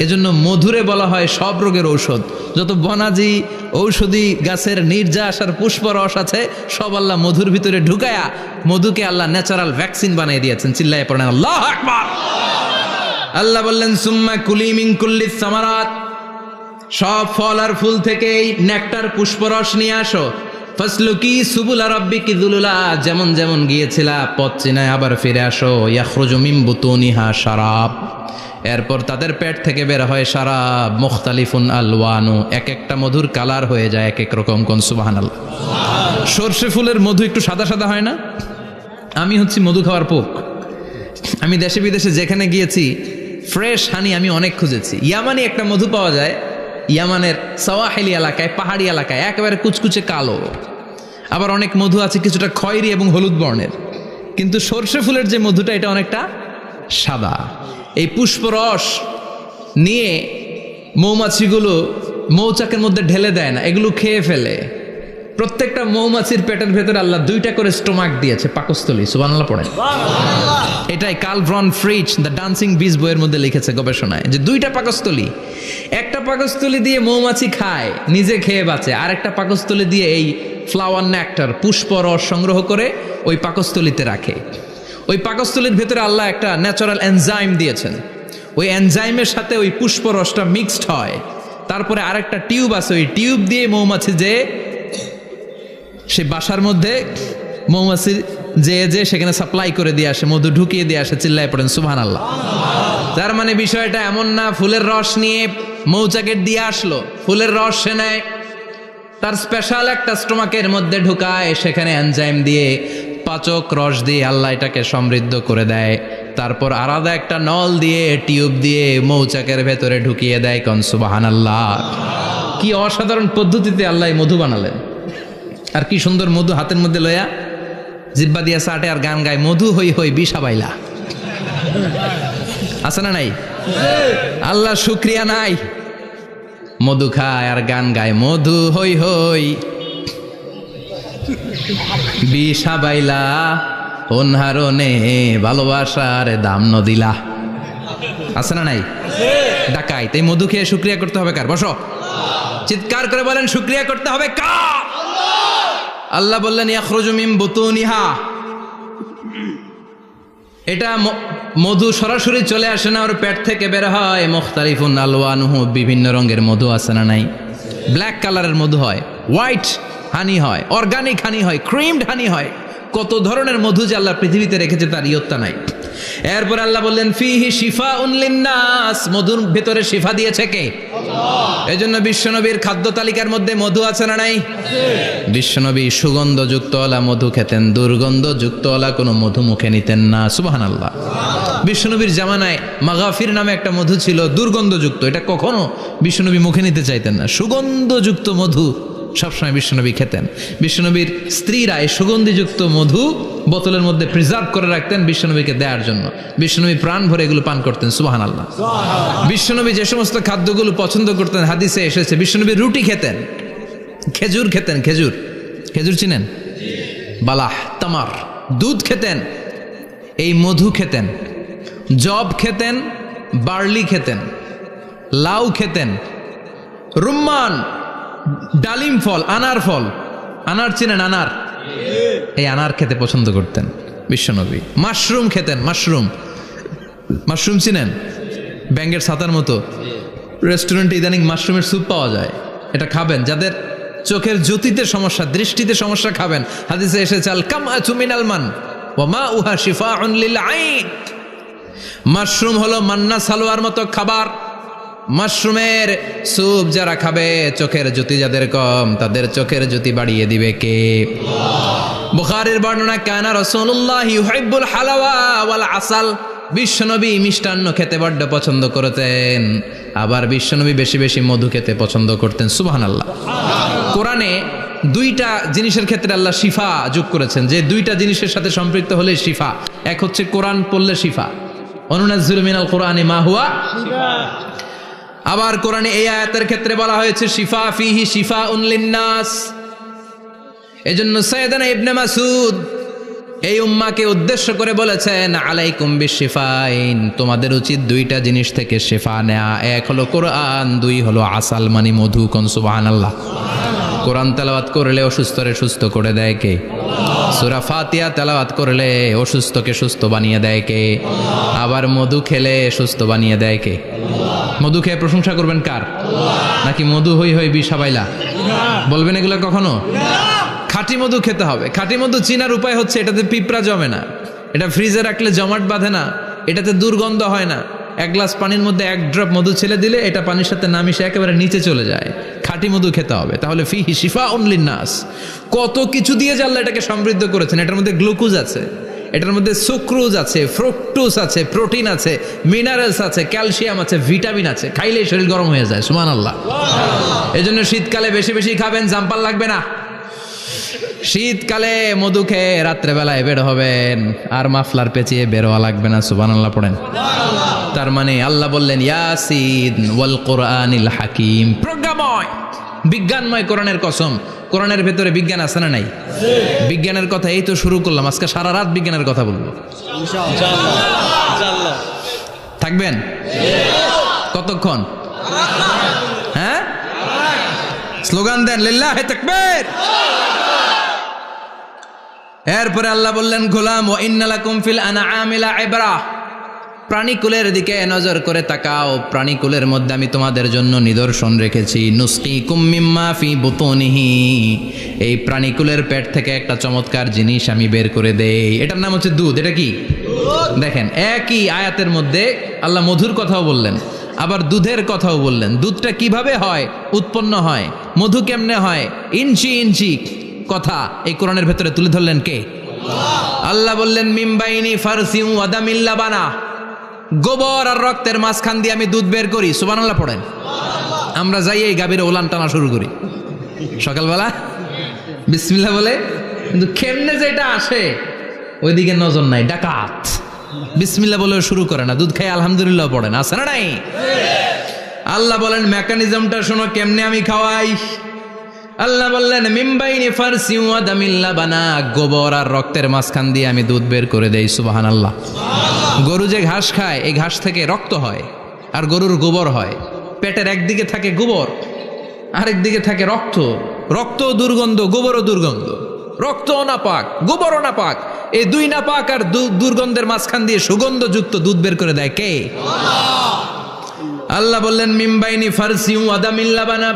এজন্য মধুরে বলা হয় সব রোগের ঔষধ। যত বনাজি ঔষধি গাছের নির্যাস আর পুষ্প রস আছে, সব আল্লাহ মধুর ভিতরে ঢুকায়া মধুকে আল্লাহ ন্যাচারাল ভ্যাকসিন বানিয়ে দিয়েছেন। চিল্লায়ে পড়েন আল্লাহু আকবার। আল্লাহ বললেন সুম্মা কুলি মিন কুল্লি সামারাত, সব ফল আর ফুল থেকে নেকটার পুষ্পরস নিয়ে আসো। ফাসলুকি সুবুলা রাব্বিকি যুলুলা, যেমন যেমন গিয়েছিলা পথ চিনায় আবার ফিরে আসো। ইয়াখরুজু মিন বুতুনিহা শারাব, এরপর তাদের পেট থেকে বের হয় শারাব। মুখতালিফুন আলওয়ানু, এক একটা মধুর কালার হয়ে যায় এক এক রকম। কোন সুবহানাল্লাহ। সরষে ফুলের মধু একটু সাদা সাদা হয় না? আমি হচ্ছি মধু খাওয়ার পোক। আমি দেশে বিদেশে যেখানে গিয়েছি ফ্রেশ হানি আমি অনেক খুঁজেছি। ইয়ামানি একটা মধু পাওয়া যায়, ইয়ামানের সাওয়াহিলি এলাকায়, পাহাড়ি এলাকায়, একেবারে কুচকুচে কালো। আবার অনেক মধু আছে কিছুটা খয়েরি এবং হলুদ বর্ণের। কিন্তু সরষে ফুলের যে মধুটা, এটা অনেকটা সাদা। এই পুষ্পরস নিয়ে মৌমাছিগুলো মৌচাকের মধ্যে ঢেলে দেয় না, এগুলো খেয়ে ফেলে। প্রত্যেকটা মৌমাছির পেটের ভেতরে আল্লাহ 2টা করে স্টোমাক দিয়েছে, পাকস্থলী। সুবহানাল্লাহ পড়েন। এটাই Karl von Frisch the dancing bees বইয়ের মধ্যে লিখেছে গবেষণায়, যে 2টা পাকস্থলী। একটা পাকস্থলী দিয়ে মৌমাছি খায়, নিজে খেয়ে বাঁচে। আর একটা পাকস্থলী দিয়ে এই ফ্লাওয়ার নেক্টার, পুষ্প রস সংগ্রহ করে ওই পাকস্থলীতে রাখে। ওই পাকস্থলীর ভেতরে আল্লাহ একটা ন্যাচারাল এনজাইম দিয়েছেন। ওই এনজাইমের সাথে ওই পুষ্প রসটা মিক্সড হয়। তারপরে আরেকটা টিউব আছে, ওই টিউব দিয়ে মৌমাছি যে সে বাসার মধ্যে মৌমাছি যে সেখানে সাপ্লাই করে দিয়ে আসে, মধু ঢুকিয়ে দিয়ে আসে। চিল্লায় পড়েন সুবহানাল্লাহ। তার মানে বিষয়টা এমন না ফুলের রস নিয়ে মৌচাকের দিয়ে আসলো, ফুলের রস সে নেয়, তার স্পেশাল একটা স্টোমাকের মধ্যে ঢুকায়, সেখানে এনজাইম দিয়ে পাচক রস দিয়ে আল্লাহ এটাকে সমৃদ্ধ করে দেয়। তারপর আলাদা একটা নল দিয়ে, টিউব দিয়ে মৌচাকের ভেতরে ঢুকিয়ে দেয়। কোন সুবহানাল্লাহ। কি অসাধারণ পদ্ধতিতে আল্লাহ মধু বানালেন। আর কি সুন্দর মধু হাতের মধ্যে লয়া জিব্বা দিয়া চাটে আর গান গায়, মধু হই হই বিষা বাইলা। আছে না নাই? আল্লাহ শুকরিয়া নাই? মধু খায় আর গান গায়, মধু হই হই বিষা বাইলা, অনহারণে ভালোবাসার দাম নদিলা। আছে না নাই? ডাকাই। তাই মধু খেয়ে শুকরিয়া করতে হবে কার? বসো, চিৎকার করে বলেন শুকরিয়া করতে হবে কার? আল্লাহ বললেন ইয়াখরুজু মিন বুতুনিহা, এটা মধু সরাসরি চলে আসে না, ওর পেট থেকে বের হয়। মুখতালিফুন আলওয়ানুহু, বিভিন্ন রঙের মধু আছে না নাই? ব্ল্যাক কালারের মধু হয়, হোয়াইট হানি হয়, অর্গানিক হানি হয়, ক্রিমড হানি হয়। কত ধরনের মধু যে আল্লাহ পৃথিবীতে রেখেছে তার ইয়ত্তা নাই। এরপর আল্লাহ বললেন ফিহি শিফাউন লিন্নাস, মধুর ভেতরে শিফা দিয়েছে কে? আল্লাহ। এজন্য বিশ্বনবীর খাদ্য তালিকার মধ্যে মধু আছে না নাই? বিশ্বনবী সুগন্ধযুক্তওয়ালা মধু খেতেন, দুর্গন্ধযুক্তওয়ালা কোনো মধু মুখে নিতেন না। সুবহানাল্লাহ। বিশ্বনবীর জামানায় মাগাফির নামে একটা মধু ছিল, দুর্গন্ধযুক্ত। এটা কখনো বিশ্বনবী মুখে নিতে চাইতেন না। সুগন্ধযুক্ত মধু সবসময় বিশ্বনবী খেতেন। বিশ্বনবীর স্ত্রীরা এই সুগন্ধিযুক্ত মধু বোতলের মধ্যে প্রিজার্ভ করে রাখতেন বিশ্বনবীকে দেওয়ার জন্য। বিশ্বনবী প্রাণ ভরে এগুলো পান করতেন, সুবহানাল্লাহ। বিশ্বনবী যে সমস্ত খাদ্যগুলো পছন্দ করতেন হাদিসে এসেছে, বিশ্বনবী রুটি খেতেন, খেজুর খেতেন, খেজুর, খেজুর চিনেন, বালাহ, তামার, দুধ খেতেন, এই মধু খেতেন, জব খেতেন, বার্লি খেতেন, লাউ খেতেন, রুম্মান, ডালিম ফল, আনার ফল, আনার চিনেন, আনার, এই আনার খেতে পছন্দ করতেন বিশ্বনবী। মাশরুম খেতেন, মাশরুম, মাশরুম চিনেন, ব্যাঙের ছাতার মতো। রেস্টুরেন্টে ইদানিং মাশরুমের স্যুপ পাওয়া যায়, এটা খাবেন। যাদের চোখের জ্যোতিতে সমস্যা, দৃষ্টিতে সমস্যা, খাবেন। হাদিসে এসেছে আল কামআতু মিনাল মান ওয়া মাউহা শিফাউন লিল আইন। মাশরুম হলো মান্না সালোয়ার মতো খাবার। মাশরুমের স্যুপ যারা খাবে, চোখের জ্যোতি যাদের কম, তাদের চোখের জ্যোতি বাড়িয়ে দিবে কে? বুখারীর বর্ণনা, কানা রাসূলুল্লাহ ইউহিব্বুল হালাওয়া ওয়াল আসাল। বিশ্বনবী মিষ্টান্ন খেতে বড্ড পছন্দ করতেন, আবার বিশ্বনবী বেশি বেশি মধু খেতে পছন্দ করতেন, সুবহানাল্লাহ। কোরআনে দুইটা জিনিসের ক্ষেত্রে আল্লাহ শিফা যোগ করেছেন, যে দুইটা জিনিসের সাথে সম্পৃক্ত হলে শিফা। এক হচ্ছে কোরআন পড়লে শিফা, অনুনাজ্জিলু মিনাল কোরআনি মা হুয়া শিফা। আবার কোরআনে এই আয়াতের ক্ষেত্রে বলা হয়েছে শিফা ফিহি শিফাউন লিন্নাস। এজন্য সাইয়েদানা ইবনে মাসউদ এই উম্মাকে উদ্দেশ্য করে বলেছেন, আলাইকুম বিশিফাইন, তোমাদের উচিত দুইটা জিনিস থেকে শিফা নেয়া। এক হলো কোরআন, দুই হলো আসাল মানে মধু। কোন সুবহানাল্লাহ। কোরআন তেলাওয়াত করলে অসুস্থরে সুস্থ করে দেয় কে? সূরা ফাতিহা তেলাওয়াত করলে অসুস্থকে সুস্থ বানিয়ে দেয় কে? আবার মধু খেলে সুস্থ বানিয়ে দেয় কে? মধু খেয়ে প্রশংসা করবেন কার? নাকি মধু হই হই বিষাবাইলা বলবেন এগুলো কখনো? খাঁটি মধু খেতে হবে। খাঁটি মধু চিনার উপায় হচ্ছে, এটাতে পিঁপড়া জমে না, এটা ফ্রিজে রাখলে জমাট বাঁধে না, এটাতে দুর্গন্ধ হয় না। এক গ্লাস পানির মধ্যে এক ড্রপ মধু ছেলে দিলে এটা পানির সাথে না মিশে একেবারে নিচে চলে যায়। খাঁটি মধু খেতে হবে। তাহলে ফিহি শিফাউন লিন্নাস। কত কিছু দিয়ে আল্লাহ এটাকে সমৃদ্ধ করেছেন। এটার মধ্যে গ্লুকোজ আছে, এটার মধ্যে সুক্রোজ আছে, ফ্রুক্টোজ আছে, প্রোটিন আছে, মিনারেলস আছে, ক্যালসিয়াম আছে, ভিটামিন আছে। খাইলেই শরীর গরম হয়ে যায়, সুবহানাল্লাহ। এজন্য শীতকালে বেশি বেশি খাবেন, জাম্পার লাগবে না। শীতকালে মধু খেয়ে রাত্রেবেলায় বের হবেন, আর মাফলার পেঁচিয়ে বেরোয়া লাগবে না, সুবহানাল্লাহ পড়েন। তার মানে আল্লাহ বললেন ইয়াসিন ওয়াল কোরআনিল হাকিম, প্রজ্ঞাময়, বিজ্ঞানময় কোরআনের কসম। কোরআনের ভেতরে বিজ্ঞান আছে না নাই? বিজ্ঞানের কথা এই তো শুরু করলাম, আজকে সারা রাত বিজ্ঞানের কথা বলবো ইনশাআল্লাহ। থাকবেন কতক্ষণ? হ্যাঁ, স্লোগান দেন লিল্লাহি তাকবীর। এরপরে আল্লাহ বললেন, গোলাম ওয়া ইন্না লাকুম ফিল আনআমি লাইবরা, প্রাণীকুলের দিকে নজর করে তাকাও। প্রাণীকুলের মধ্যে আমি তোমাদের জন্য নিদর্শন রেখেছি। নুসকিকুম মিম্মা ফি বুতুনিহি, এই প্রাণীকুলের পেট থেকে একটা চমৎকার জিনিস আমি বের করে দেই, এটার নাম হচ্ছে দুধ। এটা কি? দেখেন, একই আয়াতের মধ্যে আল্লাহ মধুর কথাও বললেন, আবার দুধের কথাও বললেন। দুধটা কিভাবে হয়, উৎপন্ন হয়, মধু কেমনে হয়, ইঞ্চি ইঞ্চি কথা এই কোরআনের ভেতরে তুলে ধরলেন কে? আল্লাহ বললেন মিমবাইনি ফারসিউ ওয়াদামিল লাবানা, গোবর আর রক্তের মাঝখান দিয়ে আমি দুধ বের করি। সুবহানাল্লাহ পড়েন। আমরা যাই এই গাভীর ওলান টানা শুরু করি সকালবেলা বিসমিল্লাহ বলে, কিন্তু কেমনে যেটা আসে ওইদিকে নজর নাই, ডাকাত। বিসমিল্লাহ বলে শুরু করে না, দুধ খাই আলহামদুলিল্লাহ পড়েন, আছে না নাই? আল্লাহ বলেন মেকানিজমটা শোনো, কেমনে আমি খাওয়াই। আল্লাহ বললেন মিমবাইনি ফারসিউ ওয়াদামিল লাবানা, গোবর আর রক্তের মাঝখান দিয়ে আমি দুধ বের করে দেই। সুবহানাল্লাহ। গরু যে ঘাস খায়, এই ঘাস থেকে রক্ত হয় আর গরুর গোবর হয়। পেটের একদিকে থাকে গোবর, আরেক দিকে থাকে রক্ত। রক্তও দুর্গন্ধ, গোবরও দুর্গন্ধ। রক্তও নাপাক, গোবরও নাপাক। এই দুই নাপাক আর দুর্গন্ধের মাঝখান দিয়ে সুগন্ধযুক্ত দুধ বের করে দেয় কে? আল্লাহ বললেন মিমবাইনি ফারসিউ ওয়াদামিল লাবানা,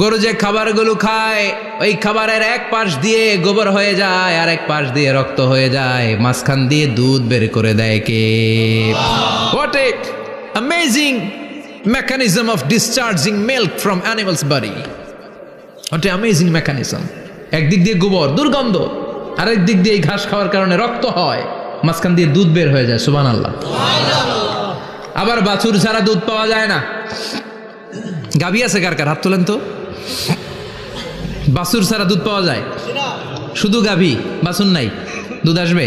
গরু যে খাবারগুলো খায় ওই খাবারের এক পাশ দিয়ে গোবর হয়ে যায় আর এক পাশ দিয়ে রক্ত হয়ে যায়, মাঝখান দিয়ে দুধ বের করে দেয় কে? What a amazing mechanism of discharging milk from animal's body. What a amazing mechanism. একদিক দিয়ে গোবর দুর্গন্ধ, আরেক দিক দিয়ে এই ঘাস খাওয়ার কারণে রক্ত হয়, মাঝখান দিয়ে দুধ বের হয়ে যায়। সুবহানাল্লাহ। আবার বাছুর ছাড়া দুধ পাওয়া যায় না। গাভী আছে কার কার? হাত তোলেন তো। বাছুর ছাড়া দুধ পাওয়া যায়? শুধু গাভী, বাছুর নাই, দুধ আসবে?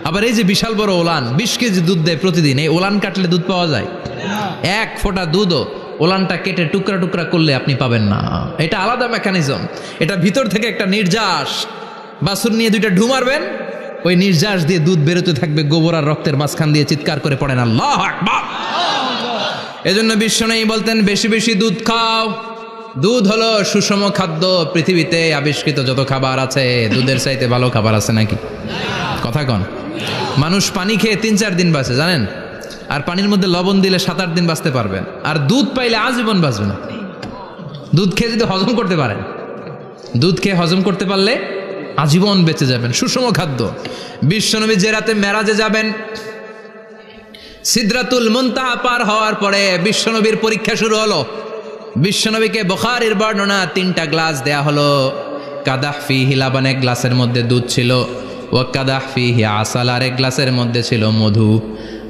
আবার এই যে বিশাল বড় ওলান 20 কেজি দুধ দেয় প্রতিদিন, এই ওলান কাটলে দুধ পাওয়া যায়? এক ফোঁটা দুধও ওলানটা কেটে টুকরা টুকরা করলে আপনি পাবেন না। এটা আলাদা মেকানিজম, এটা ভিতর থেকে একটা নির্যাস। বাছুর নিয়ে 2টা ঢু মারবেন, ওই নির্যাস দিয়ে দুধ বেরোতে থাকবে, গোবর আর রক্তের মাঝখান দিয়ে চিৎকার করে পড়েন আল্লাহু আকবার। এজন্য বিশ্বনবী বলতেন বেশি বেশি দুধ খাও। দুধ হলো সুষম খাদ্য। পৃথিবীতে আবিষ্কৃত যত খাবার আছে, দুধের চাইতে ভালো খাবার আছে নাকি? কথা কন। মানুষ পানি খেয়ে 3-4 দিন বাঁচে জানেন, আর পানির মধ্যে লবণ দিলে 7-8 দিন বাঁচতে পারবেন। আর দুধ পাইলে আজীবন বাঁচবেন আপনি। দুধ খেয়ে যদি হজম করতে পারেন, দুধ খেয়ে হজম করতে পারলে আজীবন বেঁচে যাবেন। সুষম খাদ্য। বিশ্বনবী যে রাতে মেরাজে যাবেন, সিদরাতুল মুনতাহা পার হওয়ার পরে বিশ্বনবীর পরীক্ষা শুরু হলো। বিশ্বনবীকে বুখারীর বর্ণনা 3টা গ্লাস দেয়া হলো। কাদাহ ফিহি লাবান, এক গ্লাসের মধ্যে দুধ ছিল। ওয়া কাদাহ ফিহি আসাল, আর এক গ্লাসের মধ্যে ছিল মধু,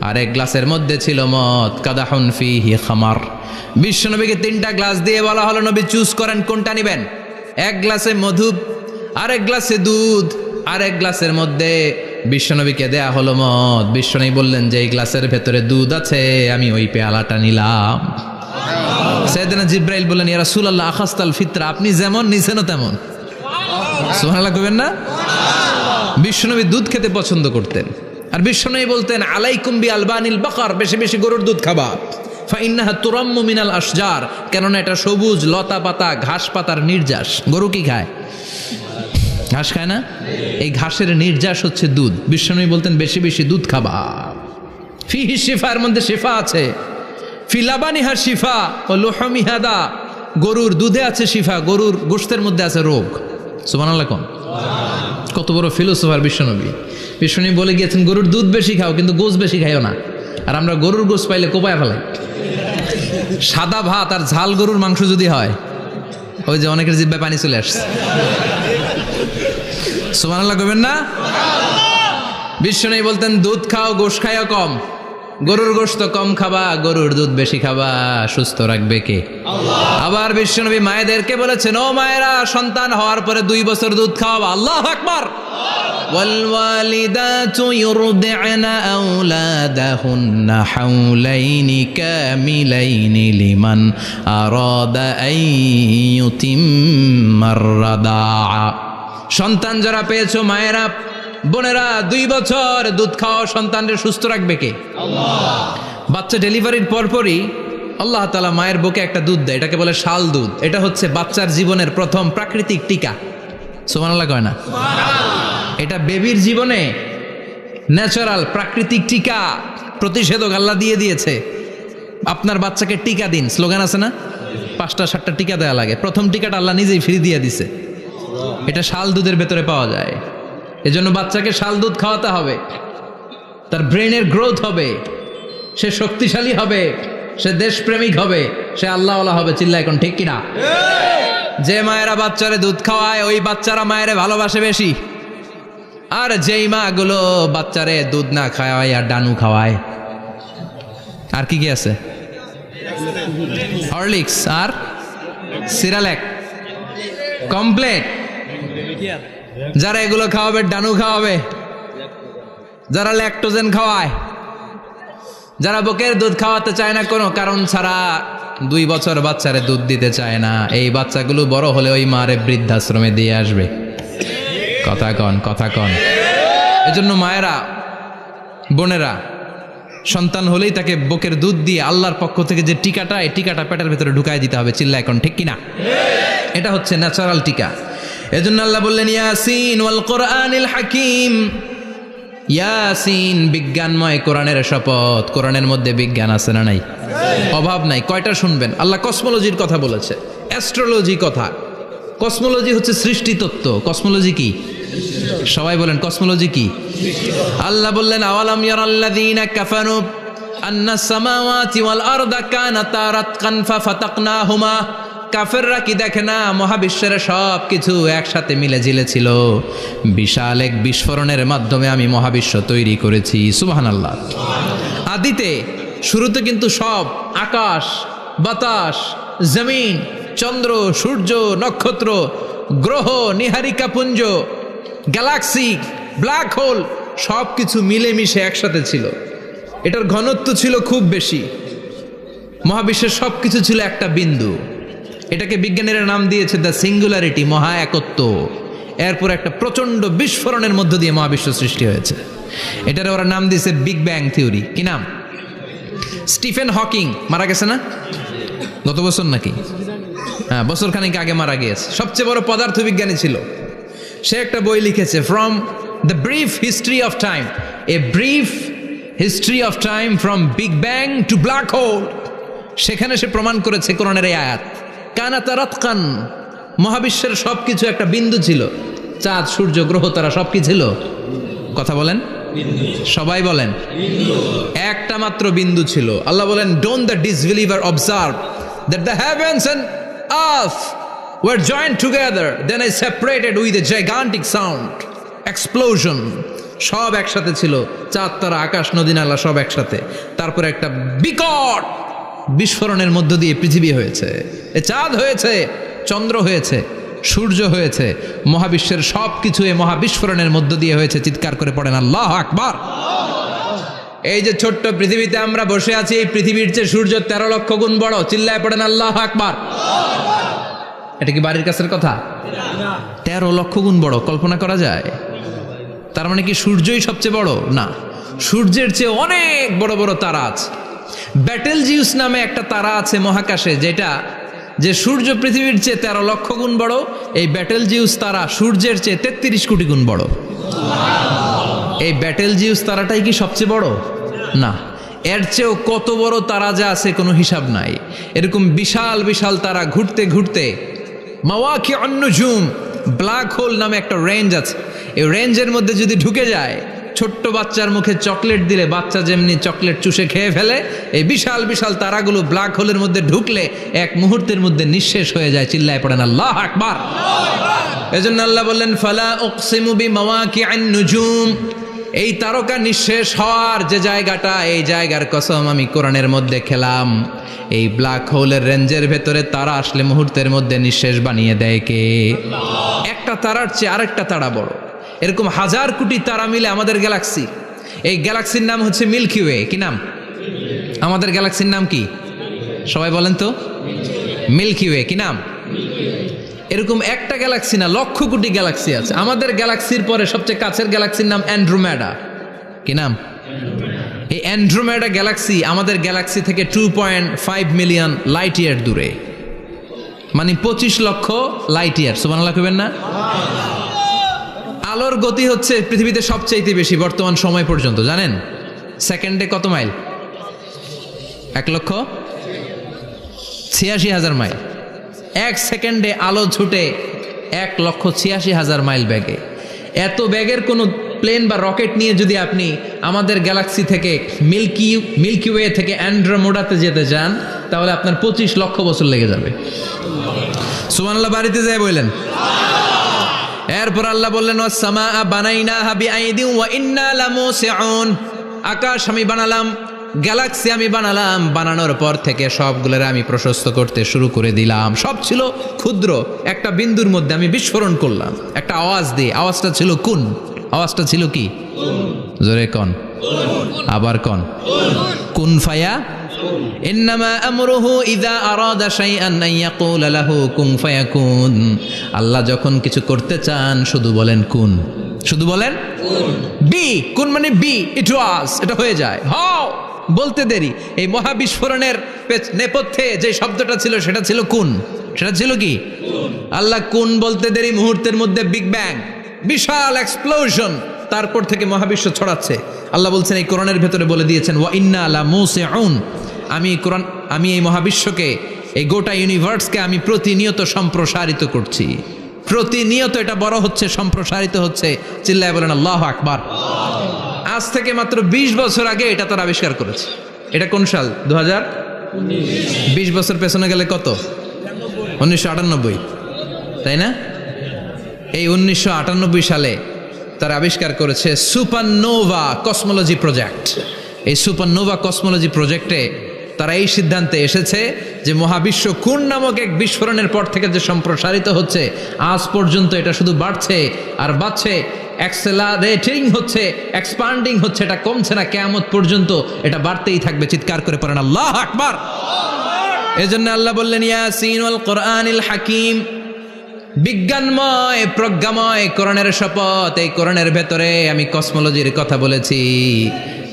আর এক গ্লাসের মধ্যে ছিল মদ। কাদাহুন ফিহি খামার। বিশ্বনবীকে 3টা গ্লাস দিয়ে বলা হলো নবী চুজ করেন কোনটা নেবেন। এক গ্লাসে মধু, আর এক গ্লাসে দুধ, আর এক গ্লাসের মধ্যে বিশ্বনবীকে দেয়া হলো মদ। বিশ্বনবী বললেন যে এই গ্লাসের ভেতরে দুধ আছে, আমি ওই পেয়ালাটা নিলাম। সাইয়েদনা জিব্রাইল বললেন ইয়া রাসূলুল্লাহ আখাস্তাল ফিতরা, আপনি যেমন নিছেনও তেমন। সুবহানাল্লাহ কইবেন না? বিশ্বনবী দুধ খেতে পছন্দ করতেন। আর বিশ্বনবী বলতেন আলাইকুম বি আলবানিল বাকার, বেশি বেশি গরুর দুধ খাবা। ফাইন্নাহা তুরাম্মু মিনাল আশজার, কেননা এটা সবুজ লতা পাতা ঘাস পাতার নির্যাস। গরু কি খায়? ঘাস খায় না? এই ঘাসের নির্যাস হচ্ছে দুধ। বিশ্বনবী বলতেন বেশি বেশি দুধ খাবা। ফিহি শিফা, এর মধ্যে শিফা আছে। ফি লাবানিহা শিফা ও লুহমিহা দা, গরুর দুধে আছে শিফা, গরুর গোশতের মধ্যে আছে রোগ। সুবহানাল্লাহ কোন। কত বড় ফিলোসোফার বিশ্বনবী। বিশ্বনবী বলে গিয়েছেন গরুর দুধ বেশি খাও, কিন্তু গোশ বেশি খাইও না। আর আমরা গরুর গোশ পাইলে কোপায় ফেলাই। সাদা ভাত আর ঝাল গরুর মাংস যদি হয়, ওই যে অনেকের জিহ্বায় পানি চলে আসছে। সুবহানাল্লাহ কইবেন না? বিশ্বনবী বলতেন দুধ খাও, গোশ খাইও কম। গরুর গোশত কম খাবা, গরুর দুধ বেশি খাবা। সুস্থ রাখবে কে? আল্লাহ। আবার বিশ্বনবী মায়েদেরকে বলেছেন ও মায়েরা, সন্তান হওয়ার পরে 2 বছর দুধ খাওয়াবা। আল্লাহু আকবার। ওয়াল ওয়ালিদাতু ইউরদি'না আওলাদাহুন্না হাওলাইনি কামিলাইনি লিমান আরাদা আন ইউতিম্মার রাদা'a। সন্তান যারা পেয়েছো মায়েরা, বোনেরা, 2 বছর দুধ খাওয়া সন্তানদের সুস্থ রাখবে কে? আল্লাহ। বাচ্চা ডেলিভারির পরপরই আল্লাহ তাআলা মায়ের বুকে একটা দুধ দেয়, এটাকে বলে শাল দুধ। এটা হচ্ছে বাচ্চার জীবনের প্রথম প্রাকৃতিক টিকা। সুবহানাল্লাহ কয় না? এটা বেবির জীবনে ন্যাচারাল প্রাকৃতিক টিকা, প্রতিষেধক আল্লাহ দিয়ে দিয়েছে। আপনার বাচ্চাকে টিকা দিন, স্লোগান আছে না? 5টা-7টা টিকা দেওয়া লাগে। প্রথম টিকাটা আল্লাহ নিজেই ফ্রি দিয়ে দিছে। এটা শাল দুধের ভেতরে পাওয়া যায়। এজন্য বাচ্চাকে শাল দুধ খাওয়াতে হবে। তার ব্রেনের গ্রোথ হবে, সে শক্তিশালী হবে, সে দেশপ্রেমিক হবে, সে আল্লাহওয়ালা হবে। চিল্লা এখন ঠিক কিনা? যে মায়েরা বাচ্চারে দুধ খাওয়ায়, ওই বাচ্চারা মায়েরে ভালোবাসে বেশি। আর যেই মা গুলো বাচ্চারে দুধ না খাওয়ায় আর ডানু খাওয়ায়, আর কি কি আছে? হরলিক্স আর সিরালেক, কমপ্লেট। যারা এগুলো খাওয়াবে, ডানু খাওয়াবে, যারা ল্যাকটোজেন খাওয়ায়, যারা বুকের দুধ খাওয়াতে চায় না কোনো কারণ ছাড়া, 2 বছর বাচ্চারে দুধ দিতে চায় না, এই বাচ্চাগুলো বড় হলে ওই মারে বৃদ্ধাশ্রমে দিয়ে আসবে। কথা কন, কথা কন। এজন্য মায়েরা, বোনেরা, সন্তান হলেই তাকে বুকের দুধ দিয়ে আল্লাহর পক্ষ থেকে যে টিকাটা, এই টিকাটা পেটের ভেতরে ঢুকাই দিতে হবে। চিল্লা এখন ঠিক কিনা? এটা হচ্ছে ন্যাচারাল টিকা। এজন্য আল্লাহ বললেন ইয়াসিন ওয়াল কোরআনিল হাকিম। ইয়াসিন, বিজ্ঞানময় কোরআনের শপথ। কোরআনের মধ্যে বিজ্ঞান আছে না নাই? অভাব নাই। কয়টা শুনবেন? আল্লাহ কসমোলজির কথা বলেছে, অ্যাস্ট্রোলজি কথা। কসমোলজি হচ্ছে সৃষ্টি তত্ত্ব। কসমোলজি কি? সবাই বলেন কসমোলজি কি? আল্লাহ বললেন আওয়ালাম ইয়ারাল্লাযীনা কাফারু আন্নাস সামাওয়াতি ওয়াল আরদা কানাতা রাতকান ফাফাতাকনাহুমা। কাফেররা কি দেখে না মহাবিশ্বের সব কিছু একসাথে মিলে ঝিলে ছিল, বিশাল এক বিস্ফোরণের মাধ্যমে আমি মহাবিশ্ব তৈরি করেছি। সুবহানাল্লাহ। আদিতে, শুরুতে কিন্তু সব আকাশ, বাতাস, জমিন, চন্দ্র, সূর্য, নক্ষত্র গ্রহ, নিহারিকা পুঞ্জ, গ্যালাক্সি, ব্ল্যাক হোল সব কিছু মিলেমিশে একসাথে ছিল। এটার ঘনত্ব ছিল খুব বেশি। মহাবিশ্বের সব কিছু ছিল একটা বিন্দু। এটাকে বিজ্ঞানীরা নাম দিয়েছে দ্য সিঙ্গুলারিটি, মহা একত্ব। এরপর একটা প্রচণ্ড বিস্ফোরণের মধ্য দিয়ে মহাবিশ্ব সৃষ্টি হয়েছে। এটার ওরা নাম দিয়েছে বিগ ব্যাং থিওরি। কি নাম? স্টিফেন হকিং মারা গেছে না গত বছর নাকি? হ্যাঁ, বছর খানিক আগে মারা গিয়েছে। সবচেয়ে বড় পদার্থবিজ্ঞানী ছিল। সে একটা বই লিখেছে, from the brief history of time, a brief history of time from big bang two black hole. সেখানে সে প্রমাণ করেছে কোরআনের এই আয়াত, কানা তারাতকান, মহাবিশ্বের সবকিছু একটা বিন্দু ছিল। চাঁদ, সূর্য, গ্রহ, তারা সব কি ছিল? কথা বলেন, সবাই বলেন, একটা মাত্র বিন্দু ছিল। আল্লাহ বলেন, don't the disbeliever observe that the heavens and earth were joined together, then I separated with a gigantic sound, explosion. সব একসাথে ছিল, চাঁদ, তারা, আকাশ, নদী, নালা সব একসাথে। তারপরে একটা বিকট বিস্ফোরণের মধ্য দিয়ে পৃথিবী হয়েছে, এ চাঁদ হয়েছে, চন্দ্র হয়েছে, সূর্য হয়েছে, মহাবিশ্বের সব কিছু এই মহাবিস্ফোরণের মধ্য দিয়ে হয়েছে। চিৎকার করে পড়েন আল্লাহু আকবার। এই যে ছোট্ট পৃথিবীতে আমরা বসে আছি, এই পৃথিবীর চেয়ে সূর্য 13 লক্ষ গুণ বড়। চিল্লায় পড়েন আল্লাহু আকবার। এটা কি বাড়ির কাছের কথা? 13 লক্ষ গুণ বড়, কল্পনা করা যায়? তার মানে কি সূর্যই সবচেয়ে বড়? না, সূর্যের চেয়ে অনেক বড় বড় তারা আছে। ব্যাটেলজিউস নামে একটা তারা আছে মহাকাশে, যেটা যে সূর্য পৃথিবীর চেয়ে 13 লক্ষ গুণ বড়। এই ব্যাটেলজিউস তারা সূর্যের চেয়ে 33 কোটি গুণ বড়। এই ব্যাটেলজিউস তারাটাই কি সবচেয়ে বড়? না, এর চেয়েও কত বড় তারা যা আছে কোনো হিসাব নাই। এরকম বিশাল বিশাল তারা ঘুরতে ঘুরতে মাওয়াকিউন নুজুম, ব্ল্যাক হোল নামে একটা রেঞ্জ আছে। এই রেঞ্জের মধ্যে যদি ঢুকে যায়, ছোট্ট বাচ্চার মুখে চকলেট দিলে বাচ্চা যেমনি চকলেট চুষে খেয়ে ফেলে, এই বিশাল বিশাল তারাগুলো ব্ল্যাক হোলের মধ্যে ঢুকলে এক মুহূর্তের মধ্যে নিঃশেষ হয়ে যায়। চিল্লায় পড়েন আল্লাহু আকবার। এজন্য আল্লাহ বললেন, ফালা উকসিমু বিমাওয়াকিউন নুজুম, এই তারকা নিঃশেষ হওয়ার যে জায়গাটা, এই জায়গার কসম আমি কোরআনের মধ্যে খেলাম। এই ব্ল্যাক হোলের রেঞ্জের ভেতরে তারা আসলে মুহূর্তের মধ্যে নিঃশেষ বানিয়ে দেয় কে? একটা তারার চেয়ে আরেকটা তারা বড়। এরকম 1000 কোটি তারা মিলে আমাদের গ্যালাক্সি। এই গ্যালাক্সির নাম হচ্ছে মিল্কি ওয়ে। কি নাম? আমাদের গ্যালাক্সির নাম কি? সবাই বলেন তো। Milky way. কি নাম? এরকম একটা গ্যালাক্সি না, লক্ষ কোটি গ্যালাক্সি আছে। আমাদের গ্যালাক্সির পরে সবচেয়ে কাছের গ্যালাক্সির নাম অ্যান্ড্রোমেডা। কি নাম? এই অ্যান্ড্রোমেডা গ্যালাক্সি আমাদের গ্যালাক্সি থেকে 2.5 মিলিয়ন লাইট ইয়ার দূরে, মানে 25 লক্ষ লাইট ইয়ার। সুবহানাল্লাহ কইবেন না? আলোর গতি হচ্ছে পৃথিবীতে সবচাইতে বেশি বর্তমান সময় পর্যন্ত, জানেন? সেকেন্ডে কত মাইল? 1,86,000 মাইল। 1 সেকেন্ডে আলো ছুটে 1,86,000 মাইল বেগে। এত বেগের কোনো প্লেন বা রকেট নিয়ে যদি আপনি আমাদের গ্যালাক্সি থেকে মিল্কি ওয়ে থেকে অ্যান্ড্রোমেডাতে যেতে চান, তাহলে আপনার 25 লক্ষ বছর লেগে যাবে। সুবহানাল্লাহ বাড়িতে যায় বললেন। এরপর আল্লাহ বললেন, ওয়াস-সামাআ বানাইনাহা বিআইদিন ওয়া ইন্না লামুসিউন, আকাশ আমি বানালাম, গ্যালাক্সি আমি বানালাম। বানানোর পর থেকে সবগুলোর আমি প্রশস্ত করতে শুরু করে দিলাম। সব ছিল ক্ষুদ্র, একটা বিন্দুর মধ্যে আমি বিস্ফোরণ করলাম একটা আওয়াজ দিয়ে। আওয়াজটা ছিল কুন। আওয়াজটা ছিল কি? জোরে কন, আবার কন। কুন ফায়া ইন্নামা আমরুহু ইযা আরাদা শাইআন আন ইয়াকুলা লাহু কুন ফায়াকুন। আল্লাহ যখন কিছু করতে চান শুধু বলেন কুন, শুধু বলেন বি। কুন মানে বি, ইট ওয়াজ, এটা হয়ে যায়। হাও বলতে দেরি। এই মহাবিস্ফোরণের নেপথ্যে যে শব্দটা ছিল সেটা ছিল কুন। সেটা ছিল কি? আল্লাহ কুন বলতে দেরি, মুহূর্তের মধ্যে বিগ ব্যাং, বিশাল এক্সপ্লোশন। তারপর থেকে মহাবিশ্ব ছড়াচ্ছে। আল্লাহ বলছেন এই কোরআনের ভেতরে বলে দিয়েছেন, ওয়া ইন্না লামুসিউন, আমি এই মহাবিশ্বকে, এই গোটা ইউনিভার্সকে আমি প্রতিনিয়ত সম্প্রসারিত করছি। প্রতিনিয়ত এটা বড় হচ্ছে, সম্প্রসারিত হচ্ছে। চিল্লায় বলেন আল্লাহু আকবার। আজ থেকে মাত্র 20 বছর আগে এটা তারা আবিষ্কার করেছে। এটা কোন সাল? 2020 বছর পেছনে গেলে কত? 1998, তাই না? এই 1998 সালে তারা আবিষ্কার করেছে সুপারনোভা কসমোলজি প্রজেক্ট। এই সুপারনোভা কসমোলজি প্রজেক্টে তারা এই সিদ্ধান্তে এসেছে যে মহাবিশ্ব কোন নামক এক বিস্ফোরণের পর থেকে যে সম্প্রসারিত হচ্ছে, আজ পর্যন্ত এটা শুধু বাড়ছে আর বাড়ছে, অ্যাক্সেলারেটিং হচ্ছে, এক্সপান্ডিং হচ্ছে, এটা কমছে না, কিয়ামত পর্যন্ত এটা বাড়তেই থাকবে। চিৎকার করে পড়েন আল্লাহু আকবার। এজন্য আল্লাহ বললেন ইয়াসিন ওয়াল কোরআনিল হাকিম, বিজ্ঞানময় প্রজ্ঞাময় কোরআনের শপথ। এই কোরআনের ভেতরে আমি কসমোলজির কথা বলেছি,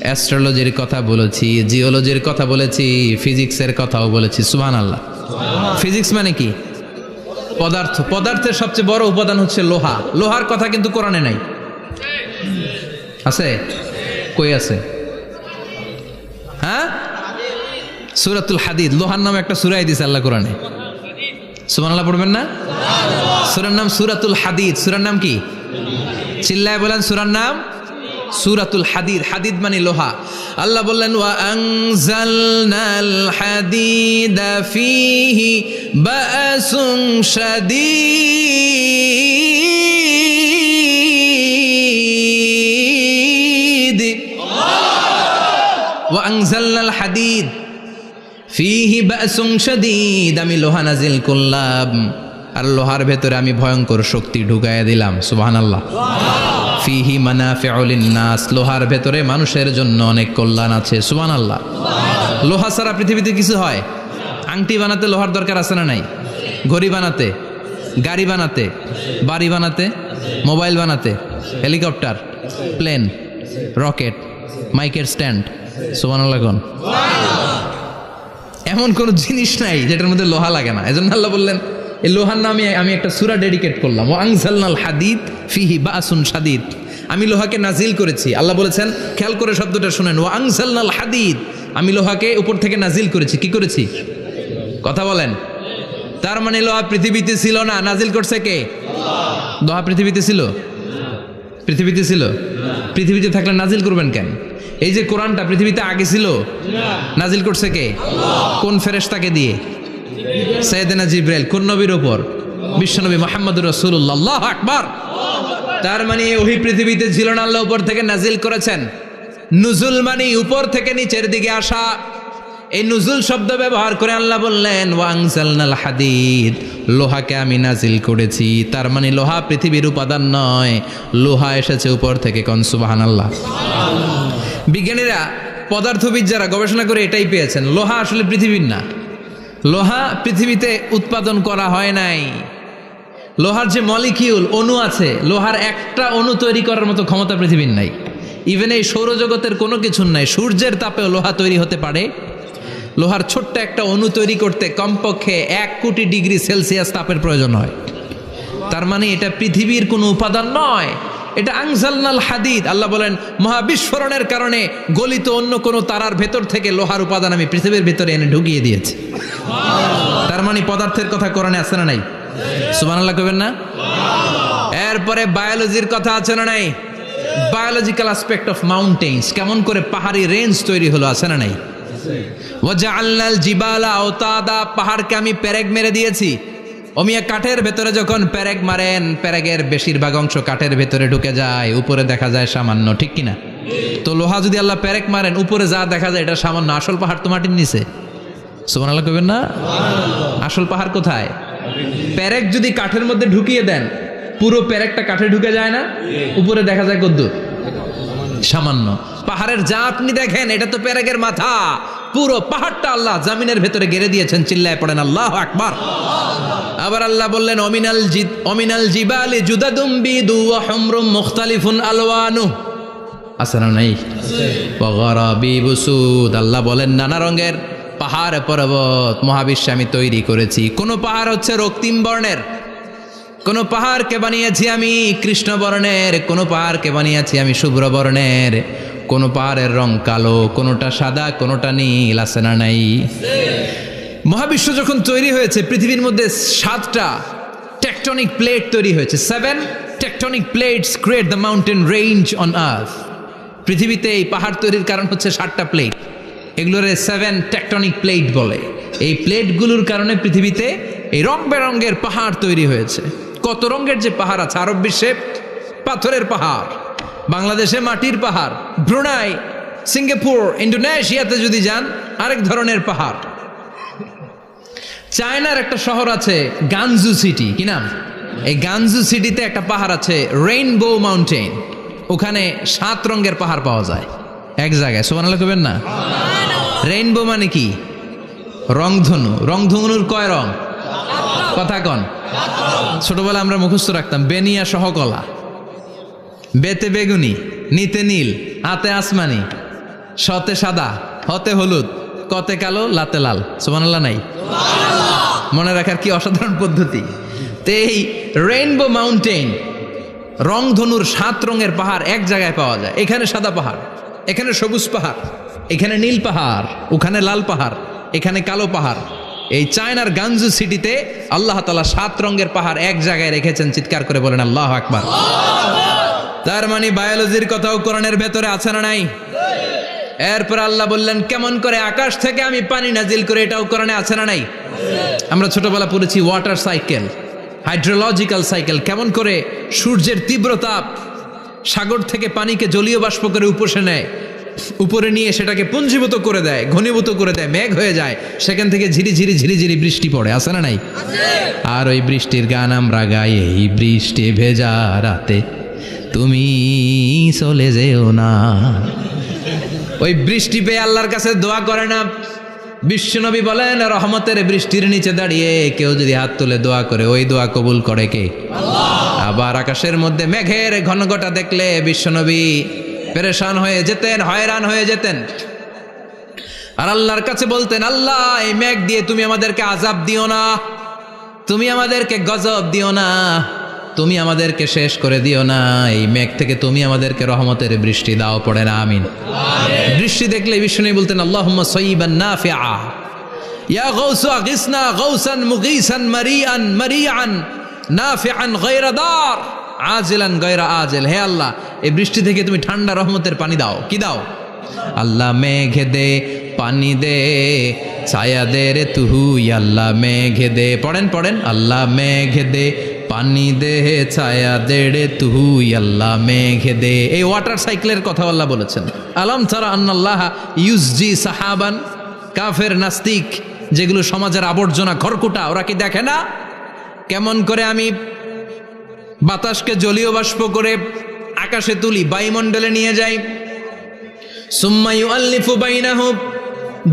অ্যাস্ট্রোলজির কথা বলেছি, জিওলজির কথা বলেছি, ফিজিক্সের কথাও বলেছি। সুবহানাল্লাহ। ফিজিক্স মানে কি? পদার্থ। পদার্থের সবচেয়ে বড় উপাদান হচ্ছে লোহা। লোহার কথা কিন্তু কোরআনে নাই। আছে? কই আছে? হ্যাঁ, সূরাতুল হাদিদ, লোহার নামে একটা সূরাই দিয়েছে আল্লাহ কোরআনে। সুবহানাল্লাহ পড়বেন না? সূরার নাম সূরাতুল হাদিদ। সূরার নাম কি? চিল্লায় বলেন, সূরার নাম সূরাতুল হাদিদ। হাদিদ মানে লোহা। আল্লাহ বললেন ওয়া আনজালনাল হাদিদা ফীহি বাসুন শাদীদ। ওয়া আনজালনাল হাদিদ ফীহি বাসুন শাদীদ, আমি লোহা নাজিল করলাম আর লোহার ভেতরে আমি ভয়ঙ্কর শক্তি ঢুকাইয়া দিলাম। সুবহানাল্লাহ। ফিহি মানাফিউ লিন্নাস, লোহার ভেতরে মানুষের জন্য অনেক কল্যাণ আছে। সুবহানাল্লাহ। লোহা ছাড়া পৃথিবীতে কিছু হয়? আংটি বানাতে লোহার দরকার আছে না নাই? ঘড়ি বানাতে, গাড়ি বানাতে, বাড়ি বানাতে, মোবাইল বানাতে, হেলিকপ্টার, প্লেন, রকেট, মাইকের স্ট্যান্ড। সুবহানাল্লাহ কোন? এমন কোন জিনিস নাই যেটার মধ্যে লোহা লাগে না। এজন্য আল্লাহ বললেন এই লোহার নামে আমি একটা সূরা ডেডিকেট করলাম, ওয়া আনজালনাল হাদিদ ফিহি বাসুন শাদীদ, আমি লোহাকে নাজিল করেছি। আল্লাহ বলেছেন, খেয়াল করে শব্দটা শুনেন, ওয়া আনজালনাল হাদিদ, আমি লোহাকে উপর থেকে নাজিল করেছি। কি করেছি? কথা বলেন। তার মানে লোহা পৃথিবীতে ছিল না, নাজিল করছে কে? লোহা পৃথিবীতে ছিল? পৃথিবীতে ছিল? পৃথিবীতে থাকলে নাজিল করবেন কেন? এই যে কোরআনটা পৃথিবীতে আগে ছিল, নাজিল করছে কে? কোন ফেরেশতাকে দিয়ে? সাইয়েদনা জিবরাইল। কোন নবীর উপর? বিশ্বনবী মুহাম্মদুর রাসূলুল্লাহ। আল্লাহু আকবার। তার মানে ওহি পৃথিবীতে ছিল না, আল্লাহ উপর থেকে নাজিল করেছেন। নুজুল মানে উপর থেকে নিচের দিকে আসা। এই নুজুল শব্দ ব্যবহার করে আল্লাহ বললেন ওয়া আনজালনাল হাদিদ, লোহাকে আমি নাজিল করেছি। তার মানে লোহা পৃথিবীর উপাদান নয়, লোহা এসেছে উপর থেকে। কোন সুবহানাল্লাহ। বিজ্ঞানীরা, পদার্থবিদ যারা গবেষণা করে এটাই পেয়েছেন, লোহা আসলে পৃথিবীর না। লোহা পৃথিবীতে উৎপাদন করা হয় নাই। লোহার যে মলিকিউল, অণু আছে, লোহার একটা অণু তৈরি করার মতো ক্ষমতা পৃথিবীর নাই। ইভেন এই সৌরজগতের কোনো কিছু নাই। সূর্যের তাপেও লোহা তৈরি হতে পারে? লোহার ছোট্ট একটা অণু তৈরি করতে কমপক্ষে 1 কোটি ডিগ্রি সেলসিয়াস তাপের প্রয়োজন হয়। তার মানে এটা পৃথিবীর কোনো উপাদান নয়, এটা আনজালনাল হাদিদ। আল্লাহ বলেন মহাবিস্ফোরণের কারণে গলিত অন্য কোনো তারার ভেতর থেকে লোহার উপাদান আমি পৃথিবীর ভেতরে এনে ঢুকিয়ে দিয়েছি। তার মানে পদার্থের কথা কোরআনে আছে না নাই? সুবহানাল্লাহ কইবেন না? এরপরে বায়োলজির কথা আছে না নাই? বায়োলজিক্যাল অ্যাসপেক্ট অফ মাউন্টেন্স, কেমন করে পাহাড়ি রেঞ্জ তৈরি হলো, আছে না নাই? ওয়াজআলনাল জিবালা আওতাদা, পাহাড়কে আমি পেরেক মেরে দিয়েছি। অমিয়া কাঠের ভেতরে যখন পেরেক মারেন, পেরেকের বেশিরভাগ অংশ কাঠের ভেতরে ঢুকে যায়, উপরে দেখা যায় সামান্য, ঠিক কিনা? তো লোহা যদি আল্লাহ পেরেক মারেন, উপরে যা দেখা যায় এটা সামান্য, আসল পাহাড় তো মাটির নিচে। সুবহানাল্লাহ কইবেন না? আসল পাহাড় কোথায়? পেরেক যদি কাঠের মধ্যে ঢুকিয়ে দেন, পুরো পেরেকটা কাঠে ঢুকে যায় না, উপরে দেখা যায় কদ্দুর? সামান্য। পাহাড়ের যা আপনি দেখেন এটা তো পেরেকের মাথা, পুরো পাহাড়টা আল্লাহ জামিনের ভেতরে গেড়ে দিয়েছেন। চিল্লায় পড়েন আল্লাহু আকবার। আবার আল্লাহ বললেন অমিনাল জিবালি জুদাদুম বিদু ওয়া হুমরুম মুখতালিফুন আলওয়ানু, আছে না নাই? ওয়া গারাবিবু সুদ, আল্লাহ বলেন নানা রঙের পাহাড় পর্বত মহাবিশ্বে আমি তৈরি করেছি। কোন পাহাড় হচ্ছে রক্তিম বর্ণের, কোন পাহাড়কে বানিয়েছি আমি কৃষ্ণ বর্ণের, কোন পাহাড়কে বানিয়েছি আমি শুভ্র বর্ণের, কোন পাহাড়ের রং কালো, কোনটা সাদা, কোনটা নীল, আছে না নাই? মহাবিশ্ব যখন তৈরি হয়েছে, পৃথিবীর মধ্যে 7টা টেকটনিক প্লেট তৈরি হয়েছে। 7 tectonic plates create the mountain range on earth. পৃথিবীতে এই পাহাড় তৈরির কারণ হচ্ছে 7টা প্লেট, এগুলোরে 7 টেকটনিক প্লেট বলে। এই প্লেটগুলোর কারণে পৃথিবীতে এই রং বেরঙের পাহাড় তৈরি হয়েছে। কত রঙের যে পাহাড় আছে, আরব বিশ্বে পাথরের পাহাড়, বাংলাদেশে মাটির পাহাড়, ব্রুনাই, সিঙ্গাপুর, ইন্দোনেশিয়াতে যদি যান আরেক ধরনের পাহাড়। চায়নার একটা শহর আছে গানজু সিটি, কি নাম? এই গানজু সিটিতে একটা পাহাড় আছে রেইনবো মাউন্টেন। ওখানে 7 রঙের পাহাড় পাওয়া যায় এক জায়গায়। সুবহানাল্লাহ কইবেন না? রেইনবো মানে কি? রংধনু। রংধনুর কয় রং? কথা কন। ছোটবেলা আমরা মুখস্থ রাখতাম বেনিয়া সহকলা, বেতে বেগুনি, নিতে নীল, হাতে আসমানি, শতে সাদা, হতে হলুদ, কতে কালো, লাতে লাল। সুবহানাল্লাহ নাই? মনে রাখার কি অসাধারণ পদ্ধতি। তো এই রেইনবো মাউন্টেন, রংধনুর 7 রঙের পাহাড় এক জায়গায় পাওয়া যায়। এখানে সাদা পাহাড়, এখানে সবুজ পাহাড়, এখানে নীল পাহাড়, ওখানে লাল পাহাড়, এখানে কালো পাহাড়। এই চায়নার গানজু সিটিতে আল্লাহ তাআলা 7 রঙের পাহাড় এক জায়গায় রেখেছেন। চিৎকার করে বলেন আল্লাহু আকবার। তার মানে বায়োলজির কথাও কোরআনের ভেতরে আছে না নাই? এরপর আল্লাহ বললেন কেমন করে আকাশ থেকে আমি পানি নাজিল করে, এটাও কোরআনে আছে না নাই? আমরা ছোটবেলা পড়েছি ওয়াটার সাইকেল, হাইড্রোলজিক্যাল সাইকেল, কেমন করে সূর্যের তীব্র তাপ সাগর থেকে পানিকে জলীয় বাষ্প করে উপসে নেয়, উপরে নিয়ে সেটাকে পুঞ্জীভূত করে দেয়, ঘনীভূত করে দেয়, মেঘ হয়ে যায়, সেখান থেকে ঝিরিঝিরি ঝিরিঝিরি বৃষ্টি পড়ে, আছে না নাই? আর ওই বৃষ্টির গান আমরা গাই, এই বৃষ্টি ভেজা রাতে তুমি চলে যেও না। ওই বৃষ্টি পেয়ে আল্লাহর কাছে দোয়া করে না? বিশ্বনবী বলেন রহমতের বৃষ্টির নিচে দাঁড়িয়ে কেউ যদি হাত তুলে দোয়া করে, ওই দোয়া কবুল করে কে? আল্লাহ। আবার আকাশের মধ্যে মেঘের ঘনঘটা দেখলে বিশ্বনবী পেরেশান হয়ে যেতেন, হয়রান হয়ে যেতেন, আর আল্লাহর কাছে বলতেন আল্লাহ এই মেঘ দিয়ে তুমি আমাদেরকে আযাব দিও না, তুমি আমাদেরকে গজব দিও না, তুমি আমাদেরকে শেষ করে দিও না, এই মেঘ থেকে তুমি আমাদেরকে রহমতের বৃষ্টি দাও। পড়ে না আমিন। বৃষ্টি দেখলে বিষ্ণু বলতেন আল্লাহুম্মা সাইয়িবান নাফিআ, ইয়া গাউসু আগিসনা গাউসান মুগীসান মারিআন মারিআন নাফিআন গায়রা দার আজিলান গায়রা আজিল। হে আল্লাহ এই বৃষ্টি থেকে তুমি ঠান্ডা রহমতের পানি দাও। কি দাও? আল্লাহ মেঘে দে পানি দে, ছায়া দে রে তুহু, আল্লাহ মেঘে দে। পড়েন পড়েন, আল্লাহ মেঘে দে পানি দে, ছায়া দে রে তুহু, আল্লাহ মেঘে দে। এই ওয়াটার সাইকেলের কথা আল্লাহ বলেছেন। আলাম তারা আন্নাল্লাহ ইউসজি সাহাবান। কাফের নাস্তিক যেগুলো সমাজের আবর্জনা খড়কুটা, ওরা কি দেখে না কেমন করে আমি বাতাসকে জলীয় বাষ্প করে আকাশে তুলি, বায়ুমণ্ডলে নিয়ে যাই, সুম্মা ইউআল্লিফু বাইনাহুম,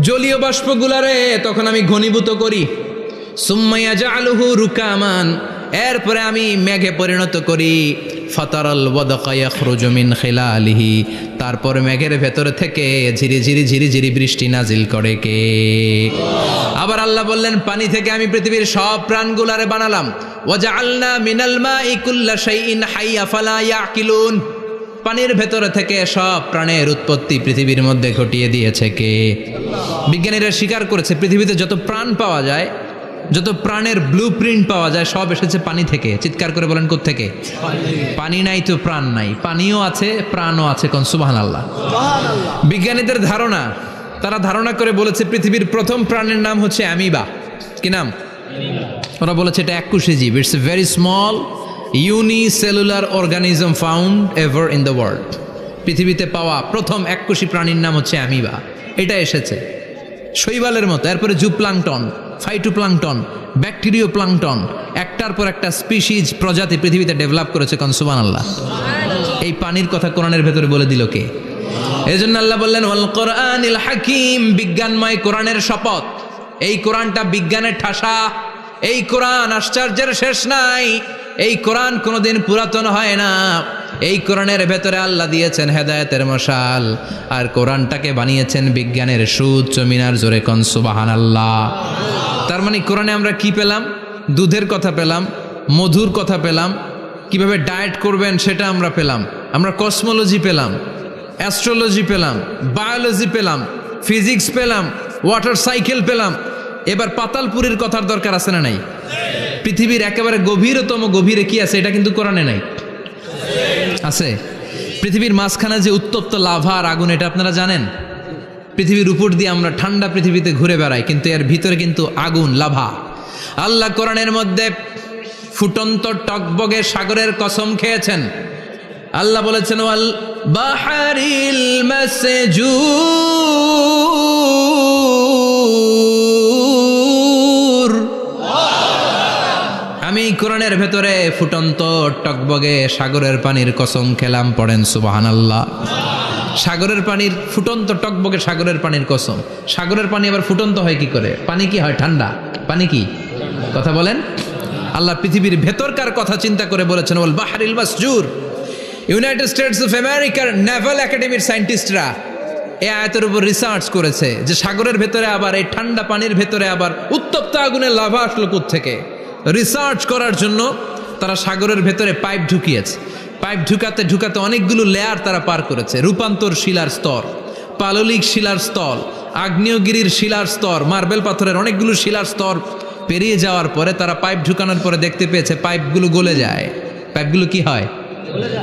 জলীয় বাষ্পগুলারে তখন আমি ঘনীভূত করি, সুম্মা ইয়াজআলুহু রুকামান, এরপরে আমি মেঘে পরিণত করি, ফাতারাল ওয়াদকা ইয়াখরুজু মিন খিলালিহি, তারপর মেঘের ভেতর থেকে ঝিরিঝিরি ঝিরিঝিরি বৃষ্টি নাজিল করে কে? আবার আল্লাহ বললেন পানি থেকে আমি পৃথিবীর সব প্রাণগুলারে বানালাম, ওয়াজআলনা মিনাল মাই কুল্লা শাইইন হাইয়া ফালা ইয়াকিলুন, পানির ভেতরে থেকে সব প্রাণের উৎপত্তি পৃথিবীর মধ্যে ঘটিয়ে দিয়েছে কে? বিজ্ঞানীরা স্বীকার করেছে পৃথিবীতে যত প্রাণ পাওয়া যায়, যত প্রাণের ব্লুপ্রিন্ট পাওয়া যায়, সব এসেছে পানি থেকে। চিৎকার করে বলেন কোত্থেকে? পানি নাই তো প্রাণ নাই, পানিও আছে প্রাণও আছে। কোন সুবহানাল্লাহ। বিজ্ঞানীদের ধারণা, তারা ধারণা করে বলেছে পৃথিবীর প্রথম প্রাণের নাম হচ্ছে অ্যামিবা। কি নাম? ওরা বলেছে এটা এককোষী জীব, it's a very small unicellular organism found ever in the world. পৃথিবীতে পাওয়া প্রথম এককোষী প্রাণীর নাম হচ্ছে অ্যামিবা। এটা এসেছে শৈবালের মতো, এরপরে জুপ্লাংটন, ফাইটোপ্লাংটন, ব্যাকটেরিও প্লাংটন, একটার পর একটা স্পিসিজ প্রজাতি পৃথিবীতে ডেভেলপ করেছে। কোন সুবহানাল্লাহ। এই পানির কথা কোরআনের ভেতরে বলে দিল কে? এই জন্য আল্লাহ বললেন ওয়াল কোরআনিল হাকিম, বিজ্ঞানময় কোরআনের শপথ। এই কোরআনটা বিজ্ঞানের ঠাসা, এই কোরআন আশ্চর্যের শেষ নাই, এই কোরআন কোনোদিন পুরাতন হয় না। এই কোরআনের ভেতরে আল্লাহ দিয়েছেন হেদায়েতের মশাল, আর কোরআনটাকে বানিয়েছেন বিজ্ঞানের সুউচ্চ মিনার। জোরে কোন সুবহানাল্লাহ। তার মানে কোরআনে আমরা কি পেলাম? দুধের কথা পেলাম, মধুর কথা পেলাম, কিভাবে ডায়েট করবেন সেটা আমরা পেলাম, আমরা কসমোলজি পেলাম, অ্যাস্ট্রোলজি পেলাম, বায়োলজি পেলাম, ফিজিক্স পেলাম, ওয়াটার সাইকেল পেলাম। এবার পাতালপুরীর কথার দরকার আছে না নাই? পৃথিবীর একেবারে গভীরতম গভীরে কি আছে এটা কিন্তু কোরআনে নাই, আছে। পৃথিবীর মাঝখানে যে উত্তপ্ত লাভা আর আগুন, এটা আপনারা জানেন? পৃথিবীর উপর দিয়ে আমরা ঠান্ডা পৃথিবীতে ঘুরে বেড়াই, কিন্তু এর ভিতরে কিন্তু আগুন, লাভা। আল্লাহ কোরআনের মধ্যে ফুটন্ত টকবগে সাগরের কসম খেয়েছেন। আল্লাহ বলেছেন ওয়াল বাহারিল মাসজুর, মাসজুর। আমি কোরআনের ভেতরে ফুটন্ত টকবগে সাগরের পানির কসম খেলাম, পড়েন সুবহানাল্লাহ। সাগরের পানির ফুটন্ত টকবগে সাগরের পানির কসম। সাগরের পানি আবার ফুটন্ত হয় কি করে? পানি কি হয়? ঠান্ডা। পানি কি? কথা বলেন। আল্লাহ পৃথিবীর ভেতরকার কথা চিন্তা করে বলেছেন ওয়াল বাহরিল মাসজুর। ইউনাইটেড স্টেটস অফ আমেরিকার নেভাল একাডেমির সায়েন্টিস্টরা এই আয়াতের উপর রিসার্চ করেছে যে সাগরের ভেতরে আবার এই ঠান্ডা পানির ভেতরে আবার উত্তপ্ত আগুনের লাভা আসলো কোত্থেকে। রিসার্চ করার জন্য তারা সাগরের ভেতরে পাইপ ঢুকিয়েছে। পাইপ ঢুকাতে ঢুকাতে অনেকগুলো লেয়ার তারা পার করেছে। রূপান্তর শিলার স্তর, পাললিক শিলার স্তর, আগ্নেয়গিরির শিলার স্তর, মার্বেল পাথরের অনেকগুলো শিলার স্তর পেরিয়ে যাওয়ার পরে তারা পাইপ ঢুকানোর পরে দেখতে পেয়েছে পাইপগুলো গলে যায়। পাইপগুলো কি হয়?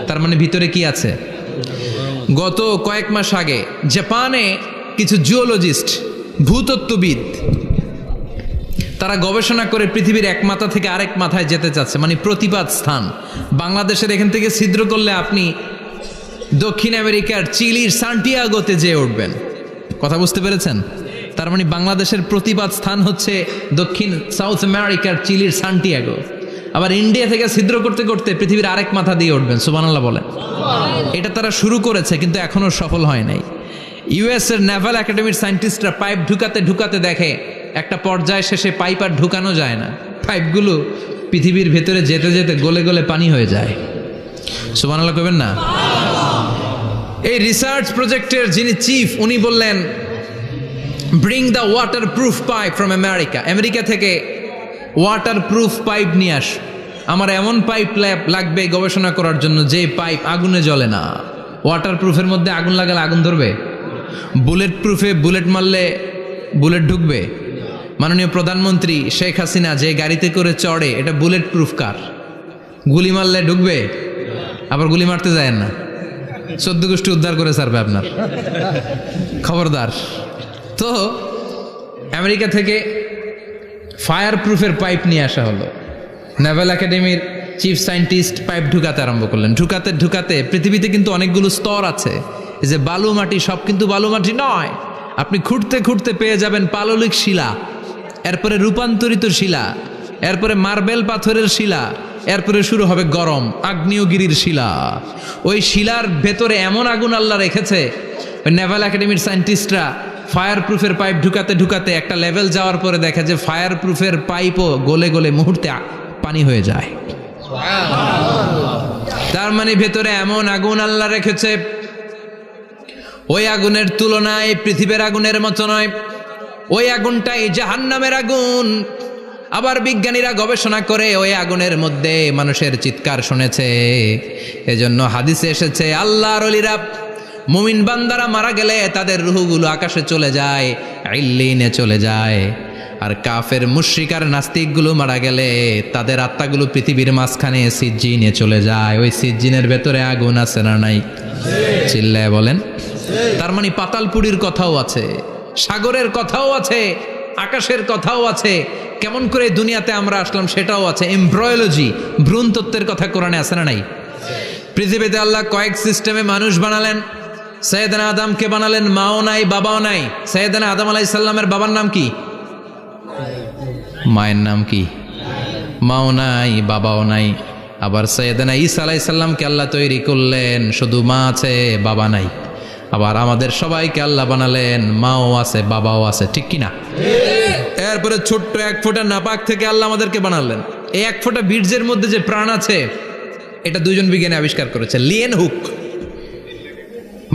তার মানে ভিতরে কি আছে? গত কয়েক মাস আগে জাপানে কিছু জিওলজিস্ট, ভূতত্ত্ববিদ, তারা গবেষণা করে পৃথিবীর এক মাথা থেকে আরেক মাথায় যেতে চাচ্ছে, মানে প্রতিপাদ স্থান। বাংলাদেশের এখান থেকে ছিদ্র করলে আপনি দক্ষিণ আমেরিকার চিলির সান্টিয়াগোতে যেয়ে উঠবেন। কথা বুঝতে পেরেছেন? তার মানে বাংলাদেশের প্রতিপাদ স্থান হচ্ছে দক্ষিণ সাউথ আমেরিকার চিলির সান্টিয়াগো। আবার ইন্ডিয়া থেকে ছিদ্র করতে করতে পৃথিবীর আরেক মাথা দিয়ে উঠবেন। সুবহানাল্লাহ বলেন। এটা তারা শুরু করেছে কিন্তু এখনো সফল হয় নাই। ইউএস এর নেভাল একাডেমির সায়েন্টিস্টরা পাইপ ঢুকাতে ঢুকাতে দেখে একটা পর্যায় শেষে পাইপ আর ঢুকানো যায় না। পাইপগুলো পৃথিবীর ভেতরে যেতে যেতে গলে গলে পানি হয়ে যায়। সুবহানাল্লাহ কইবেন না? এই রিসার্চ প্রজেক্টের যিনি চিফ, উনি বললেন bring the water proof pipe from America. America থেকে ওয়াটার প্রুফ পাইপ নিয়ে আস। আমার এমন পাইপ লাগবে গবেষণা করার জন্য যে পাইপ আগুনে জ্বলে না। ওয়াটার প্রুফের মধ্যে আগুন লাগালে আগুন ধরবে? বুলেট প্রুফে বুলেট মারলে বুলেট ঢুকবে? মাননীয় প্রধানমন্ত্রী শেখ হাসিনা যে গাড়িতে করে চড়ে, এটা বুলেট প্রুফ কার? গুলি মারলে ঢুকবে? আবার গুলি মারতে যায় না, 14 গোষ্ঠী উদ্ধার করে ছাড়বে আপনার, খবরদার। তো আমেরিকা থেকে ফায়ার প্রুফের পাইপ নিয়ে আসা হলো। নেভাল একাডেমির চিফ সায়েন্টিস্ট পাইপ ঢুকাতে আরম্ভ করলেন। ঢুকাতে ঢুকাতে পৃথিবীতে কিন্তু অনেকগুলো স্তর আছে। এই যে বালু মাটি, সব কিন্তু বালু মাটি নয়। আপনি খুঁড়তে খুঁড়তে পেয়ে যাবেন পাললিক শিলা, এরপরে রূপান্তরিত শিলা, এরপরে মার্বেল পাথরের শিলা, এরপরে শুরু হবে গরম আগ্নেয়গিরির শিলা। ওই শিলার ভেতরে এমন আগুন আল্লাহ রেখেছে, ওই নেভাল একাডেমির সায়েন্টিস্টরা ফায়ার প্রুফের পাইপ ঢুকাতে ঢুকাতে একটা লেভেল যাওয়ার পরে দেখে যে ফায়ার প্রুফের পাইপও গলে গলে মুহূর্তে পানি হয়ে যায়। তার মানে ভেতরে এমন আগুন আল্লাহ রেখেছে, ওই আগুনের তুলনায় পৃথিবীর আগুনের মতো নয়। ওই আগুনটাই জাহান্নামের আগুন। আবার বিজ্ঞানীরা গবেষণা করে ওই আগুনের মধ্যে মানুষের চিৎকার শুনেছে। এজন্য হাদিসে এসেছে আল্লাহর ওলিরা, মুমিন বান্দারা মারা গেলে তাদের রূহগুলো আকাশে চলে যায়, ইল্লিনে চলে যায়। আর কাফের মুশরিকার নাস্তিকগুলো মারা গেলে তাদের আত্মাগুলো পৃথিবীর মাঝখানে সিজ্জিনে চলে যায়। ওই সিজ্জিনের ভেতরে আগুন আছে না নাই? চিল্লায় বলেন। তার মানে পাতালপুরীর কথাও আছে, সাগরের কথাও আছে, আকাশের কথাও আছে। কেমন করে দুনিয়াতে আমরা আসলাম সেটাও আছে। এমব্রয়োলজি, ভ্রূণতত্ত্বের কথা কোরআনে আছে না নাই? পৃথিবীতে আল্লাহ কয়েক সিস্টেমে মানুষ বানালেন। সৈয়দনা আদমকে বানালেন, মাও নাই বাবাও নাই। সৈয়দনা আদম আলাইহিস সালামের বাবার নাম কি? মায়ের নাম কি? মাও নাই বাবাও নাই। আবার সৈয়দনা ঈসা আলাইহিস সালামকে আল্লাহ তৈরি করলেন, শুধু মা আছে বাবা নাই। আবার আমাদের সবাইকে আল্লাহ বানালেন, মাও আছে বাবাও আছে, ঠিক কিনা? এরপরে ছোট্ট এক ফোঁটা নাপাক থেকে আল্লাহ আমাদেরকে বানালেন। এই এক ফোঁটা বীর্যের মধ্যে যে প্রাণ আছে, এটা দুজন বিজ্ঞানী আবিষ্কার করেছে। লিয়েন হুক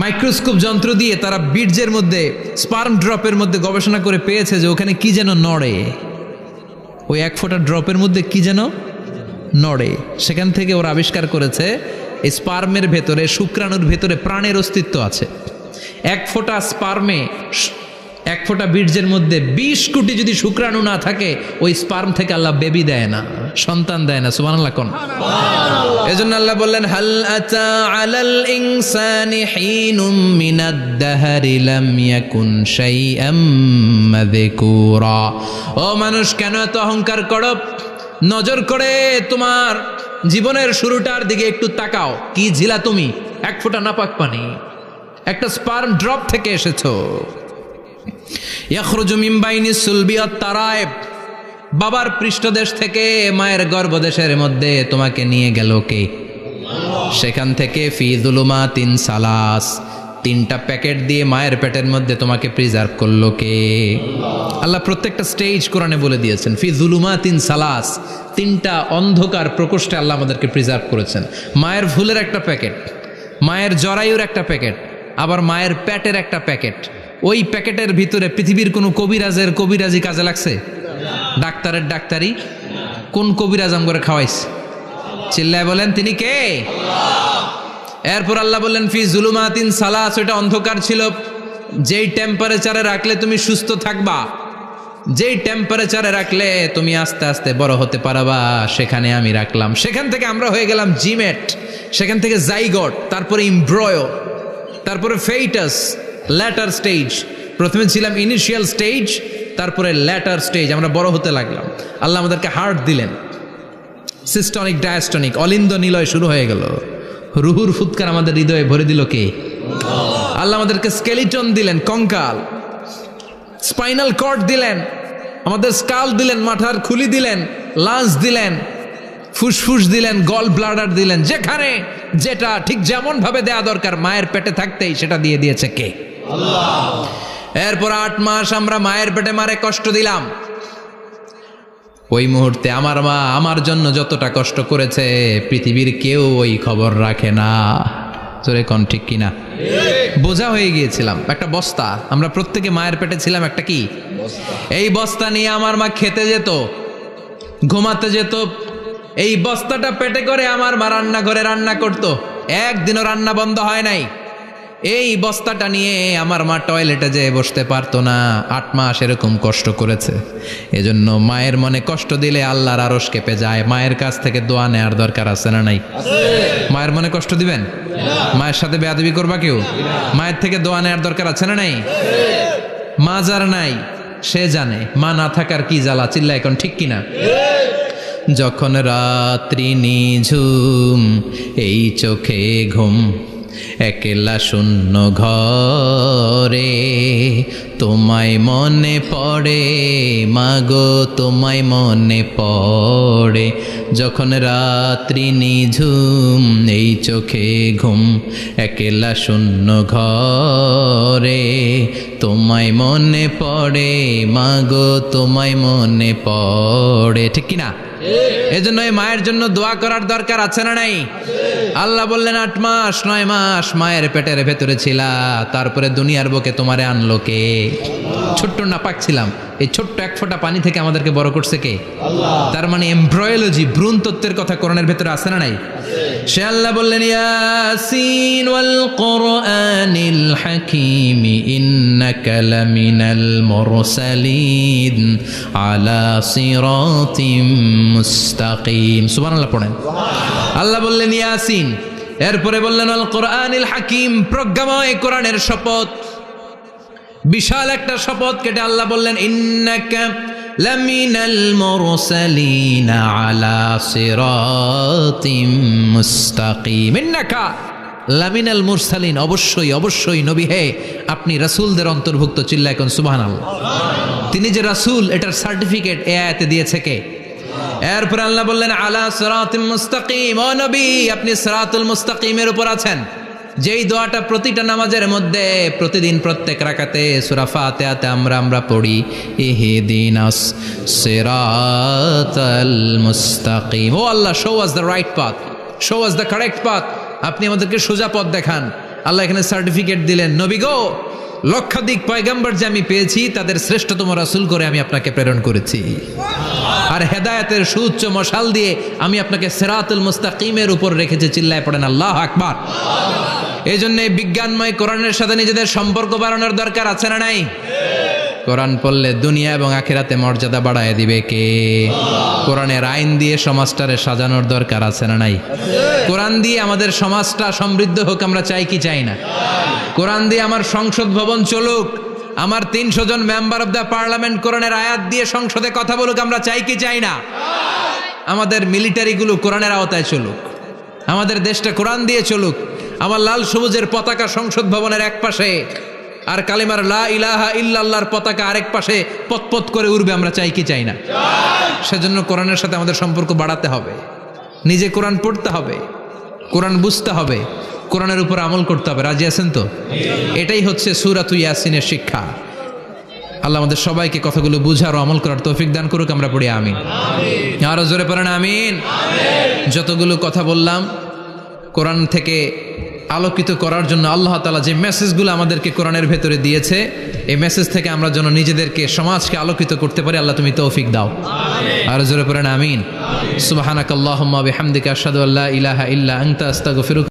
মাইক্রোস্কোপ যন্ত্র দিয়ে তারা বীর্যের মধ্যে, স্পার্ম ড্রপের মধ্যে গবেষণা করে পেয়েছে যে ওখানে কি যেন নড়ে। ওই এক ফোঁটা ড্রপের মধ্যে কি যেন নড়ে। সেখান থেকে ওরা আবিষ্কার করেছে এই স্পার্মের ভেতরে, শুক্রাণুর ভেতরে প্রাণের অস্তিত্ব আছে। এক ফোঁটা স্পার্মে, এক ফোঁটা বীর্যের মধ্যে 20 কোটি যদি শুক্রাণু না থাকে, ওই স্পার্ম থেকে আল্লাহ বেবি দেয় না, সন্তান দেয় না। সুবহানাল্লাহ কোন? এজন্য আল্লাহ বললেন হাল আতা আলাল ইনসানি হিনুম মিনাদ দাহরি লাম ইয়াকুন শাইআম মাযকুরা। ও মানুষ, কেন এত অহংকার করো? নজর করে তোমার জীবনের শুরুটার দিকে একটু তাকাও। কি ঝিলা তুমি? এক ফোঁটা নাপাক পানি, একটা স্পার্ম ড্রপ থেকে এসেছো। ইয়াখরুজু মিন বাইনি সুলবি ওয়াত তারায়েব, বাবার পৃষ্ঠদেশ থেকে মায়ের গর্ভদেশের মধ্যে তোমাকে নিয়ে গেল কে? সেখান থেকে ফি যুলুমাতিন সালাস, তিনটা প্যাকেট দিয়ে মায়ের পেটের মধ্যে তোমাকে প্রিজার্ভ করলো কে? আল্লাহ প্রত্যেকটা স্টেজ কোরআনে বলে দিয়েছেন। ফি যুলুমাতিন সালাস, তিনটা অন্ধকার প্রকোষ্ঠে আল্লাহ আমাদেরকে প্রিজার্ভ করেছেন। মায়ের ভুলের একটা প্যাকেট, মায়ের জরায়ুর একটা প্যাকেট, আবার মায়ের পেটের একটা প্যাকেট। ওই প্যাকেটের ভিতরে পৃথিবীর কোনো কবিরাজের কবিরাজি কাজে লাগছে? ডাক্তারের ডাক্তারি? কোন কবিরাজ আম করে খাওয়াইছে? চিল্লায় বলেন তিনি কে? এরপর আল্লাহ বললেন ফি যুলুমাতিন সালাস, ওটা অন্ধকার ছিল। যেই টেম্পারেচারে রাখলে তুমি সুস্থ থাকবা, যেই টেম্পারেচারে রাখলে তুমি আস্তে আস্তে বড় হতে পারবা, সেখানে আমি রাখলাম। সেখান থেকে আমরা হয়ে গেলাম জিমেট, সেখান থেকে জাইগট, তারপরে ইমব্রয়ো, তারপরে ফেইটাস, ল্যাটার স্টেজ। প্রথমে ছিলাম ইনিশিয়াল স্টেজ, তারপরে ল্যাটার স্টেজ, আমরা বড় হতে লাগলাম। আল্লাহ আমাদেরকে হার্ট দিলেন, সিস্টনিক ডায়াস্টনিক, অলিন্দ নিলয় শুরু হয়ে গেল। রুহুর ফুৎকার আমাদের হৃদয়ে ভরে দিল কে? আল্লাহ আমাদেরকে স্কেলিটন দিলেন, কঙ্কাল, স্পাইনাল কর্ড দিলেন, আমাদের স্কাল দিলেন, মাথার খুলি দিলেন, লাঞ্চ দিলেন, ফুসফুস দিলেন, গল ব্লাডার দিলেন। যেখানে যেটা ঠিক যেমন ভাবে দেয়া দরকার মায়ের পেটে থাকতেই সেটা দিয়ে দিয়েছে কে? আল্লাহ। এরপর 8 মাস আমরা মায়ের পেটে মারে কষ্ট দিলাম। ওই মুহূর্তে আমার মা আমার জন্য যতটা কষ্ট করেছে পৃথিবীর কেউ ওই খবর রাখে না। জোরে কোন ঠিক কিনা? বোঝা হয়ে গিয়েছিলাম, একটা বস্তা। আমরা প্রত্যেকে মায়ের পেটে ছিলাম একটা কি এই বস্তা নিয়ে আমার মা খেতে যেত, ঘুমাতে যেত। এই বস্তাটা পেটে করে আমার মা রান্নাঘরে রান্না করত, একদিনও রান্না বন্ধ হয় নাই। এই বস্তাটা নিয়ে আমার মা টয়লেটে যেয়ে বসতে পারতো না। 8 মাস এরকম কষ্ট করেছে। এজন্য মায়ের মনে কষ্ট দিলে আল্লাহর আরশ কেঁপে যায়। মায়ের কাছ থেকে দোয়া নেওয়ার দরকার আছে না নাই? মায়ের মনে কষ্ট দিবেন? মায়ের সাথে বেয়াদবি করবা কেউ? মায়ের থেকে দোয়া নেওয়ার দরকার আছে না নাই? মা যার নাই সে জানে মা না থাকার কি জ্বালা। চিল্লা এখন ঠিক কিনা? যখন রাত্রি নিঝুম, এই চোখে ঘুম, একলা শূন্য ঘরে, তোমায় মনে পড়ে মাগো, তোমায় মনে পড়ে। যখন রাত্রি নিঝুম, এই চোখে ঘুম, একলা শূন্য ঘরে, তোমায় মনে পড়ে মাগো, তোমায় মনে পড়ে। ঠিক কিনা? এজন্য এই মায়ের জন্য দোয়া করার দরকার আছে না নাই? আল্লাহ বললেন 8 মাস 9 মাস মায়ের পেটের ভেতরে ছিলা, তারপরে দুনিয়ার বুকে তোমারে আনলো কে? ছোট্ট নাপাক ছিলাম, এই ছোট্ট এক ফোঁটা পানি থেকে আমাদেরকে বড় করছে কে? আল্লাহ। তার মানে এমব্রয়োলজি, ভ্রূণ তত্ত্বের কথা কোরআনের ভেতরে আছে না নাই? সে আল্লাহ বললেন ইয়াসিন ওয়াল কোরআনিল হাকীম ইন্নাকা লামিনাল মুরসালিন আলা সিরাতিম মুস্তাকিম। সুবহানাল্লাহ পড়েন। আল্লাহ বললেন ইয়াসিন, এরপরে বললেন আল কোরআনিল হাকীম, প্রজ্ঞাময় কোরআনের শপথ। বিশাল একটা শপথ কেটে আল্লাহ বললেন ইন্নাকা লামিনাল মুরসালিন আলা সিরাতিম মুস্তাকিম। ইন্নাকা লামিনাল মুরসালিন, অবশ্যই অবশ্যই নবী হে আপনি রাসূলদের অন্তর্ভুক্ত। চিল্লা এখন সুবহানাল্লাহ। তিনি যে রাসূল এটার সার্টিফিকেট এই আয়াতে দিয়েছে কে? এরপর আল্লাহ বললেন আলা সিরাতিম মুস্তাকিম, ও নবী আপনি সিরাতুল মুস্তাকিমের উপর আছেন। যেই দোয়াটা প্রতিটা নামাজের মধ্যে প্রতিদিন প্রত্যেক রাকাতে সূরা ফাতিহাতে আমরা পড়ি, ইহদিনাস সিরাতাল মুস্তাকিম। O Allah, show us the right path, show us the correct path. আপনি আমাদেরকে সোজা পথ দেখান। আল্লাহ এখানে সার্টিফিকেট দিলেন, নবী গো, লক্ষাধিক পয়গম্বর যে আমি পেয়েছি তাদের শ্রেষ্ঠতম রাসূল করে আমি আপনাকে প্রেরণ করেছি, আর হেদায়েতের সুউচ্চ মশাল দিয়ে আমি আপনাকে সিরাতুল মুস্তাকিমের উপর রেখেছি। চিল্লায় পড়েন আল্লাহু আকবার। এই জন্য বিজ্ঞানময় কোরআনের সাথে নিজেদের সম্পর্ক বাড়ানোর দরকার আছে না নাই? কোরআন পড়লে দুনিয়া এবং আখিরাতে মর্যাদা বাড়ায় দিবে কে? কোরআনের আইন দিয়ে সমাজটারে সাজানোর দরকার আছে না নাই? কোরআন দিয়ে আমাদের সমাজটা সমৃদ্ধ হোক আমরা চাই কি চাই না? কোরআন দিয়ে আমার সংসদ ভবন চলুক, আমার 300 জন মেম্বার অফ দ্য পার্লামেন্ট কোরআনের আয়াত দিয়ে সংসদে কথা বলুক আমরা চাই কি চাই না? আমাদের মিলিটারিগুলো কোরআনের আওতায় চলুক, আমাদের দেশটা কোরআন দিয়ে চলুক। আমার লাল সবুজের পতাকা সংসদ ভবনের এক পাশে, আর কালিমার লা ইলাহা ইল্লাল্লাহর পতাকা আরেক পাশে পতপত করে উড়বে, আমরা চাই কি চাই না? সেজন্য কোরআনের সাথে আমাদের সম্পর্ক বাড়াতে হবে, নিজে কোরআন পড়তে হবে, কোরআন বুঝতে হবে, কোরআনের উপর আমল করতে হবে। রাজি আছেন তো? এটাই হচ্ছে সূরাতু ইয়াসিনের শিক্ষা। আল্লাহ আমাদের সবাইকে কথাগুলো বুঝার ও আমল করার তৌফিক দান করুক। আমরা পড়ি আমিন। আরো জোরে পড়েন আমিন। যতগুলো কথা বললাম কোরআন থেকে আলোকিত করার জন্য আল্লাহ তাআলা যে মেসেজগুলো আমাদেরকে কোরআনের ভেতরে দিয়েছে, এই মেসেজ থেকে আমরা যেন নিজেদেরকে, সমাজকে আলোকিত করতে পারি। আল্লাহ তুমি তৌফিক দাও। আরো জোরে পড়েন আমিন। সুবহানাকাল্লাহুম্মা বিহামদিকা আশহাদু আল্লা ইলাহা ইল্লা আনতা আস্তাগফিরুকা